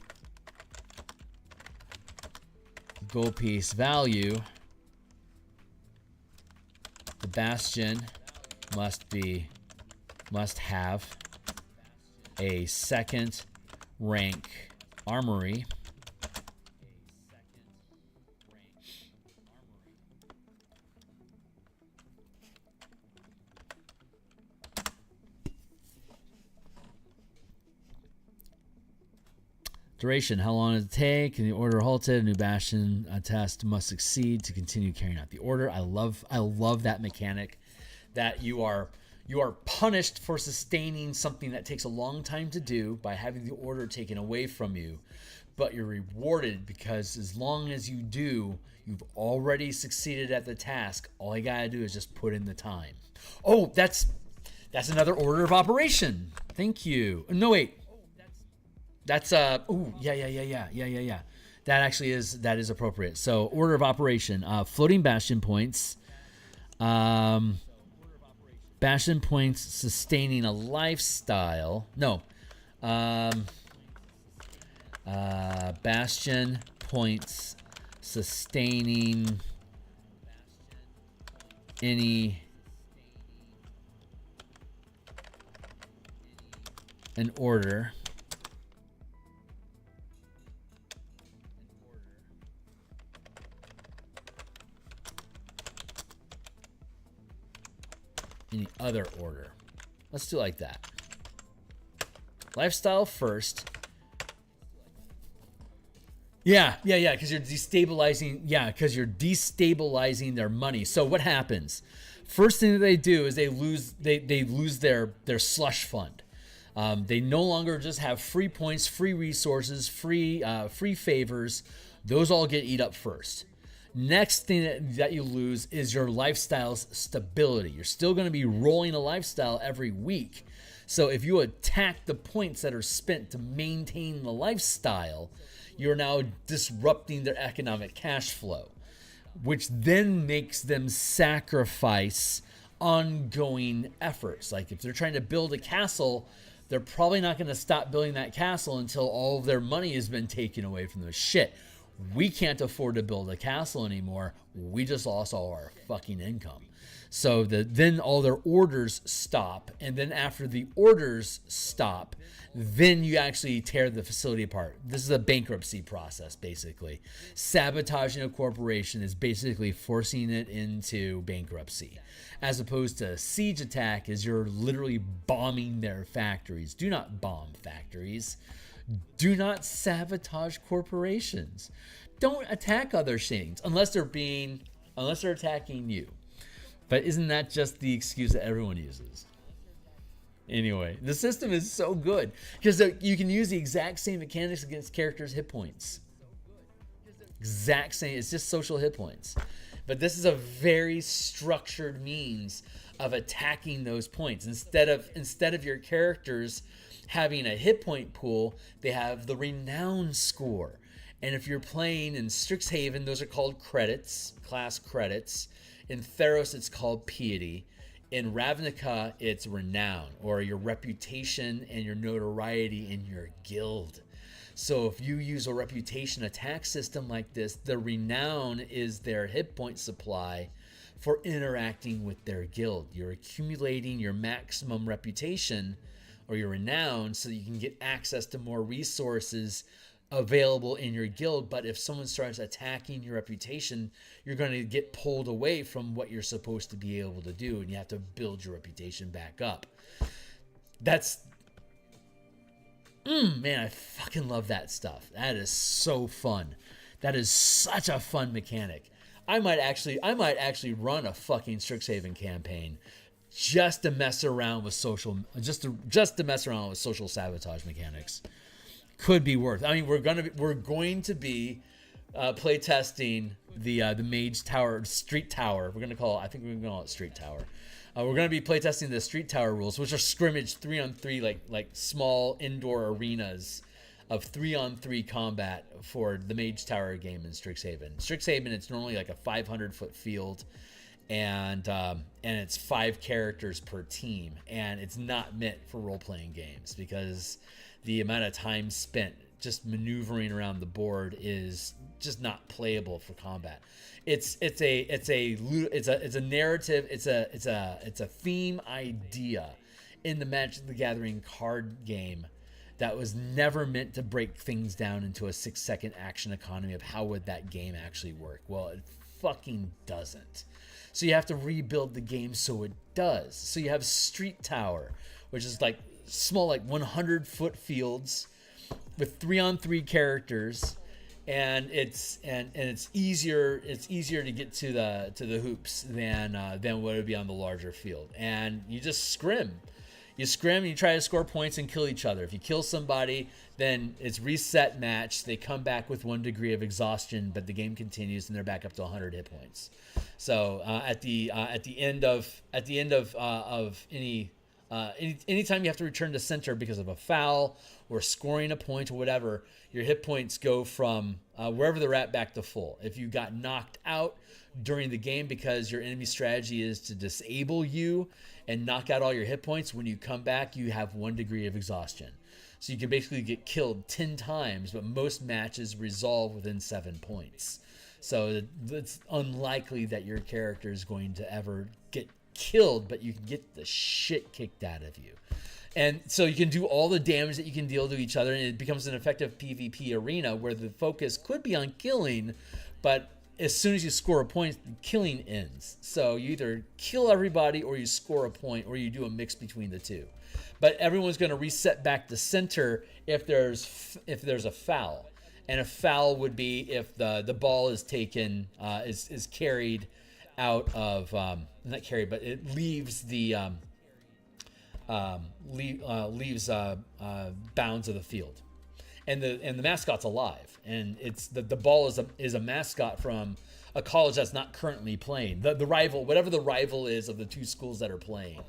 gold piece value. The Bastion must have a second rank armory. Duration, how long does it take? And the order halted. A new Bastion test must succeed to continue carrying out the order. I love that mechanic, that you are punished for sustaining something that takes a long time to do by having the order taken away from you, but you're rewarded because as long as you do, you've already succeeded at the task. All you gotta do is just put in the time. Oh, that's another order of operation. Thank you. No, wait. That's yeah. That is appropriate. So order of operation, floating bastion points, bastion points sustaining a lifestyle. No, bastion points sustaining an order. Any other order. Let's do it like that. Lifestyle first. Yeah, because you're destabilizing. Yeah, because you're destabilizing their money. So what happens? First thing that they do is they lose their slush fund. They no longer just have free points, free resources, free favors. Those all get eat up first. Next thing that you lose is your lifestyle's stability. You're still going to be rolling a lifestyle every week. So if you attack the points that are spent to maintain the lifestyle, you're now disrupting their economic cash flow, which then makes them sacrifice ongoing efforts. Like if they're trying to build a castle, they're probably not going to stop building that castle until all of their money has been taken away from them. Shit. We can't afford to build a castle anymore. We just lost all our fucking income. So then all their orders stop. And then after the orders stop, then you actually tear the facility apart. This is a bankruptcy process, basically. Sabotaging a corporation is basically forcing it into bankruptcy. As opposed to a siege attack is you're literally bombing their factories. Do not bomb factories. Do not sabotage corporations. Don't attack other things unless they're attacking you. But isn't that just the excuse that everyone uses? Anyway, the system is so good because you can use the exact same mechanics against characters' hit points. Exact same. It's just social hit points. But this is a very structured means of attacking those points. Instead of your characters having a hit point pool, they have the renown score. And if you're playing in Strixhaven, those are called credits, class credits. In Theros, it's called piety. In Ravnica, it's renown, or your reputation and your notoriety in your guild. So if you use a reputation attack system like this, the renown is their hit point supply for interacting with their guild. You're accumulating your maximum reputation or your renown so that you can get access to more resources available in your guild. But if someone starts attacking your reputation, you're going to get pulled away from what you're supposed to be able to do, and you have to build your reputation back up. That's man, I fucking love that stuff. That is so fun. That is such a fun mechanic. I might actually run a fucking Strixhaven campaign just to mess around with social sabotage mechanics. could be worth. I mean, we're going to be play testing the Mage Tower, Street Tower. We're gonna call it. I think we're gonna call it Street Tower. We're gonna be play testing the Street Tower rules, which are scrimmage 3-on-3, like small indoor arenas of 3-on-3 combat for the Mage Tower game in Strixhaven. Strixhaven, it's normally like a 500-foot field, and it's 5 characters per team, and it's not meant for role-playing games because the amount of time spent just maneuvering around the board is just not playable for combat. It's a narrative. It's a theme idea in the Magic the Gathering card game that was never meant to break things down into a 6-second action economy of how would that game actually work. Well, it fucking doesn't. So you have to rebuild the game so it does. So you have Street Tower, which is like small, like 100-foot fields with 3-on-3 characters, and it's easier to get to the hoops than what it would be on the larger field. And you just scrim. You scrim and you try to score points and kill each other. If you kill somebody, then it's reset match. They come back with 1 degree of exhaustion, but the game continues and they're back up to 100 hit points. So at the end of anytime you have to return to center because of a foul or scoring a point or whatever, your hit points go from wherever they're at back to full. If you got knocked out during the game because your enemy strategy is to disable you and knock out all your hit points, when you come back, you have 1 degree of exhaustion. So you can basically get killed 10 times, but most matches resolve within 7 points. So it's unlikely that your character is going to ever get killed, but you can get the shit kicked out of you. And so you can do all the damage that you can deal to each other, and it becomes an effective PvP arena where the focus could be on killing, but as soon as you score a point, the killing ends. So you either kill everybody or you score a point, or you do a mix between the two. But everyone's going to reset back to center if there's a foul. And a foul would be if the ball is taken, is carried out of, not carried, but it leaves the bounds of the field, and the mascot's alive, and it's the ball is a mascot from a college that's not currently playing. The rival, whatever the rival is of the 2 schools that are playing,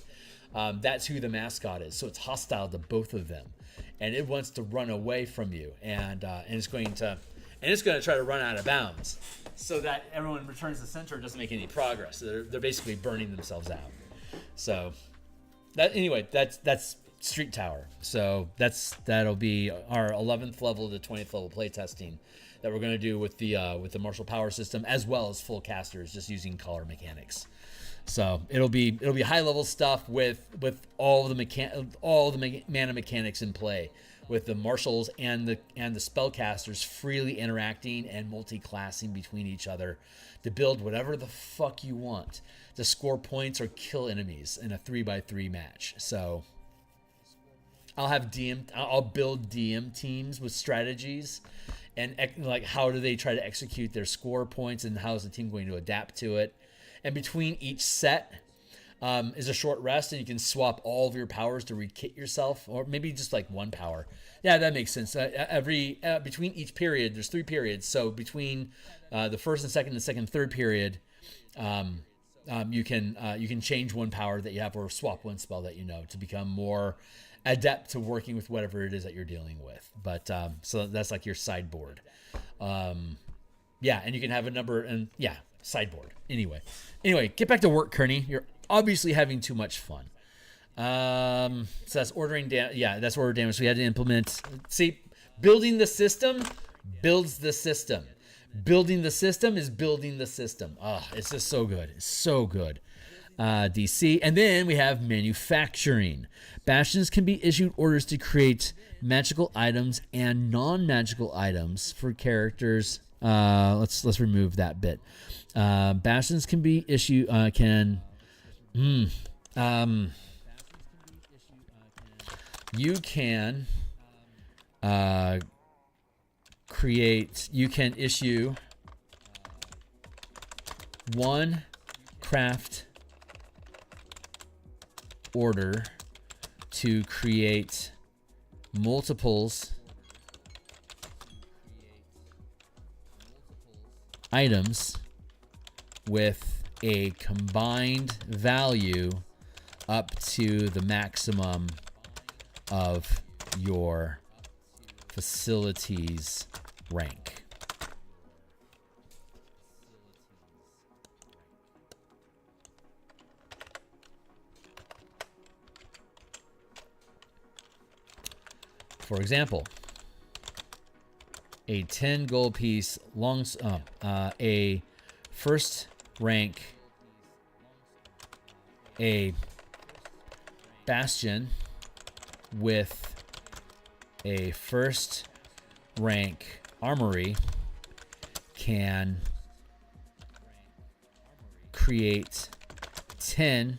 that's who the mascot is. So it's hostile to both of them, and it wants to run away from you, and it's going to try to run out of bounds, so that everyone returns to center and doesn't make any progress. So they're basically burning themselves out. So that's Street Tower. So that'll be our 11th level to 20th level playtesting that we're going to do with the martial power system, as well as full casters, just using color mechanics. So it'll be high level stuff with all the mana mechanics in play, with the marshals and the spellcasters freely interacting and multi-classing between each other to build whatever the fuck you want, to score points or kill enemies in a 3x3 match. So I'll build DM teams with strategies and like how do they try to execute their score points, and how is the team going to adapt to it. And between each set is a short rest, and you can swap all of your powers to re-kit yourself, or maybe just like 1 power. Yeah, that makes sense. Between each period, there's 3 periods. So between the first and second, third period, you can change 1 power that you have, or swap 1 spell that you know, to become more adept to working with whatever it is that you're dealing with. But so that's like your sideboard. Yeah, and you can have a number, and yeah, sideboard. Anyway, get back to work, Kearney. You're obviously having too much fun. So that's ordering damage. Yeah, that's order damage. So we had to implement. See, building the system builds the system. Building the system is building the system. It's just so good. It's so good. DC. And then we have manufacturing. Bastions can be issued orders to create magical items and non-magical items for characters. Let's remove that bit. Bastions can be issued. You can create. You can issue 1 craft order to create multiples items with a combined value up to the maximum of your facility's rank. For example, a 10 gold piece a first rank, a bastion with a first rank armory can create 10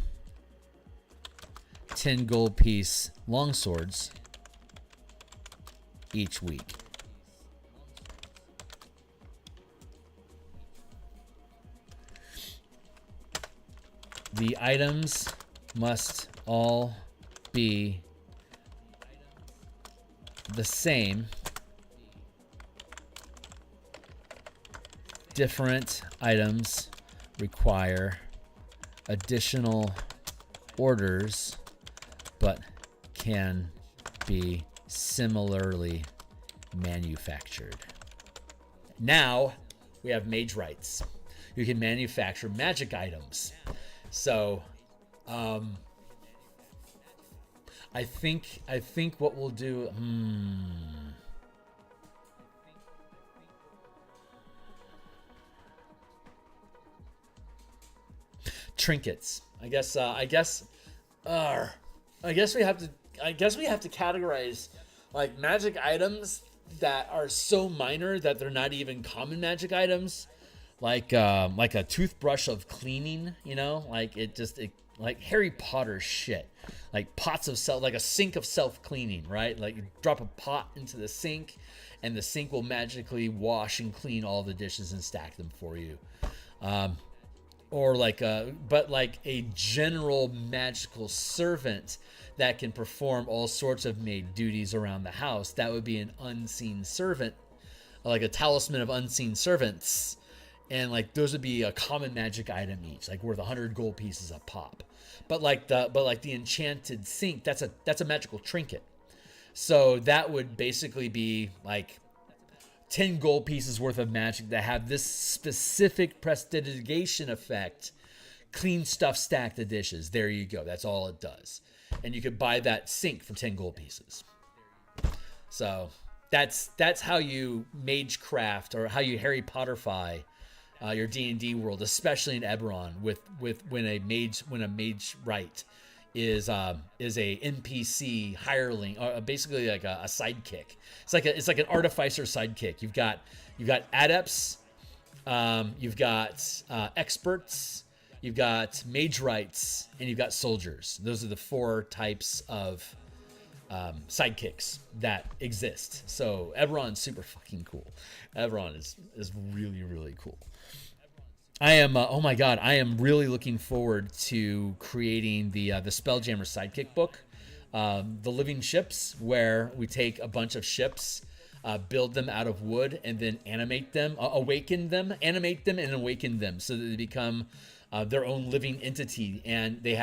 gold piece longswords each week. The items must all be the same. Different items require additional orders, but can be similarly manufactured. Now we have mage rights. You can manufacture magic items. So I think what we'll do trinkets. I guess we have to categorize like magic items that are so minor that they're not even common magic items, like a toothbrush of cleaning, you know, like like Harry Potter shit, like pots of self, like a sink of self-cleaning, right? Like you drop a pot into the sink and the sink will magically wash and clean all the dishes and stack them for you. Or like a general magical servant that can perform all sorts of maid duties around the house. That would be an unseen servant, like a talisman of unseen servants. And like those would be a common magic item each, like worth 100 gold pieces a pop. But like the enchanted sink, that's a magical trinket. So that would basically be like 10 gold pieces worth of magic that have this specific prestidigitation effect. Clean stuff, stack the dishes. There you go. That's all it does. And you could buy that sink for 10 gold pieces. So that's how you magecraft, or how you Harry Potterify your D&D world, especially in Eberron, with when a mage right is a NPC hireling, or basically like a sidekick. It's like an artificer sidekick. You've got adepts, you've got experts, you've got mage rights, and you've got soldiers. Those are the 4 types of sidekicks that exist. So Eberron's super fucking cool. Eberron is really, really cool. I am oh my god, I am really looking forward to creating the Spelljammer sidekick book, the living ships, where we take a bunch of ships, build them out of wood, and then animate them, animate them and awaken them so that they become their own living entity, and they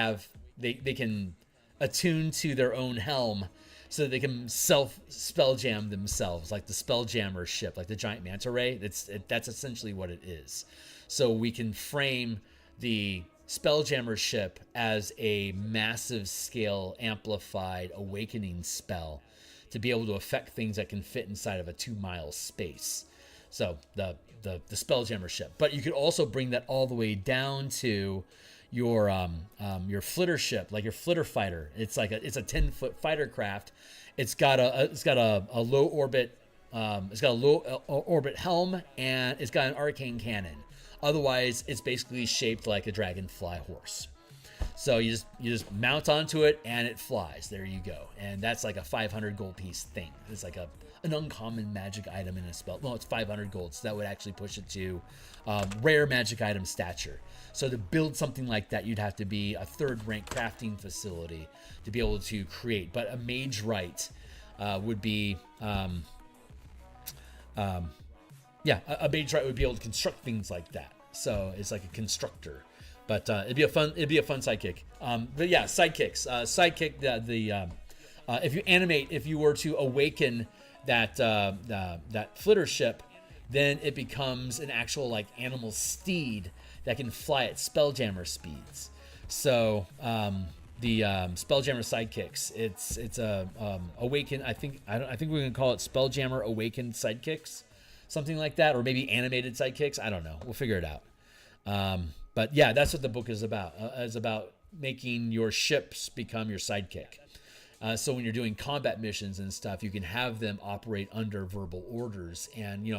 can attune to their own helm, so that they can spelljam themselves, like the Spelljammer ship, like the giant manta ray. That's essentially what it is. So we can frame the Spelljammer ship as a massive scale amplified awakening spell to be able to affect things that can fit inside of a 2-mile space. So the Spelljammer ship. But you could also bring that all the way down to your flitter ship, like your flitter fighter. It's a 10-foot fighter craft. It's got a low orbit helm, and it's got an arcane cannon. Otherwise, it's basically shaped like a dragonfly horse. So you just mount onto it and it flies. There you go. And that's like a 500 gold piece thing. It's like an uncommon magic item in a spell. No, it's 500 gold. So that would actually push it to rare magic item stature. So to build something like that, you'd have to be a 3rd rank crafting facility to be able to create. But a mage right would be Yeah, a mage right would be able to construct things like that. So it's like a constructor, but it'd be a fun sidekick. But yeah, sidekicks. Sidekick. If you were to awaken that flitter ship, then it becomes an actual like animal steed that can fly at Spelljammer speeds. So the Spelljammer sidekicks, it's a awaken. I think we're gonna call it Spelljammer awakened sidekicks, something like that, or maybe animated sidekicks. I don't know. We'll figure it out. But yeah, that's what the book is about. It's about making your ships become your sidekick. So when you're doing combat missions and stuff, you can have them operate under verbal orders and,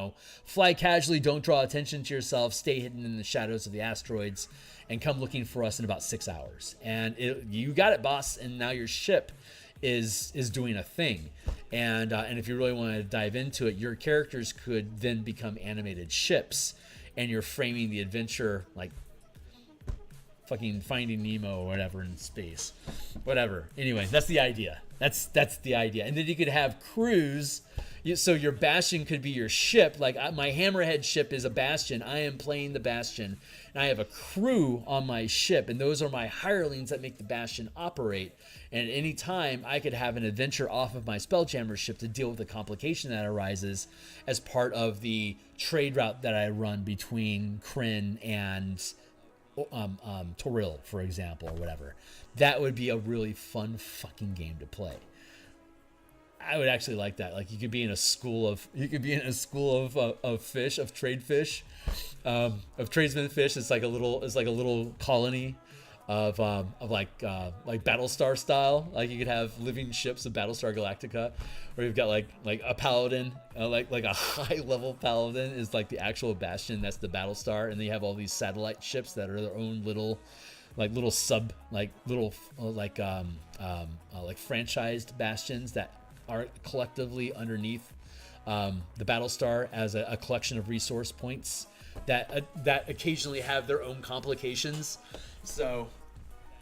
fly casually, don't draw attention to yourself, stay hidden in the shadows of the asteroids, and come looking for us in about 6 hours. And you got it, boss. And now your ship is doing a thing. And if you really want to dive into it, your characters could then become animated ships, and you're framing the adventure like fucking Finding Nemo or whatever in space, whatever. Anyway, that's the idea. That's the idea. And then you could have crews. So your Bastion could be your ship. Like my Hammerhead ship is a Bastion. I am playing the Bastion, and I have a crew on my ship, and those are my hirelings that make the Bastion operate. And at any time, I could have an adventure off of my Spelljammer ship to deal with the complication that arises as part of the trade route that I run between Kryn and Toril, for example, or whatever. That would be a really fun fucking game to play. I would actually like that. Like you could be in a school of fish, of trade fish, of tradesmen fish. It's like a little colony of like Battlestar style. Like you could have living ships of Battlestar Galactica, where you've got like a paladin, like a high level paladin is like the actual Bastion. That's the Battlestar, and then you have all these satellite ships that are their own little franchised bastions that are collectively underneath the Battlestar as a collection of resource points that occasionally have their own complications. So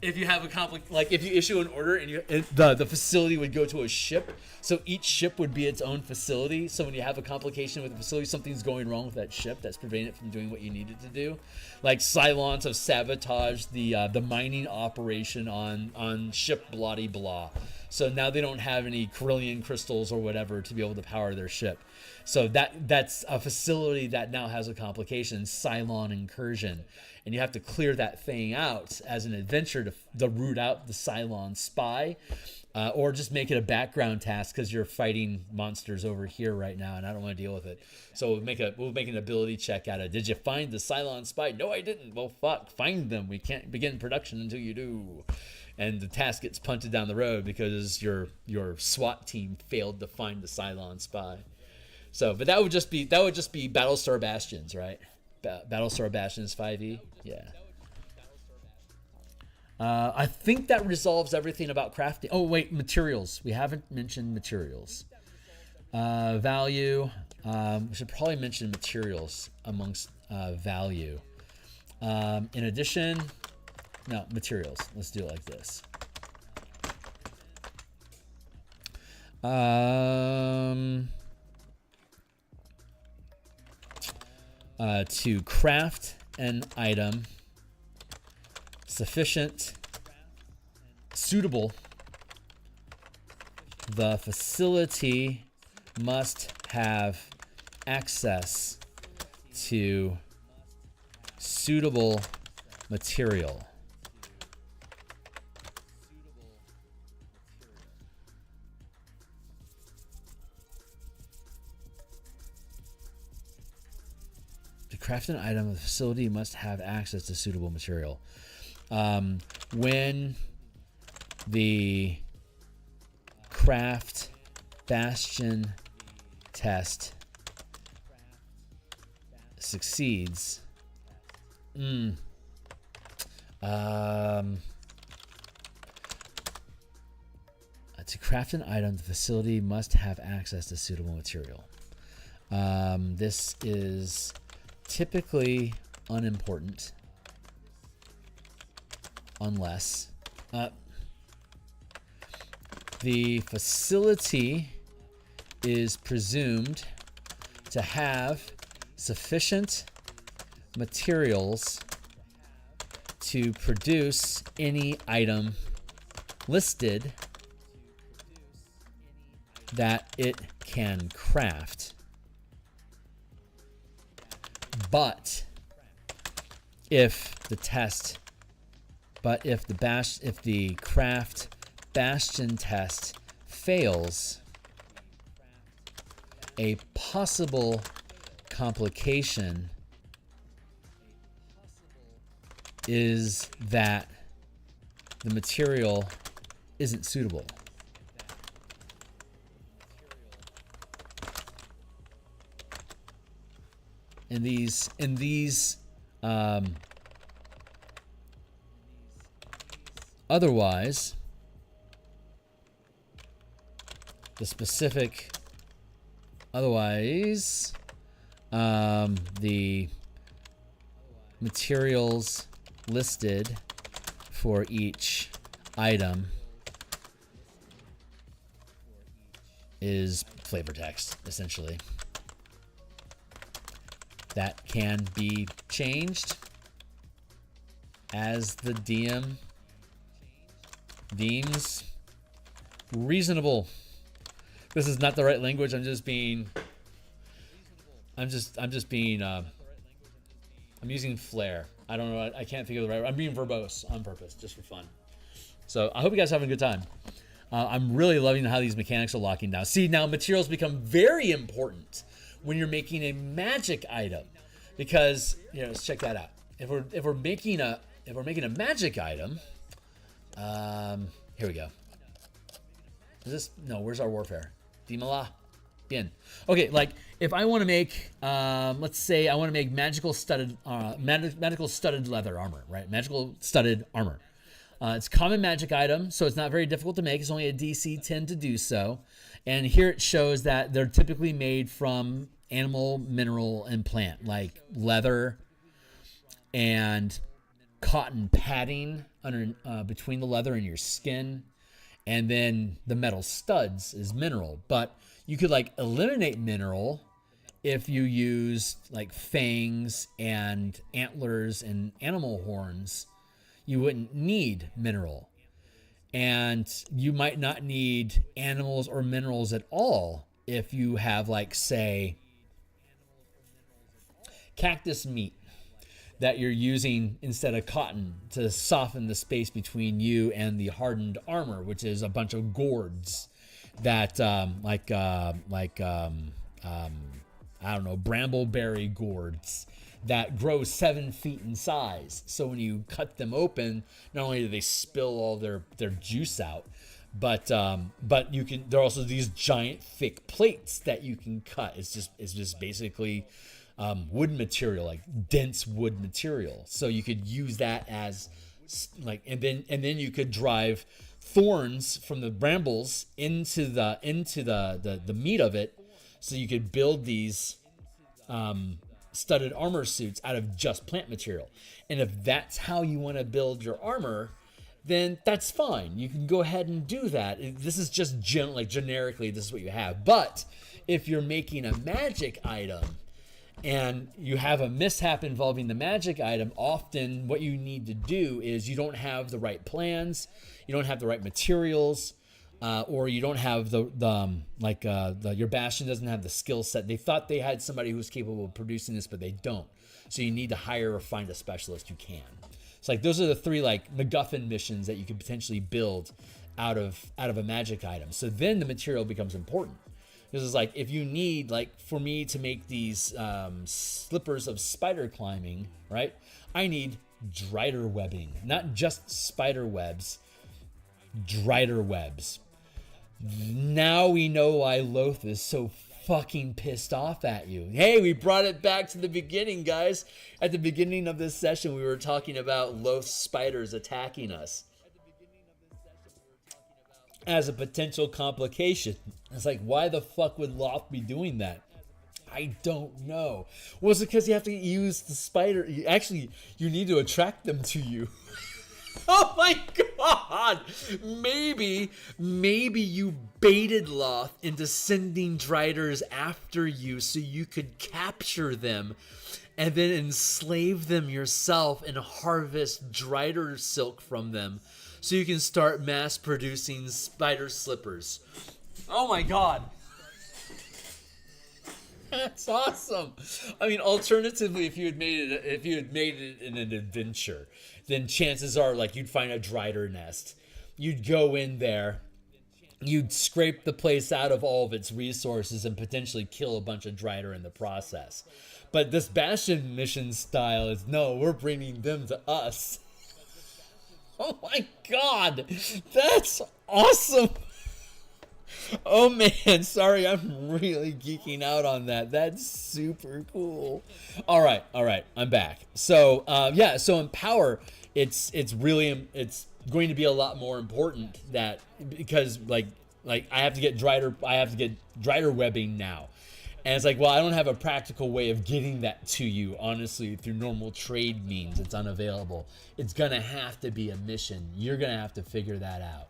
if you have if you issue an order and the facility would go to a ship, so each ship would be its own facility. So when you have a complication with the facility, something's going wrong with that ship that's preventing it from doing what you need it to do. Like Cylons have sabotaged the mining operation on ship bloody blah. So now they don't have any Carillion crystals or whatever to be able to power their ship. So that's a facility that now has a complication, Cylon incursion. And you have to clear that thing out as an adventure to root out the Cylon spy, or just make it a background task because you're fighting monsters over here right now and I don't want to deal with it. So we'll make an ability check out of, did you find the Cylon spy? No, I didn't. Well, fuck, find them. We can't begin production until you do. And the task gets punted down the road because your SWAT team failed to find the Cylon spy. So, but that would just be Battlestar Bastions, right? Battlestar Bastions 5e, yeah. I think that resolves everything about crafting. Oh wait, materials. We haven't mentioned materials. Value. We should probably mention materials amongst value. In addition, no, materials. Let's do it like this. To craft an item suitable, the facility must have access to suitable material. To craft an item, the facility must have access to suitable material. When the craft bastion test succeeds, to craft an item, the facility must have access to suitable material. This is typically unimportant unless the facility is presumed to have sufficient materials to produce any item listed that it can craft. But if the craft bastion test fails, a possible complication is that the material isn't suitable. In these otherwise, the materials listed for each item is flavor text, essentially. That can be changed as the DM deems reasonable. This is not the right language. I'm using flair. I don't know. I can't think of the right. I'm being verbose on purpose, just for fun. So I hope you guys are having a good time. I'm really loving how these mechanics are locking down. See, now materials become very important when you're making a magic item, because let's check that out. If we're making a magic item, here we go. Is this no? Where's our warfare? Dimala, bien. Okay, like if I want to make, let's say I want to make magical studded leather armor, right? Magical studded armor. It's a common magic item, so it's not very difficult to make. It's only a DC 10 to do so. And here it shows that they're typically made from animal, mineral, and plant, like leather and cotton padding under between the leather and your skin. And then the metal studs is mineral. But you could like eliminate mineral if you use like fangs and antlers and animal horns. You wouldn't need mineral. And you might not need animals or minerals at all if you have, like, say, cactus meat that you're using instead of cotton to soften the space between you and the hardened armor, which is a bunch of gourds that, I don't know, brambleberry gourds that grow 7 feet in size. So when you cut them open, not only do they spill all their juice out, but you can. There are also these giant thick plates that you can cut. It's just basically wood material, like dense wood material. So you could use that as like, and then you could drive thorns from the brambles into the meat of it. So you could build these studded armor suits out of just plant material. And if that's how you want to build your armor, then that's fine. You can go ahead and do that. This is just generically, this is what you have. But if you're making a magic item and you have a mishap involving the magic item, often what you need to do is you don't have the right plans, you don't have the right materials, or you don't have your Bastion doesn't have the skill set. They thought they had somebody who's capable of producing this, but they don't. So you need to hire or find a specialist who can. It's like those are the three like MacGuffin missions that you could potentially build out of a magic item. So then the material becomes important. This is like if you need, like, for me to make these slippers of spider climbing, right? I need drider webbing, not just spider webs, drider webs. Now we know why Loth is so fucking pissed off at you. Hey, we brought it back to the beginning, guys. At the beginning of this session, we were talking about Loth spiders attacking us as a potential complication. It's like, why the fuck would Loth be doing that? I don't know. Was it because you have to use the spider? You need to attract them to you. Oh my god! Maybe you baited Loth into sending Driders after you so you could capture them and then enslave them yourself and harvest Drider silk from them so you can start mass producing spider slippers. Oh my god. That's awesome. I mean, alternatively, if you had made it in an adventure, then chances are like you'd find a Drider nest. You'd go in there, you'd scrape the place out of all of its resources and potentially kill a bunch of Drider in the process. But this Bastion mission style is no, we're bringing them to us. Oh my god, that's awesome. Oh man, sorry, I'm really geeking out on that. That's super cool. All right, I'm back. So yeah, so in Power, it's going to be a lot more important that because like I have to get Drider webbing now. And it's like, well, I don't have a practical way of getting that to you, honestly, through normal trade means. It's unavailable. It's gonna have to be a mission. You're gonna have to figure that out.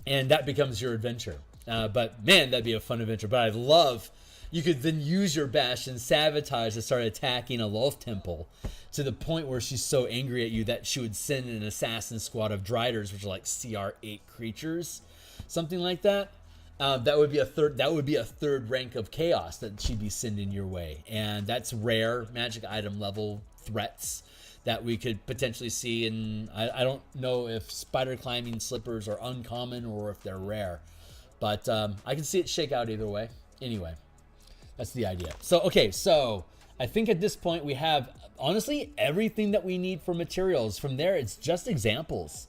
And that becomes your adventure. But man, that'd be a fun adventure. But I'd love, you could then use your Bastion Sabotage to start attacking a Loth Temple to the point where she's so angry at you that she would send an assassin squad of Driders, which are like CR8 creatures, something like that. That would be a third rank of chaos that she'd be sending your way. And that's rare magic item level threats that we could potentially see. And I don't know if spider climbing slippers are uncommon or if they're rare, but I can see it shake out either way. Anyway, that's the idea. So, okay, so I think at this point we have honestly everything that we need for materials. From there, it's just examples.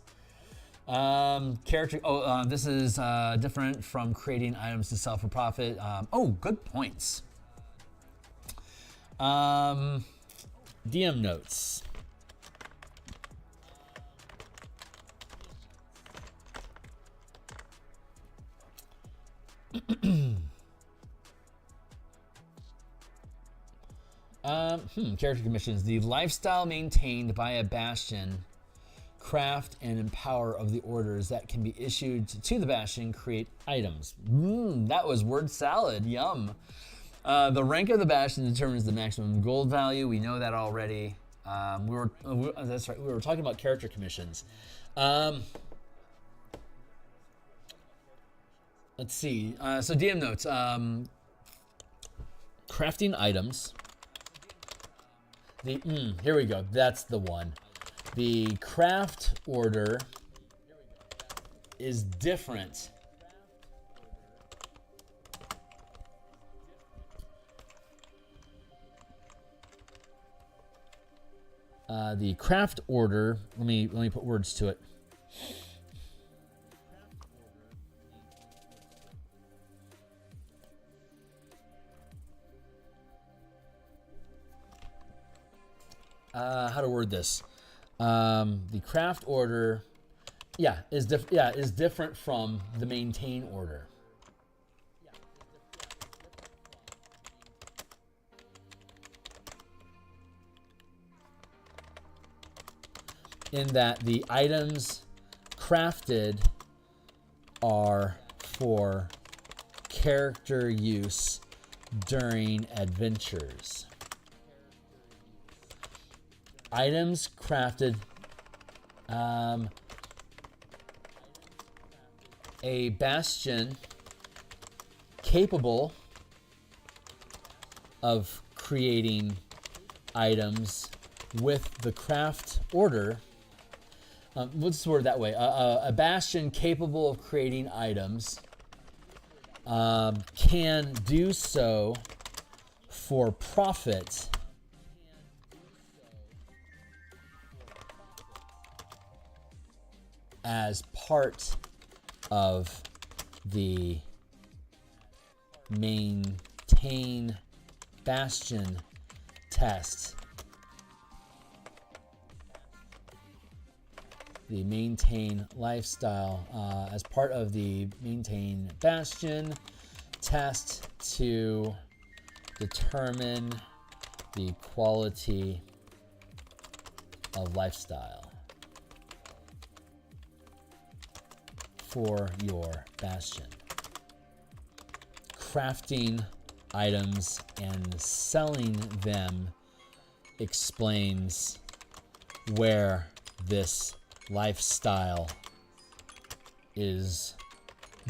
This is different from creating items to sell for profit. Good points. DM notes. Character commissions. The lifestyle maintained by a Bastion, craft and empower of the orders that can be issued to the Bastion create items. That was word salad. Yum. The rank of the Bastion determines the maximum gold value. We know that already. That's right. We were talking about character commissions. Let's see. So DM notes. Crafting items. Here we go. That's the one. The craft order is different. The craft order. Let me put words to it. How to word this? The craft order, is different from the maintain order. In that the items crafted are for character use during adventures. Items crafted, a Bastion capable of creating items with the craft order. Let's word it that way. A Bastion capable of creating items can do so for profit as part of the maintain Bastion test. The maintain lifestyle as part of the maintain Bastion test to determine the quality of lifestyle. for your bastion. Crafting items and selling them explains where this lifestyle is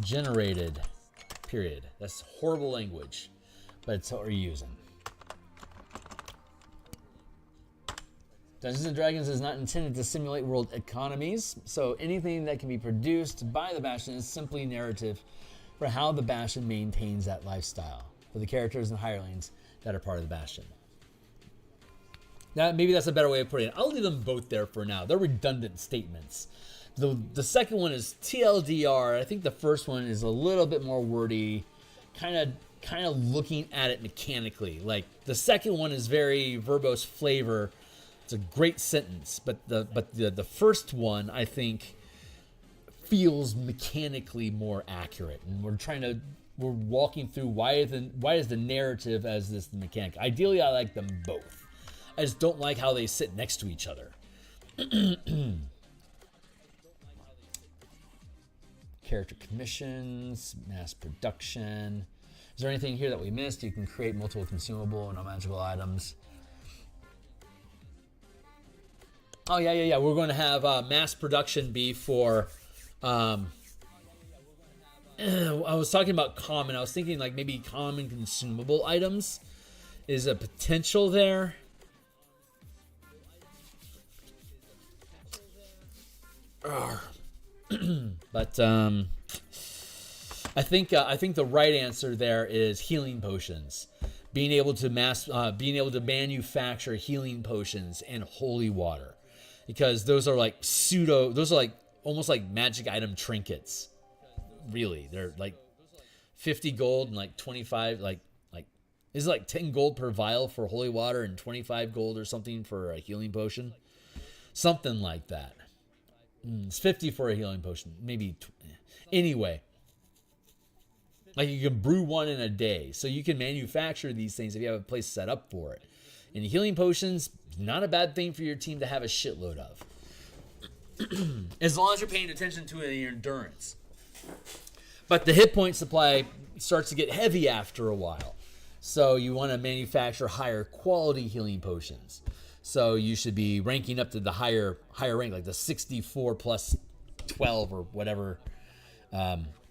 generated, period. That's horrible language, but it's what we're using. Dungeons & Dragons is not intended to simulate world economies, so anything that can be produced by the Bastion is simply narrative for how the Bastion maintains that lifestyle for the characters and hirelings that are part of the Bastion. Now, maybe that's a better way of putting it. I'll leave them both there for now. They're redundant statements. The second one is TLDR. I think the first one is a little bit more wordy, kind of looking at it mechanically. Like the second one is very verbose flavor. It's a great sentence, but the first one I think feels mechanically more accurate, and we're walking through why is the narrative as this the mechanic. Ideally, I like them both. I just don't like how they sit next to each other. Character commissions, mass production. Is there anything here that we missed? You can create multiple consumable and non-magical items. Oh, yeah. We're going to have mass production be for... I was talking about common. I was thinking like maybe common consumable items is a potential there. But I think the right answer there is healing potions. Being able to manufacture healing potions and holy water, because those are like almost like magic item trinkets. Really, they're like 50 gold and like 25 like is it like 10 gold per vial for holy water and 25 gold or something for a healing potion, something like that. It's 50 for a healing potion, maybe. Anyway, like you can brew one in a day, so you can manufacture these things if you have a place set up for it. And healing potions, not a bad thing for your team to have a shitload of, as long as you're paying attention to it in your endurance. But the hit point supply starts to get heavy after a while, so you want to manufacture higher quality healing potions. So you should be ranking up to the higher rank, like the 64 plus 12 or whatever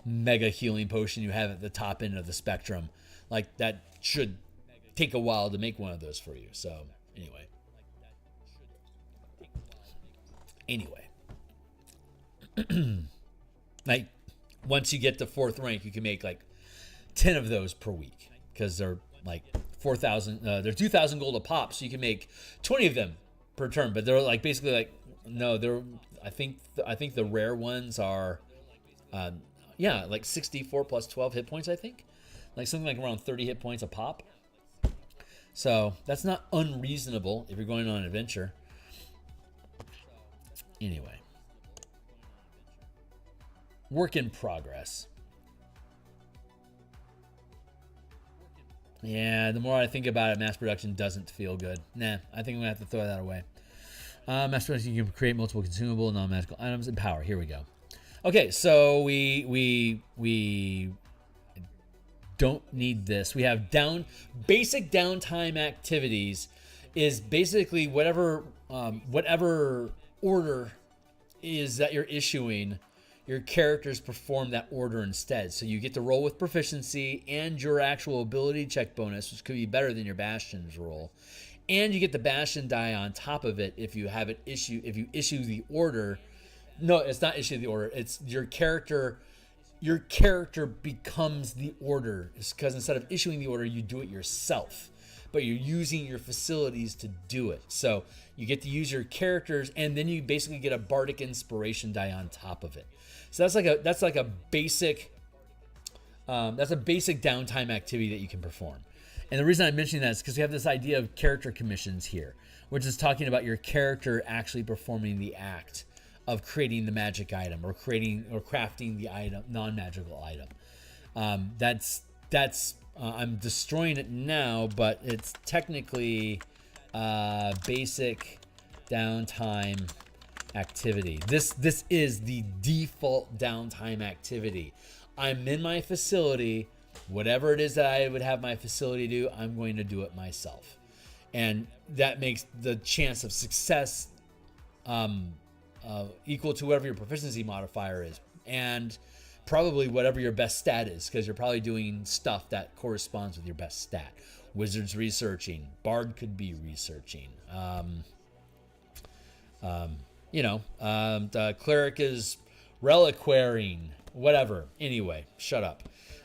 mega healing potion you have at the top end of the spectrum. Like that should take a while to make one of those for you. So anyway, like once you get to 4th rank, you can make like 10 of those per week, because they're like 4,000. They're 2,000 gold a pop, so you can make 20 of them per turn. But they're like basically like they're I think the rare ones are like 64 plus 12 hit points. I think like something like around 30 hit points a pop. So that's not unreasonable if you're going on an adventure. Anyway, work in progress. Yeah, the more I think about it, mass production doesn't feel good. Nah, I think I'm gonna have to throw that away. Mass production, you can create multiple consumable non-magical items and power. Here we go. Okay, so we don't need this. We have basic downtime activities is basically whatever order is that you're issuing, your characters perform that order instead. So you get to roll with proficiency and your actual ability check bonus, which could be better than your Bastion's roll. And you get the Bastion die on top of it if you have it if you issue the order. No, it's not issue the order. It's your character becomes the order. It's because instead of issuing the order, you do it yourself, but you're using your facilities to do it. So you get to use your characters, and then you basically get a bardic inspiration die on top of it. So that's like a basic downtime activity that you can perform. And the reason I'm mentioning that is because we have this idea of character commissions here, which is talking about your character actually performing the act of creating the magic item or crafting the item, non-magical item. I'm destroying it now, but it's technically basic downtime activity. This is the default downtime activity. I'm in my facility. Whatever it is that I would have my facility do, I'm going to do it myself. And that makes the chance of success equal to whatever your proficiency modifier is. And probably whatever your best stat is, because you're probably doing stuff that corresponds with your best stat. Wizard's researching. Bard could be researching. The cleric is reliquaring. Whatever. Anyway, shut up.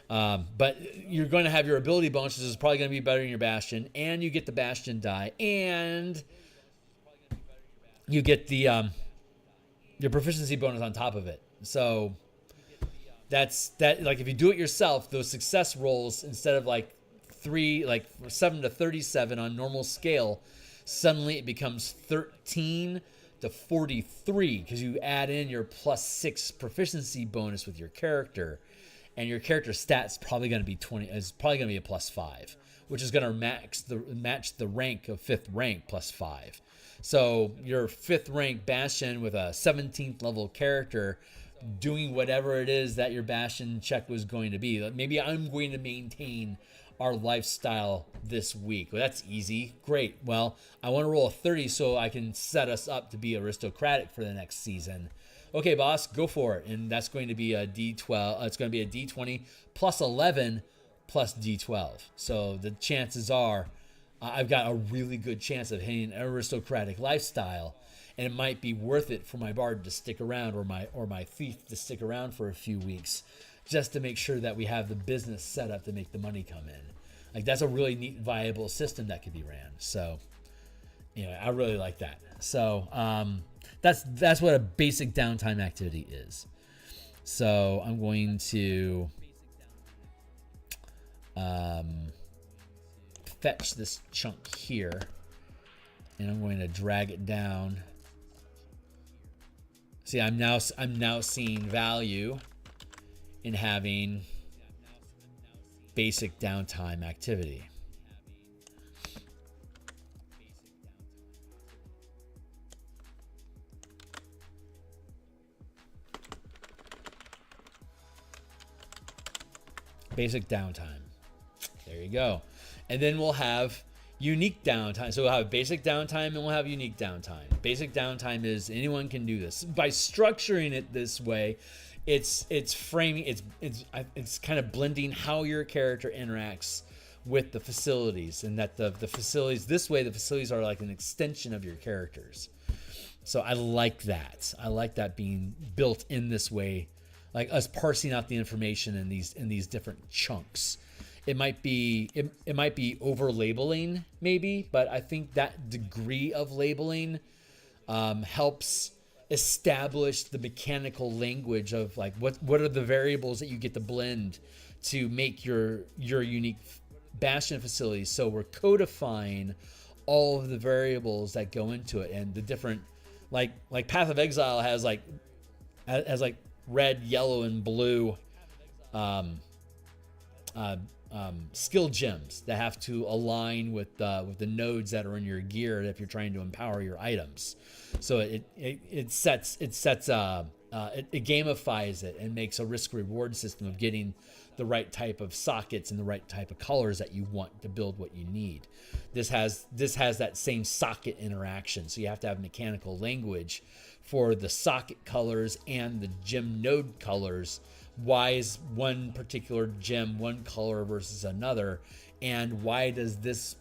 But you're going to have your ability bonuses is probably going to be better in your Bastion, and you get the Bastion die, and you get the your proficiency bonus on top of it. So that's that. Like if you do it yourself, those success rolls instead of like 7 to 37 on normal scale, suddenly it becomes 13 to 43 because you add in your +6 proficiency bonus with your character. And your character stat's probably going to be 20. Is probably going to be a +5, which is going to match the rank of 5th rank +5. So your 5th rank Bastion with a 17th level character doing whatever it is that your Bastion check was going to be. Like maybe I'm going to maintain our lifestyle this week. Well, that's easy. Great. Well, I want to roll a 30 so I can set us up to be aristocratic for the next season. Okay, boss, go for it. And that's going to be a D12. It's going to be a D20 plus 11 plus D12. So the chances are I've got a really good chance of hitting an aristocratic lifestyle. And it might be worth it for my bard to stick around or my thief to stick around for a few weeks just to make sure that we have the business set up to make the money come in. Like that's a really neat, viable system that could be ran. So, I really like that. So, that's what a basic downtime activity is. So I'm going to fetch this chunk here, and I'm going to drag it down. See, I'm now seeing value in having basic downtime activity. Basic downtime. There you go. And then we'll have unique downtime. So we'll have basic downtime and we'll have unique downtime. Basic downtime is anyone can do this. By structuring it this way, it's framing, it's kind of blending how your character interacts with the facilities, and that the facilities this way, the facilities are like an extension of your characters. So I like that. I like that being built in this way. Like us parsing out the information in these different chunks. It might be over labeling maybe, but I think that degree of labeling helps establish the mechanical language of like what are the variables that you get to blend to make your unique Bastion facility. So we're codifying all of the variables that go into it, and the different like Path of Exile has like red, yellow, and blue skill gems that have to align with the nodes that are in your gear if you're trying to empower your items. So it gamifies it and makes a risk reward system of getting the right type of sockets and the right type of colors that you want to build what you need. This has that same socket interaction, so you have to have mechanical language for the socket colors and the gem node colors. Why is one particular gem one color versus another, and why does this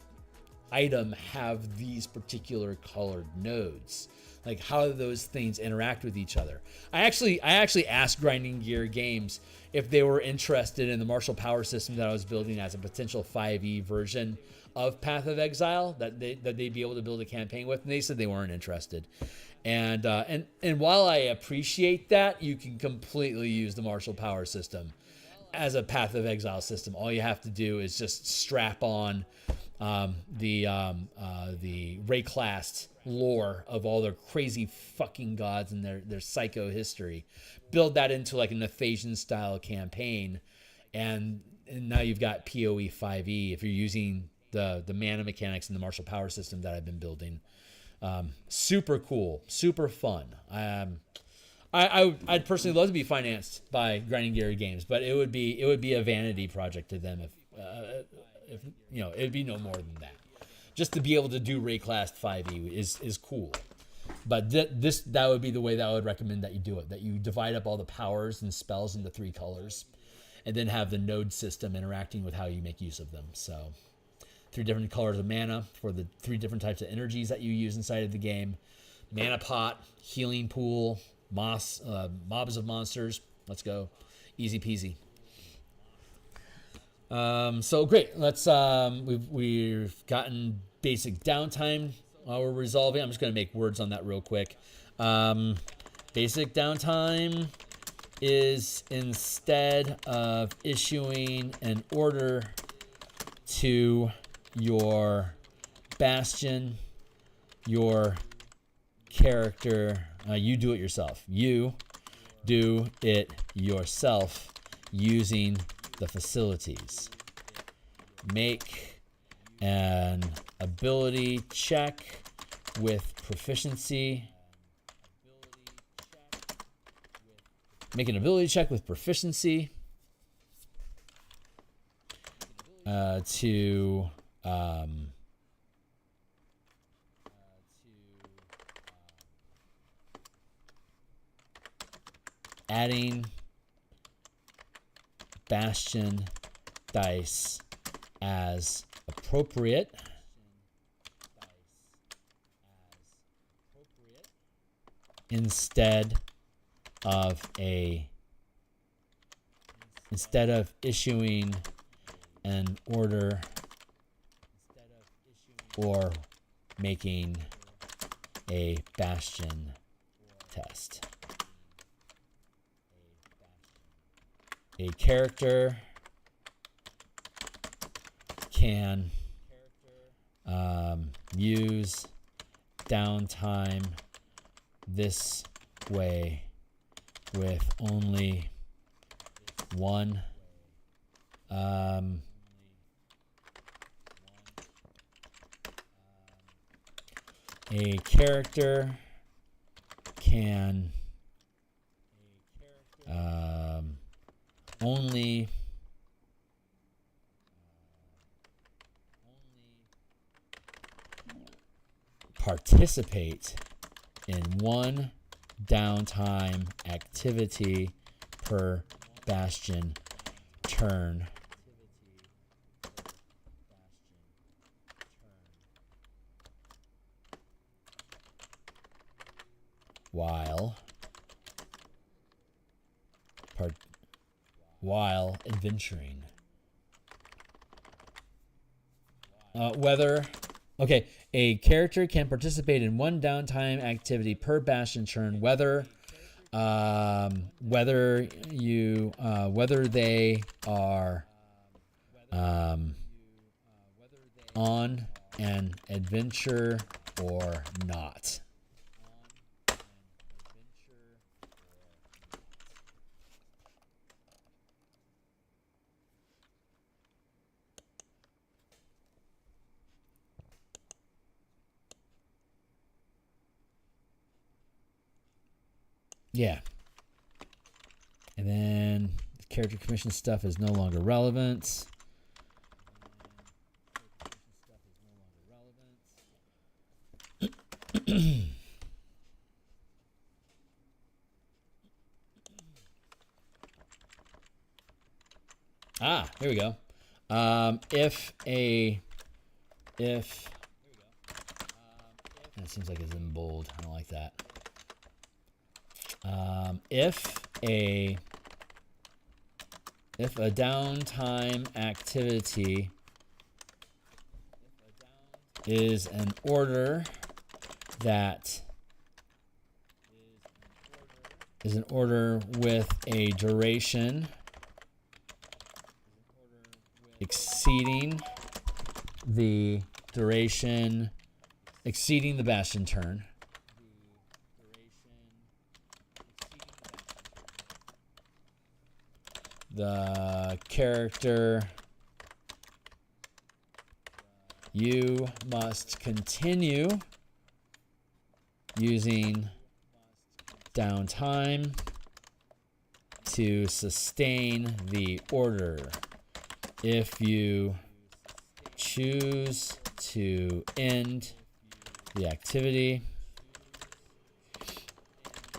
item have these particular colored nodes? Like, how do those things interact with each other? I actually asked Grinding Gear Games if they were interested in the martial power system that I was building as a potential 5e version of Path of Exile that they'd be able to build a campaign with, and they said they weren't interested. And while I appreciate that, you can completely use the martial power system as a Path of Exile system. All you have to do is just strap on the Rayclast lore of all their crazy fucking gods and their psycho history. Build that into like an Athasian style campaign, and now you've got PoE 5e if you're using the mana mechanics and the martial power system that I've been building. Super cool, super fun. I'd personally love to be financed by Grinding Gary Games, but it would be a vanity project to them if you know, it'd be no more than that. Just to be able to do Rayclass 5e is cool. But that would be the way that I would recommend that you do it. That you divide up all the powers and spells into 3 colors, and then have the node system interacting with how you make use of them. So 3 different colors of mana for the 3 different types of energies that you use inside of the game. Mana pot, healing pool, mobs of monsters. Let's go. Easy peasy. So great. Let's we've gotten basic downtime while we're resolving. I'm just going to make words on that real quick. Basic downtime is, instead of issuing an order to your bastion, your character, you do it yourself. You do it yourself using the facilities. Make an ability check with proficiency. Make an ability check with proficiency to adding Bastion dice as appropriate. Instead of issuing an order or making a Bastion test. A character can use downtime this way with only one a character can only participate in one downtime activity per Bastion turn. While adventuring. A character can participate in one downtime activity per Bastion turn, whether they are on an adventure or not. Yeah. And then the character commission stuff is no longer relevant. Here we go. If that seems like it's in bold. I don't like that. If a downtime activity is an order with a duration exceeding the Bastion turn, the character, you must continue using downtime to sustain the order. If you choose to end the activity,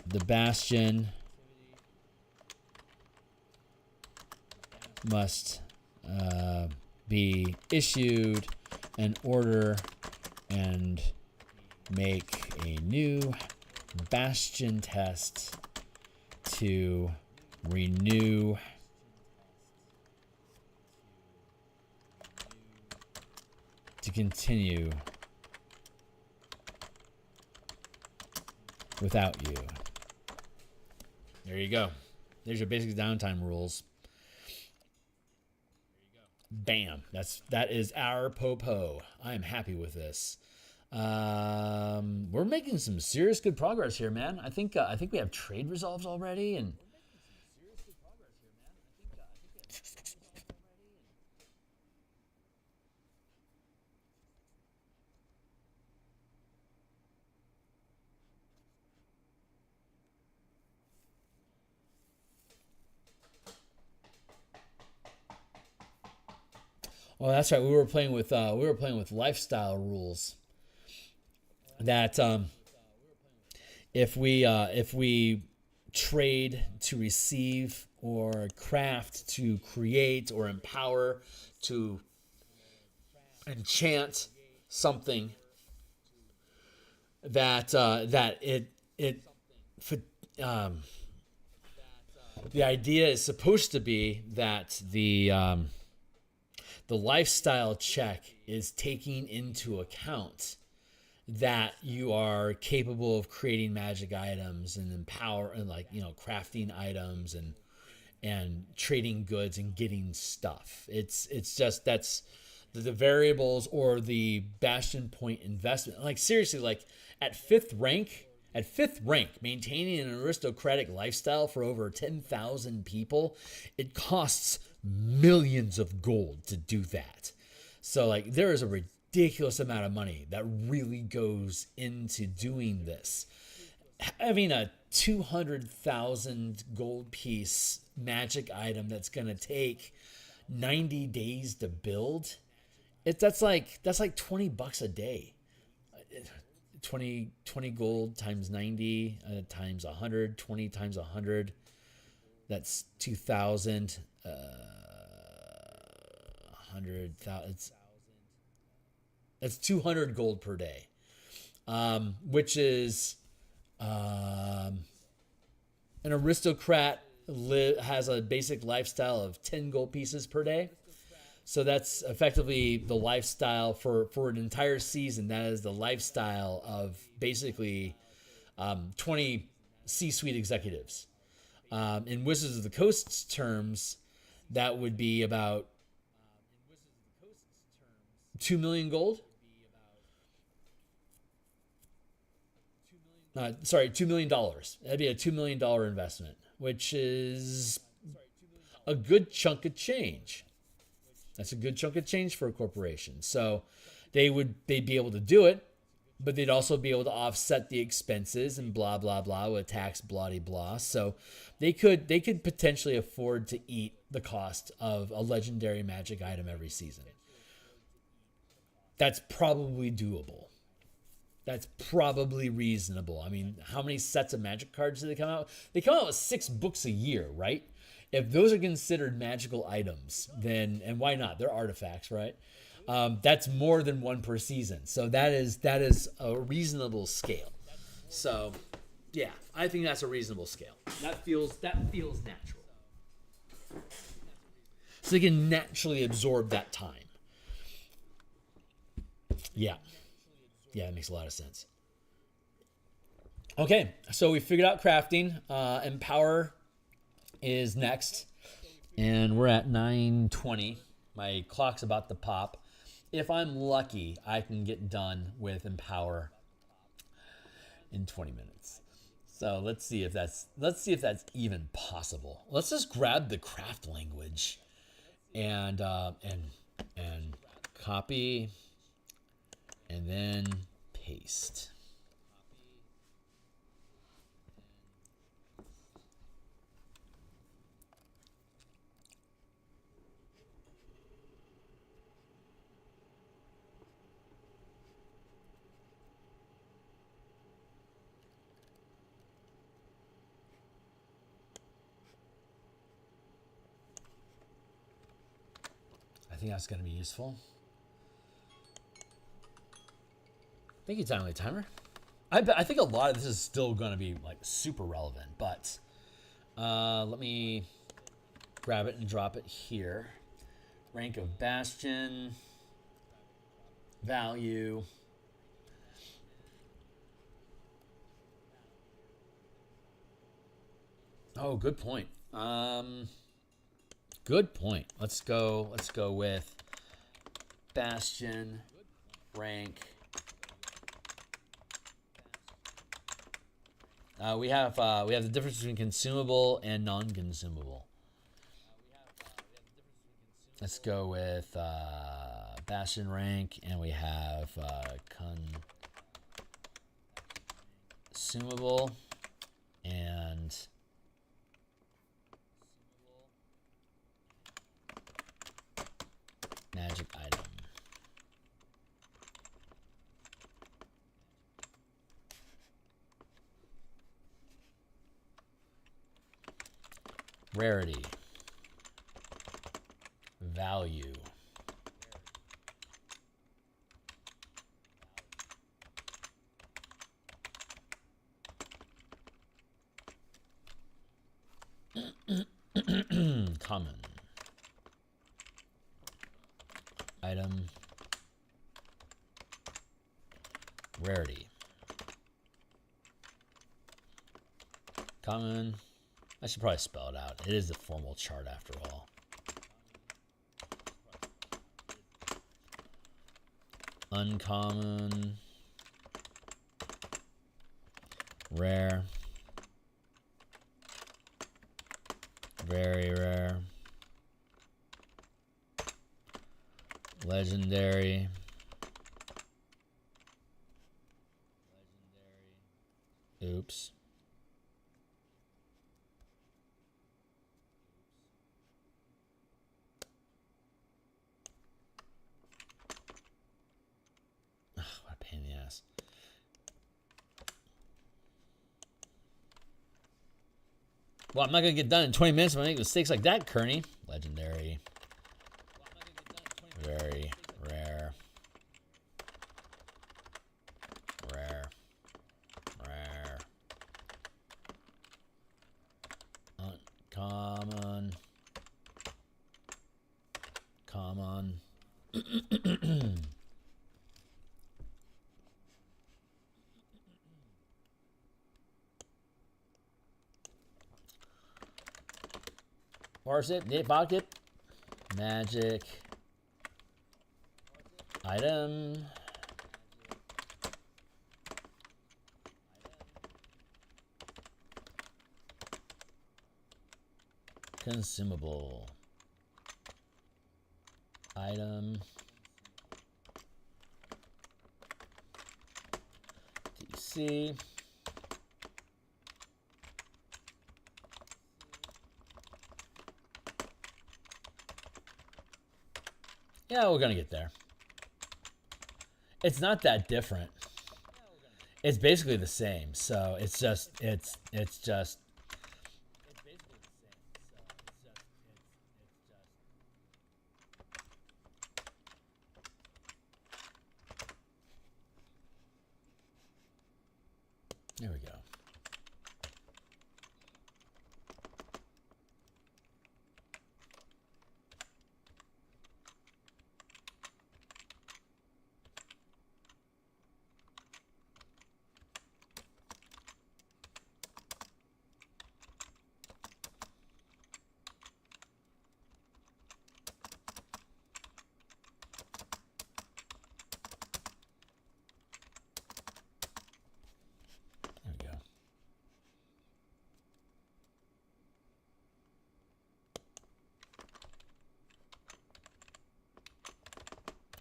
the bastion must be issued an order and make a new bastion test to renew to continue without you. There you go. There's your basic downtime rules. Bam. That is our po-po. I am happy with this. We're making some serious good progress here, man. I think we have trade resolves already, and well, that's right. We were playing with lifestyle rules. That if we trade to receive, or craft to create, or empower to enchant something, the idea is supposed to be that the lifestyle check is taking into account that you are capable of creating magic items and crafting items and trading goods and getting stuff. It's just that's the variables, or the bastion point investment. Like, seriously, like at fifth rank, maintaining an aristocratic lifestyle for over 10,000 people, it costs millions of gold to do that. So like, there is a ridiculous amount of money that really goes into doing this. Having a 200,000 gold piece magic item that's going to take 90 days to build, that's like $20 a day. 20 gold times 90 times 100, 20 times 100, that's 2,000. 100,000. That's 200 gold per day, which is an aristocrat has a basic lifestyle of 10 gold pieces per day. So that's effectively the lifestyle for an entire season. That is the lifestyle of basically 20 C-suite executives. In Wizards of the Coast's terms, that would be about 2 million gold. $2 million. That'd be a $2 million investment, which is a good chunk of change. That's a good chunk of change for a corporation. So they'd be able to do it, but they'd also be able to offset the expenses and blah, blah, blah with tax, blah, blah. So they could potentially afford to eat the cost of a legendary magic item every season. That's probably doable. That's probably reasonable. I mean, how many sets of magic cards do they come out? They come out with 6 books a year, right? If those are considered magical items, then, and why not? They're artifacts, right? That's more than 1 per season. So that is a reasonable scale. So, yeah, I think that's a reasonable scale. That feels natural. So they can naturally absorb that time. Yeah. Yeah, it makes a lot of sense. Okay, so we figured out crafting. Empower is next, and we're at 9:20. My clock's about to pop. If I'm lucky, I can get done with Empower in 20 minutes. So let's see if that's even possible. Let's just grab the craft language and copy and then paste. think that's going to be useful. Thank you, Timely Timer. I think a lot of this is still going to be like super relevant, but let me grab it and drop it here. Rank of Bastion, value. Oh, good point. Good point. Let's go with Bastion rank. We have the difference between consumable and non-consumable. Let's go with Bastion rank, and we have consumable and magic item. Rarity. Value. Common. Item. Rarity. Common. I should probably spell it out. It is a formal chart after all. Uncommon. Rare. Very rare. Legendary. Oops. Ugh, what a pain in the ass. Well, I'm not going to get done in 20 minutes if I make mistakes like that, Kearney. Legendary. Very rare. Rare. Rare. Uncommon. Common. Parse it, knit pocket, magic, item, consumable, item, DC. Yeah, we're gonna get there. It's not that different. It's basically the same. So it's just there we go.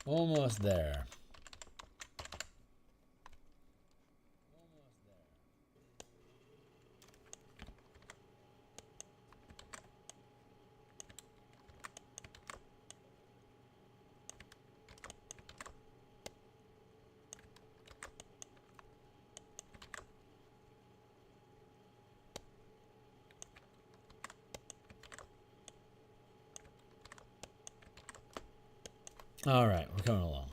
Almost there. All right, we're coming along.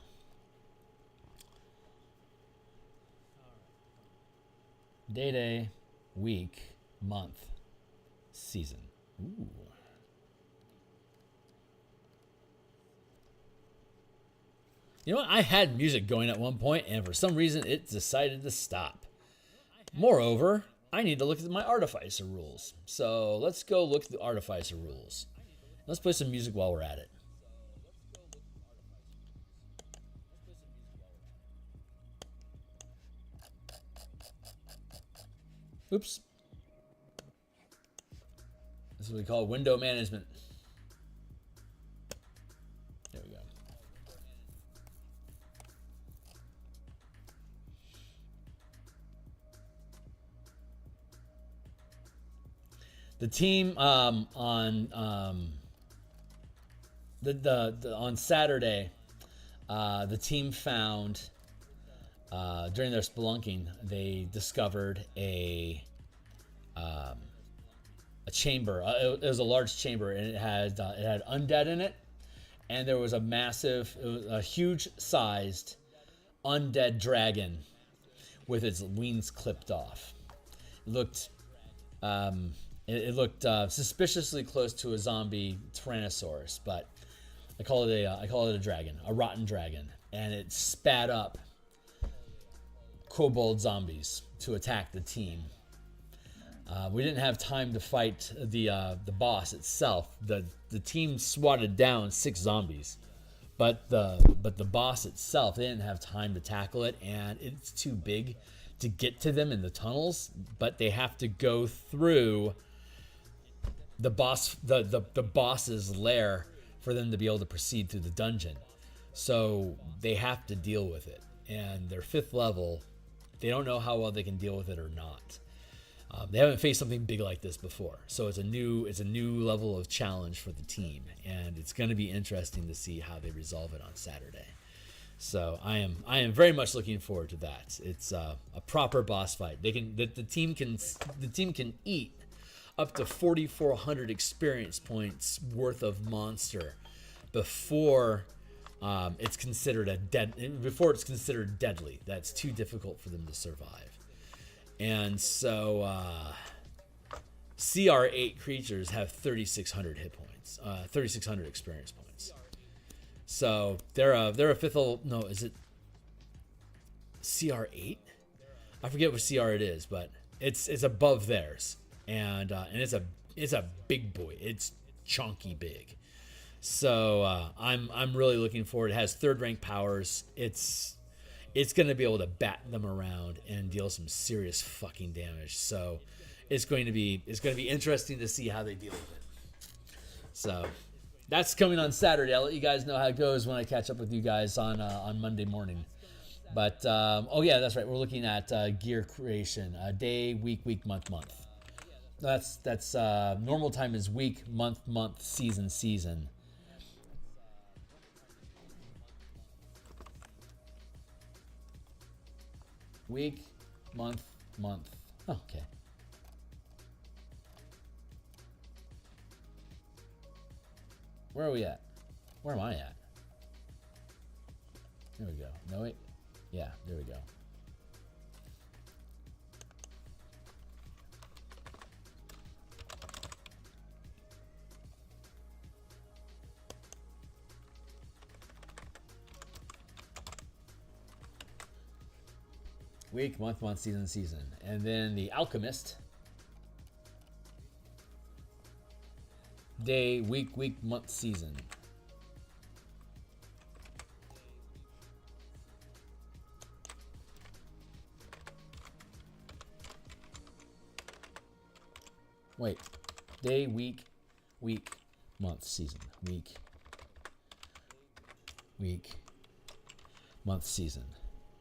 Day, week, month, season. Ooh. You know what? I had music going at one point, and for some reason, it decided to stop. Moreover, I need to look at my Artificer rules. So let's go look at the Artificer rules. Let's play some music while we're at it. Oops. This is what we call window management. There we go. The team on Saturday, the team found during their spelunking, they discovered a chamber. It was a large chamber, and it had undead in it, and there was a huge-sized undead dragon with its wings clipped off. It looked suspiciously close to a zombie Tyrannosaurus, but I call it a dragon, a rotten dragon, and it spat up kobold zombies to attack the team. We didn't have time to fight the boss itself. The team swatted down 6 zombies, but the boss itself, they didn't have time to tackle it, and it's too big to get to them in the tunnels. But they have to go through the boss's lair for them to be able to proceed through the dungeon. So they have to deal with it, and they're 5th level. They don't know how well they can deal with it or not. They haven't faced something big like this before, so it's a new level of challenge for the team, and it's going to be interesting to see how they resolve it on Saturday. So I am very much looking forward to that. It's a proper boss fight. The team can eat up to 4,400 experience points worth of monster before it's considered deadly. That's too difficult for them to survive. And so CR8 creatures have 3,600 hit points, 3,600 experience points. So they're a 5th level. No, is it CR8? I forget what CR it is, but it's above theirs, and it's a big boy. It's chunky big. So I'm really looking forward. It has 3rd rank powers. It's going to be able to bat them around and deal some serious fucking damage. So it's going to be interesting to see how they deal with it. So that's coming on Saturday. I'll let you guys know how it goes when I catch up with you guys on Monday morning. But oh yeah, that's right. We're looking at gear creation, day, week, month. That's normal time is week, month, season. Week, month. Oh, okay. Where are we at? Where am I at? There we go. No, wait. Yeah, there we go. Week, month, season. And then the Alchemist. Day, week, month, season. Wait. Day, week, month, season. Week, month, season.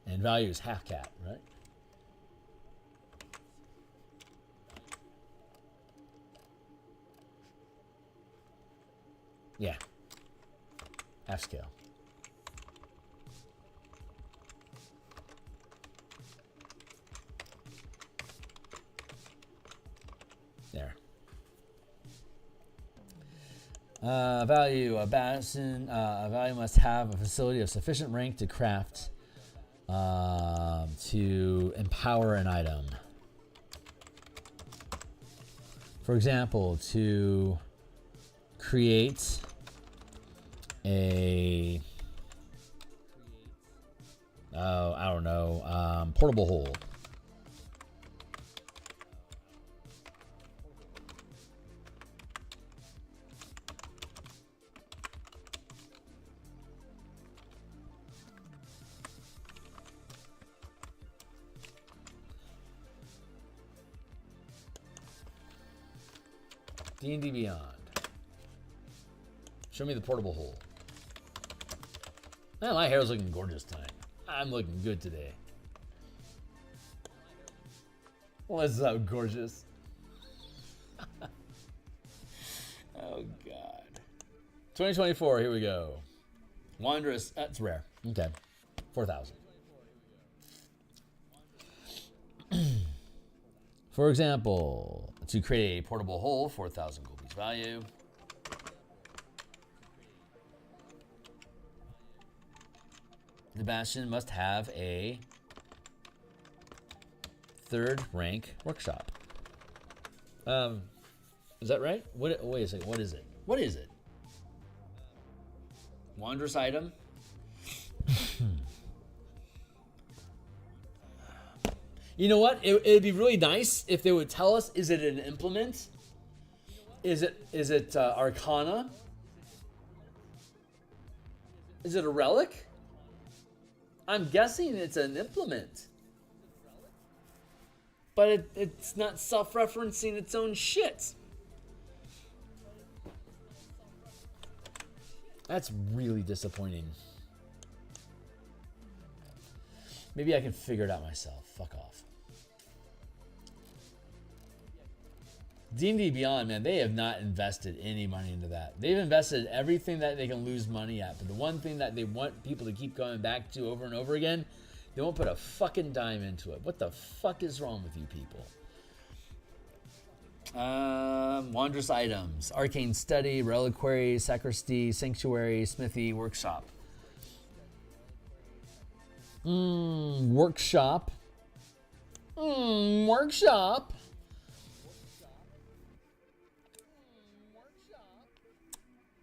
And value is half cat, right? Yeah. Half scale. There. Value, a bastion, a value must have a facility of sufficient rank to craft, to empower an item. For example, to create a, I don't know, portable hole. D&D Beyond. Show me the portable hole. Man, my hair's looking gorgeous tonight. I'm looking good today. What's up, gorgeous? Oh, God. 2024, here we go. Wanderous, that's rare. Okay. 4,000. For example, to create a portable hole, 4,000 gold piece value. The Bastion must have a 3rd rank workshop. Is that right? Wait a second. What is it? What is it? Wondrous item. You know what? It'd be really nice if they would tell us, is it an implement? Is it Arcana? Is it a relic? I'm guessing it's an implement. But it's not self-referencing its own shit. That's really disappointing. Maybe I can figure it out myself. Fuck off. D&D Beyond, man, they have not invested any money into that. They've invested everything that they can lose money at. But the one thing that they want people to keep going back to over and over again, they won't put a fucking dime into it. What the fuck is wrong with you people? Wondrous items. Arcane Study, Reliquary, Sacristy, Sanctuary, Smithy, Workshop. Workshop. Workshop.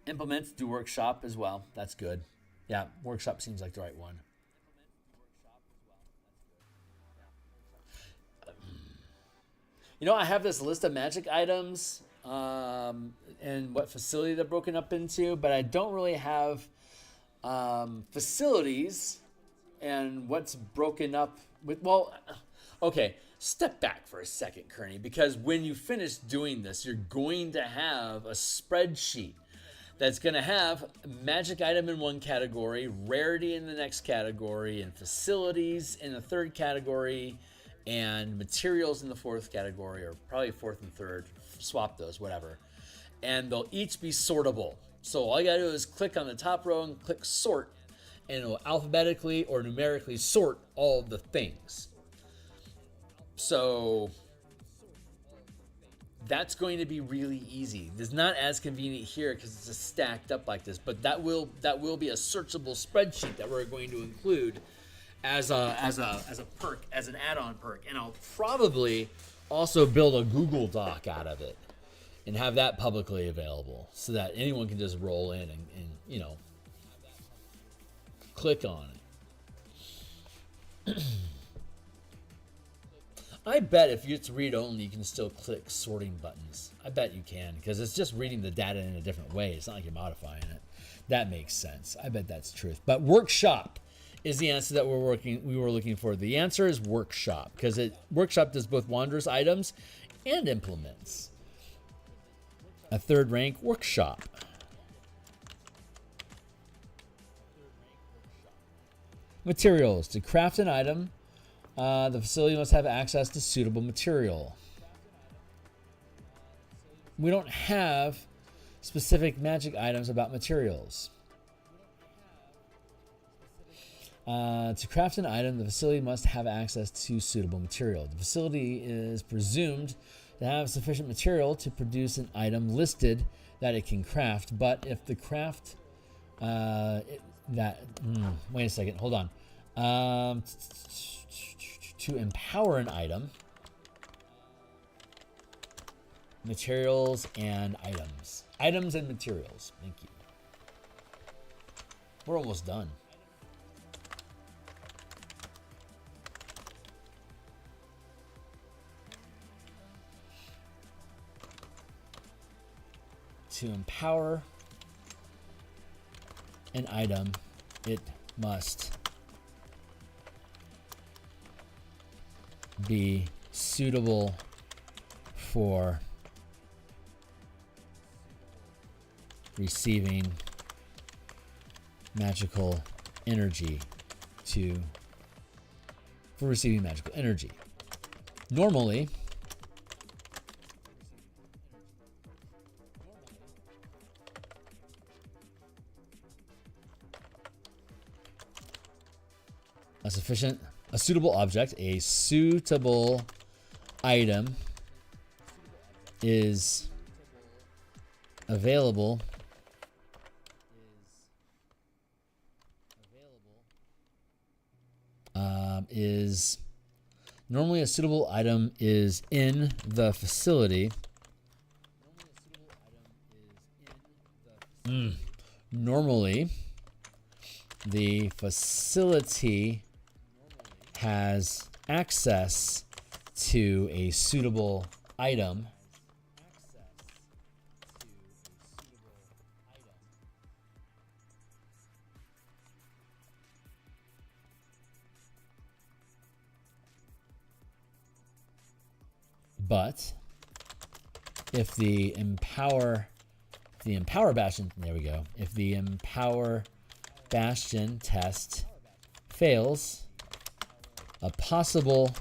Implements do workshop as well. That's good. Yeah, workshop seems like the right one. You know, I have this list of magic items and what facility they're broken up into, but I don't really have facilities and what's broken up with. Well, okay, step back for a second, Kearney, because when you finish doing this, you're going to have a spreadsheet that's going to have magic item in one category, rarity in the next category, and facilities in the 3rd category, and materials in the 4th category, or probably 4th and 3rd. Swap those, whatever. And they'll each be sortable. So all you got to do is click on the top row and click sort, and it'll alphabetically or numerically sort all the things. So that's going to be really easy. It's not as convenient here because it's just stacked up like this, but that will be a searchable spreadsheet that we're going to include as a perk, as an add-on perk, and I'll probably also build a Google Doc out of it and have that publicly available so that anyone can just roll in and you know, click on it. I bet if it's read only, you can still click sorting buttons. I bet you can, because it's just reading the data in a different way. It's not like you're modifying it. That makes sense. I bet that's truth. But workshop is the answer that we were looking for. The answer is workshop, because workshop does both wondrous items and implements. A 3rd rank workshop. Materials. To craft an item, the facility must have access to suitable material. We don't have specific magic items about materials. To craft an item, the facility must have access to suitable material. The facility is presumed to have sufficient material to produce an item listed that it can craft. But if the craft wait a second, hold on. To empower an item, materials and items. Items and materials. Thank you. We're almost done. To empower an item, it must be suitable for receiving magical energy Normally, a suitable object, a suitable item is available normally a suitable item is in the facility. Normally, the facility has access to a suitable item. But if the empower bastion, there we go. If the empower bastion test fails, a possible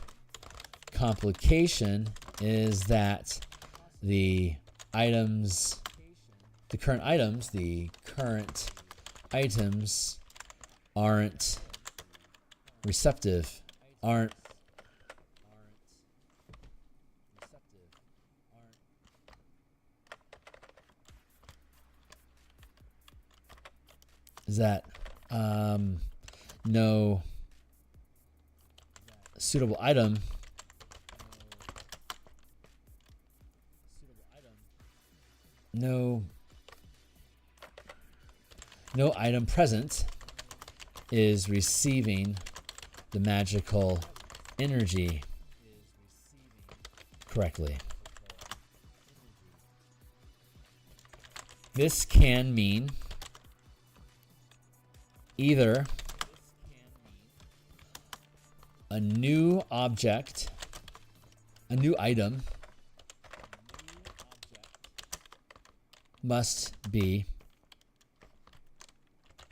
complication is that the current items aren't receptive, no suitable item no item present is receiving the magical energy correctly. This can mean either a new item must be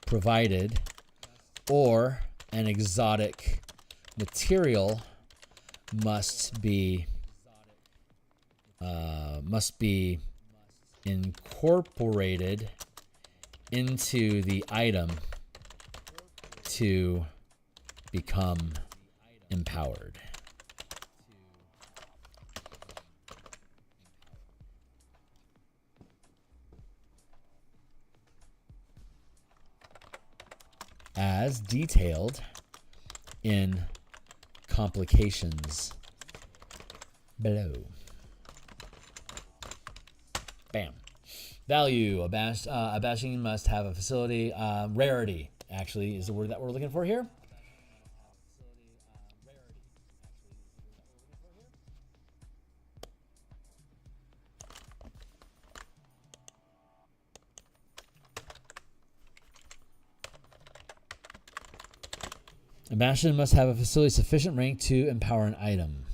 provided, or an exotic material must be incorporated into the item to become empowered. As detailed in complications below. Bam. Value. A bastion must have a facility. Rarity, actually, is the word that we're looking for here. A bastion must have a facility sufficient rank to empower an item.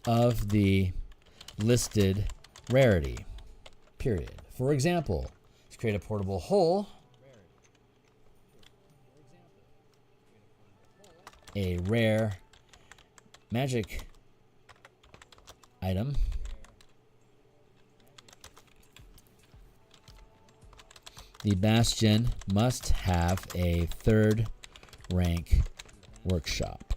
Of the listed rarity, period. For example, let's create a portable hull. A rare magic item. The bastion must have a 3rd rank workshop.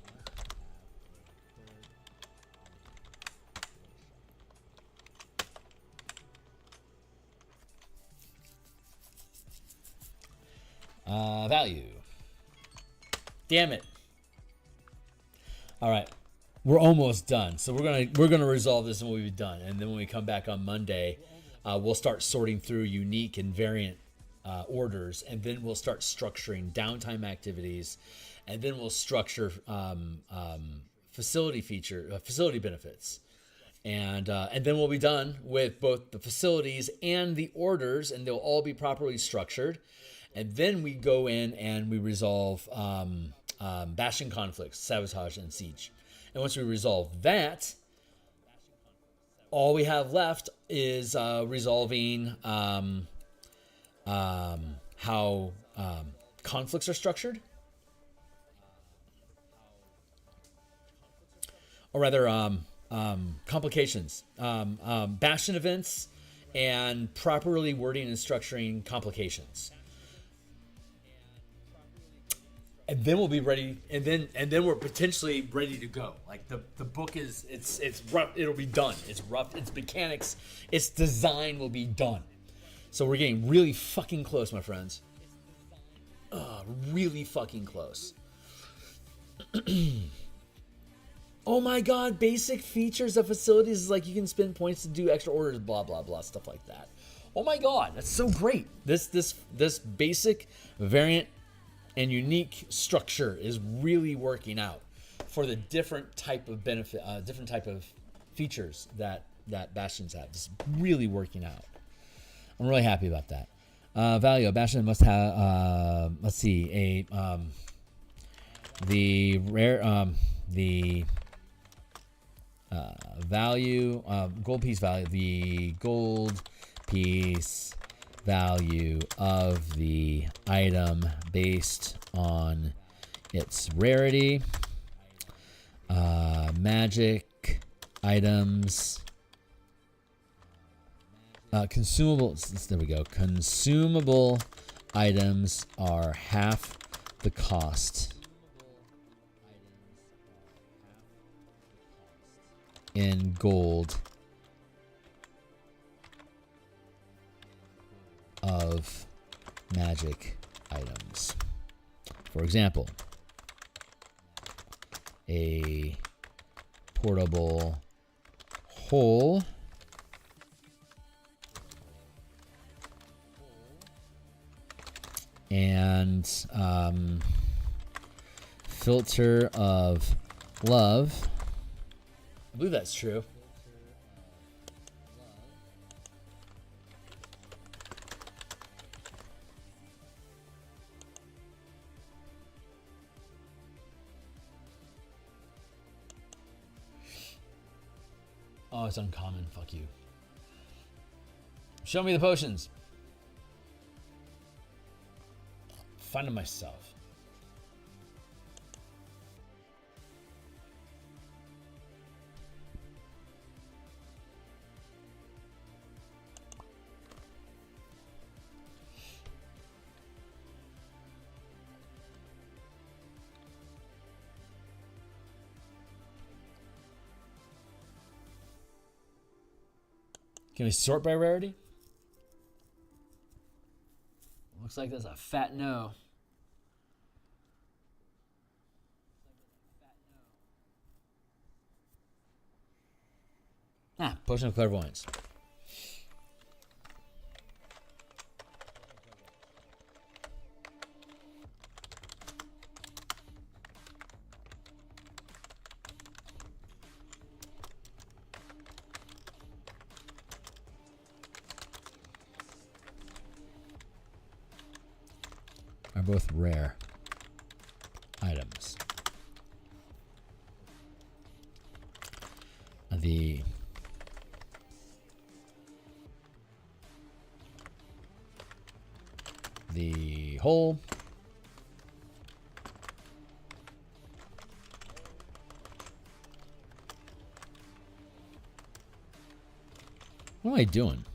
Value. Damn it. All right. We're almost done. So we're gonna resolve this and we'll be done. And then when we come back on Monday, we'll start sorting through unique and variant orders, and then we'll start structuring downtime activities, and then we'll structure facility benefits. And then we'll be done with both the facilities and the orders, and they'll all be properly structured. And then we go in and we resolve Bastion conflicts, sabotage, and siege. And once we resolve that, all we have left is resolving how conflicts are structured. Or rather, complications. Bastion events and properly wording and structuring complications. And then we'll be ready, and then we're potentially ready to go. Like the book is, it's rough. It'll be done. It's rough. Its mechanics, its design will be done. So we're getting really fucking close, my friends. Really fucking close. Oh my god! Basic features of facilities is like you can spend points to do extra orders, blah blah blah, stuff like that. Oh my god, that's so great. This basic variant and unique structure is really working out for the different type of benefit, different type of features that Bastions have. It's really working out. I'm really happy about that. Value: Bastion must have. Let's see, the rare the value gold piece value. The gold piece value of the item based on its rarity. Magic items, consumables. There we go. Consumable items are half the cost in gold of magic items. For example, a portable hole and filter of love. I believe that's true. Oh, it's uncommon. Fuck you. Show me the potions. Find them myself. Can we sort by rarity? Looks like that's a fat no. Potion of Clairvoyance. Are both rare items. The hole. What am I doing?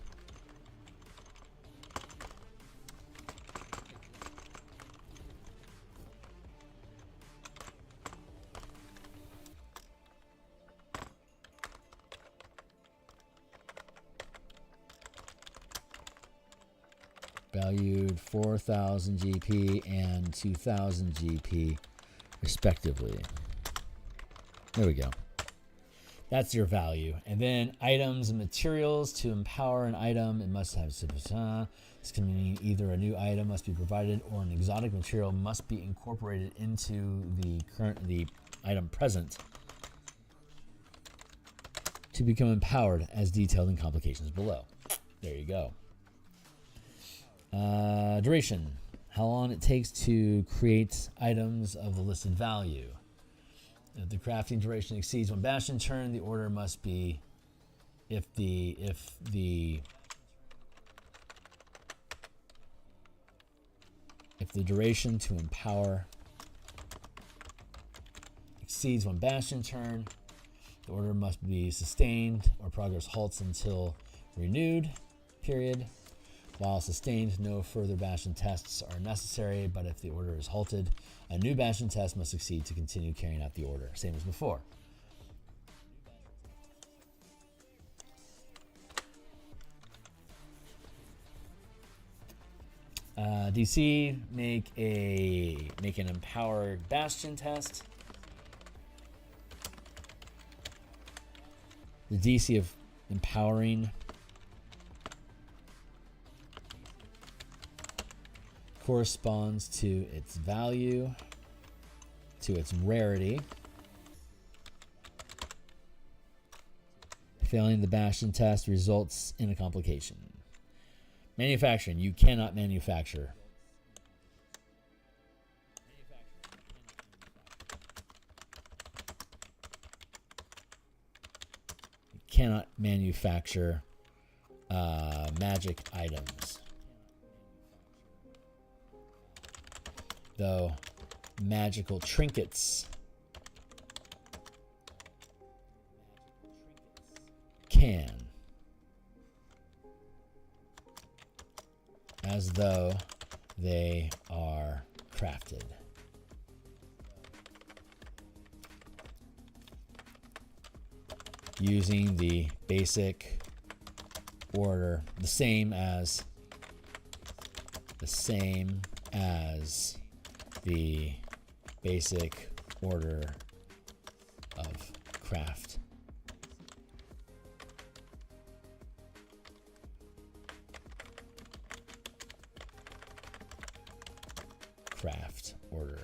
valued 4,000 GP and 2,000 GP, respectively. There we go. That's your value. And then items and materials. To empower an item, it must have this can mean either a new item must be provided or an exotic material must be incorporated into the item present to become empowered, as detailed in complications below. There you go. Duration. How long it takes to create items of the listed value. If the crafting duration exceeds 1 bastion turn, the order must be if the duration to empower exceeds 1 bastion turn, the order must be sustained or progress halts until renewed, period. While sustained, no further bastion tests are necessary, but if the order is halted, a new bastion test must succeed to continue carrying out the order. Same as before. DC, make an empowered bastion test. The DC of empowering corresponds to its value, to its rarity. Failing the bastion test results in a complication. Manufacturing. You cannot manufacture. You cannot manufacture magic items. Though magical trinkets can, as though they are crafted. Using the basic order, the same as the basic order of craft. Craft order.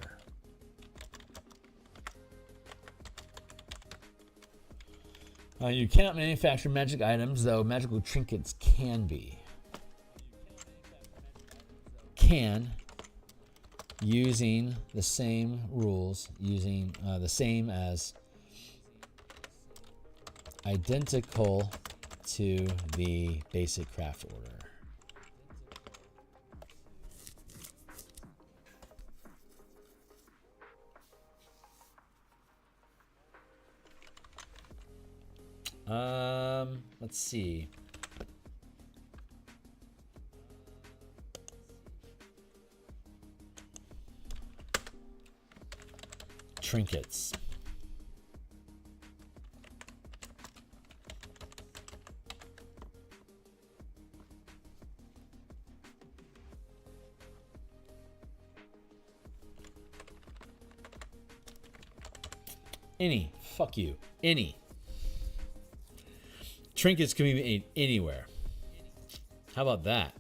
You cannot manufacture magic items, though magical trinkets can be. Can, using the same rules, using the same as identical to the basic craft order. Let's see. Trinkets. Any. Fuck you. Any. Trinkets can be made anywhere. How about that?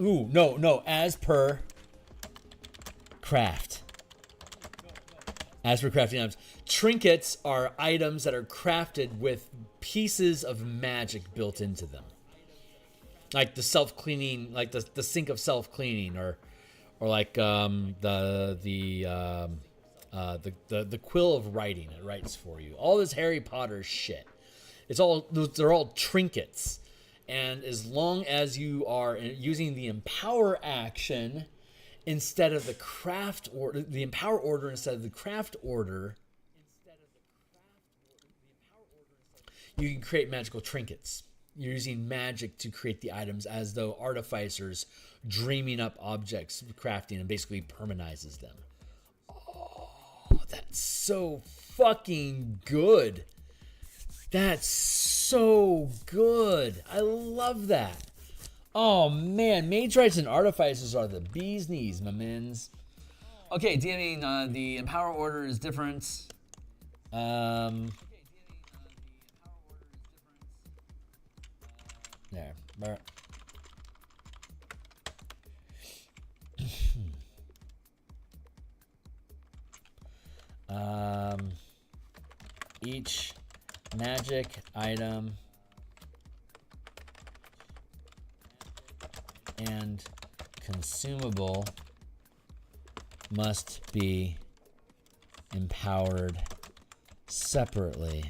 Ooh, no. As per craft. As for crafting items. Trinkets are items that are crafted with pieces of magic built into them. Like the self-cleaning, like the sink of self-cleaning, or like the quill of writing. It writes for you. All this Harry Potter shit. They're all trinkets. And as long as you are using the empower action instead of the craft order, the empower order instead of the craft order, you can create magical trinkets. You're using magic to create the items as though artificers dreaming up objects, crafting, and basically permanizes them. Oh, that's so fucking good. That's so good. I love that. Oh man, Mage Rights and Artificers are the bee's knees, my mins. Okay, DMing, the Empower order is different. There. Each magic item and consumable must be empowered separately.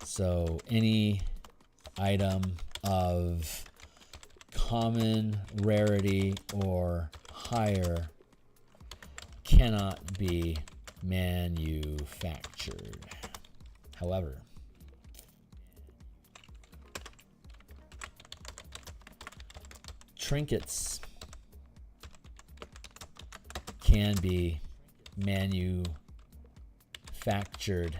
So any item of common rarity or higher cannot be manufactured. However, trinkets can be manufactured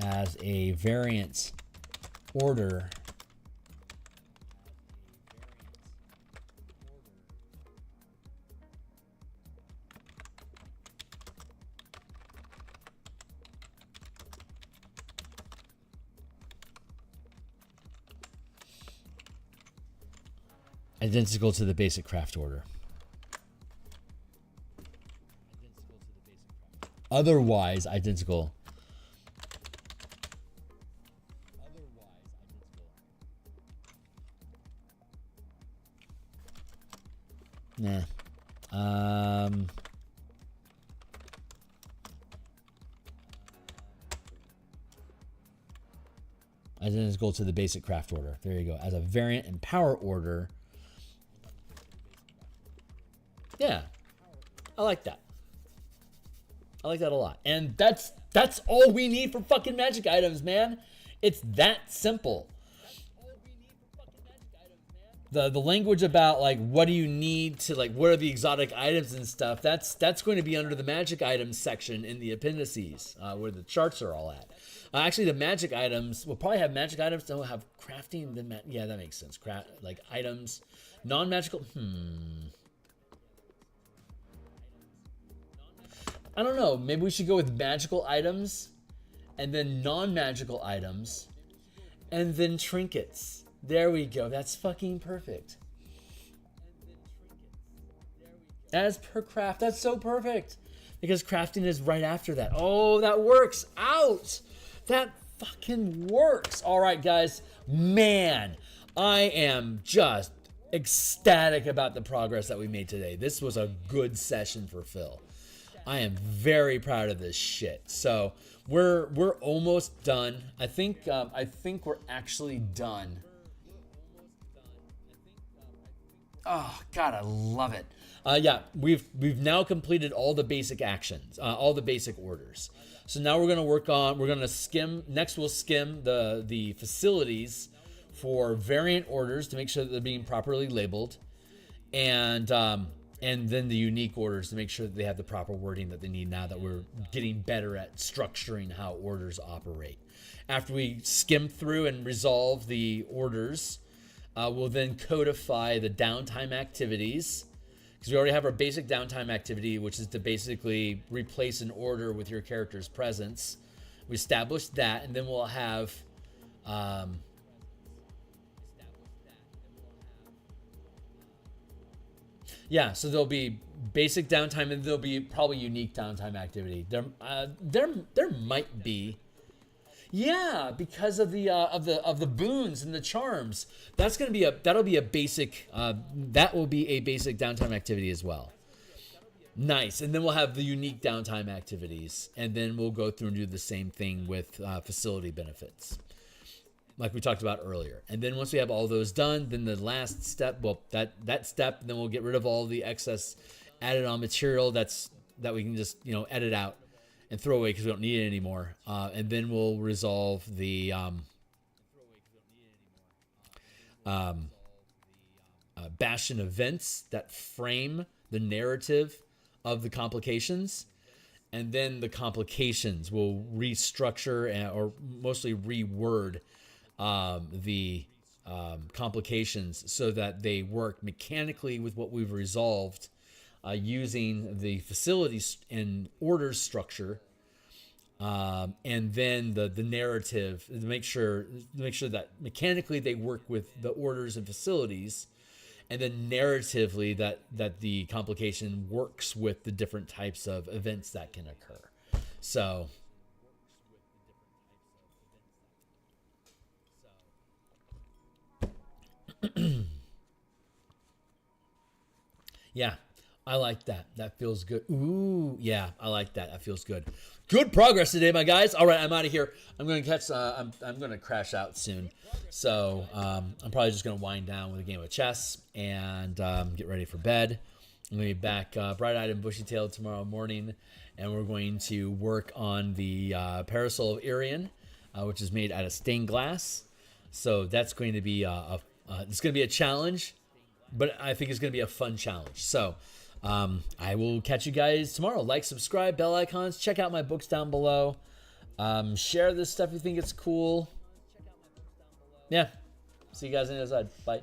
as a variant order identical to the basic craft order. Otherwise identical. Nah. Identical to the basic craft order. There you go. As a variant and power order. Yeah. I like that. I like that a lot. And that's all we need for fucking magic items, man. It's that simple. The language about like what do you need to like what are the exotic items and stuff, that's going to be under the magic items section in the appendices where the charts are all at. Actually, the magic items will probably have magic items that will have crafting. Yeah, that makes sense. Like items, non-magical. I don't know. Maybe we should go with magical items, and then non-magical items, and then trinkets. There we go. That's fucking perfect. As per craft. That's so perfect. Because crafting is right after that. Oh, that works out. That fucking works. All right, guys. Man, I am just ecstatic about the progress that we made today. This was a good session for Phil. I am very proud of this shit. So we're almost done. I think we're actually done. Oh God, I love it. Yeah, we've now completed all the basic actions, all the basic orders. So now we're gonna skim. Next, we'll skim the facilities for variant orders to make sure that they're being properly labeled, and then the unique orders to make sure that they have the proper wording that they need now that we're getting better at structuring how orders operate. After we skim through and resolve the orders, we'll then codify the downtime activities, because we already have our basic downtime activity, which is to basically replace an order with your character's presence. We establish that, and then we'll have yeah, so there'll be basic downtime, and there'll be probably unique downtime activity. There might be. Yeah, because of the boons and the charms. That'll be a basic downtime activity as well. Nice. And then we'll have the unique downtime activities, and then we'll go through and do the same thing with facility benefits, like we talked about earlier. And then once we have all those done, then the last step, that step, then we'll get rid of all the excess added on material that we can just edit out and throw away because we don't need it anymore. And then we'll resolve the Bastion events that frame the narrative of the complications. and then the complications will restructure or mostly reword the complications so that they work mechanically with what we've resolved using the facilities and orders structure, and then the narrative to make sure that mechanically they work with the orders and facilities, and then narratively that the complication works with the different types of events that can occur. So yeah, I like that. That feels good. Ooh, yeah, I like that. That feels good. Good progress today, my guys. All right, I'm out of here. I'm gonna catch. I'm gonna crash out soon, so I'm probably just gonna wind down with a game of chess and get ready for bed. I'm gonna be back bright-eyed and bushy-tailed tomorrow morning, and we're going to work on the Parasol of Irion, which is made out of stained glass. So that's going to be it's going to be a challenge, but I think it's going to be a fun challenge. So I will catch you guys tomorrow. Like, subscribe, bell icons. Check out my books down below. Share this stuff if you think it's cool. Yeah. See you guys on the other side. Bye.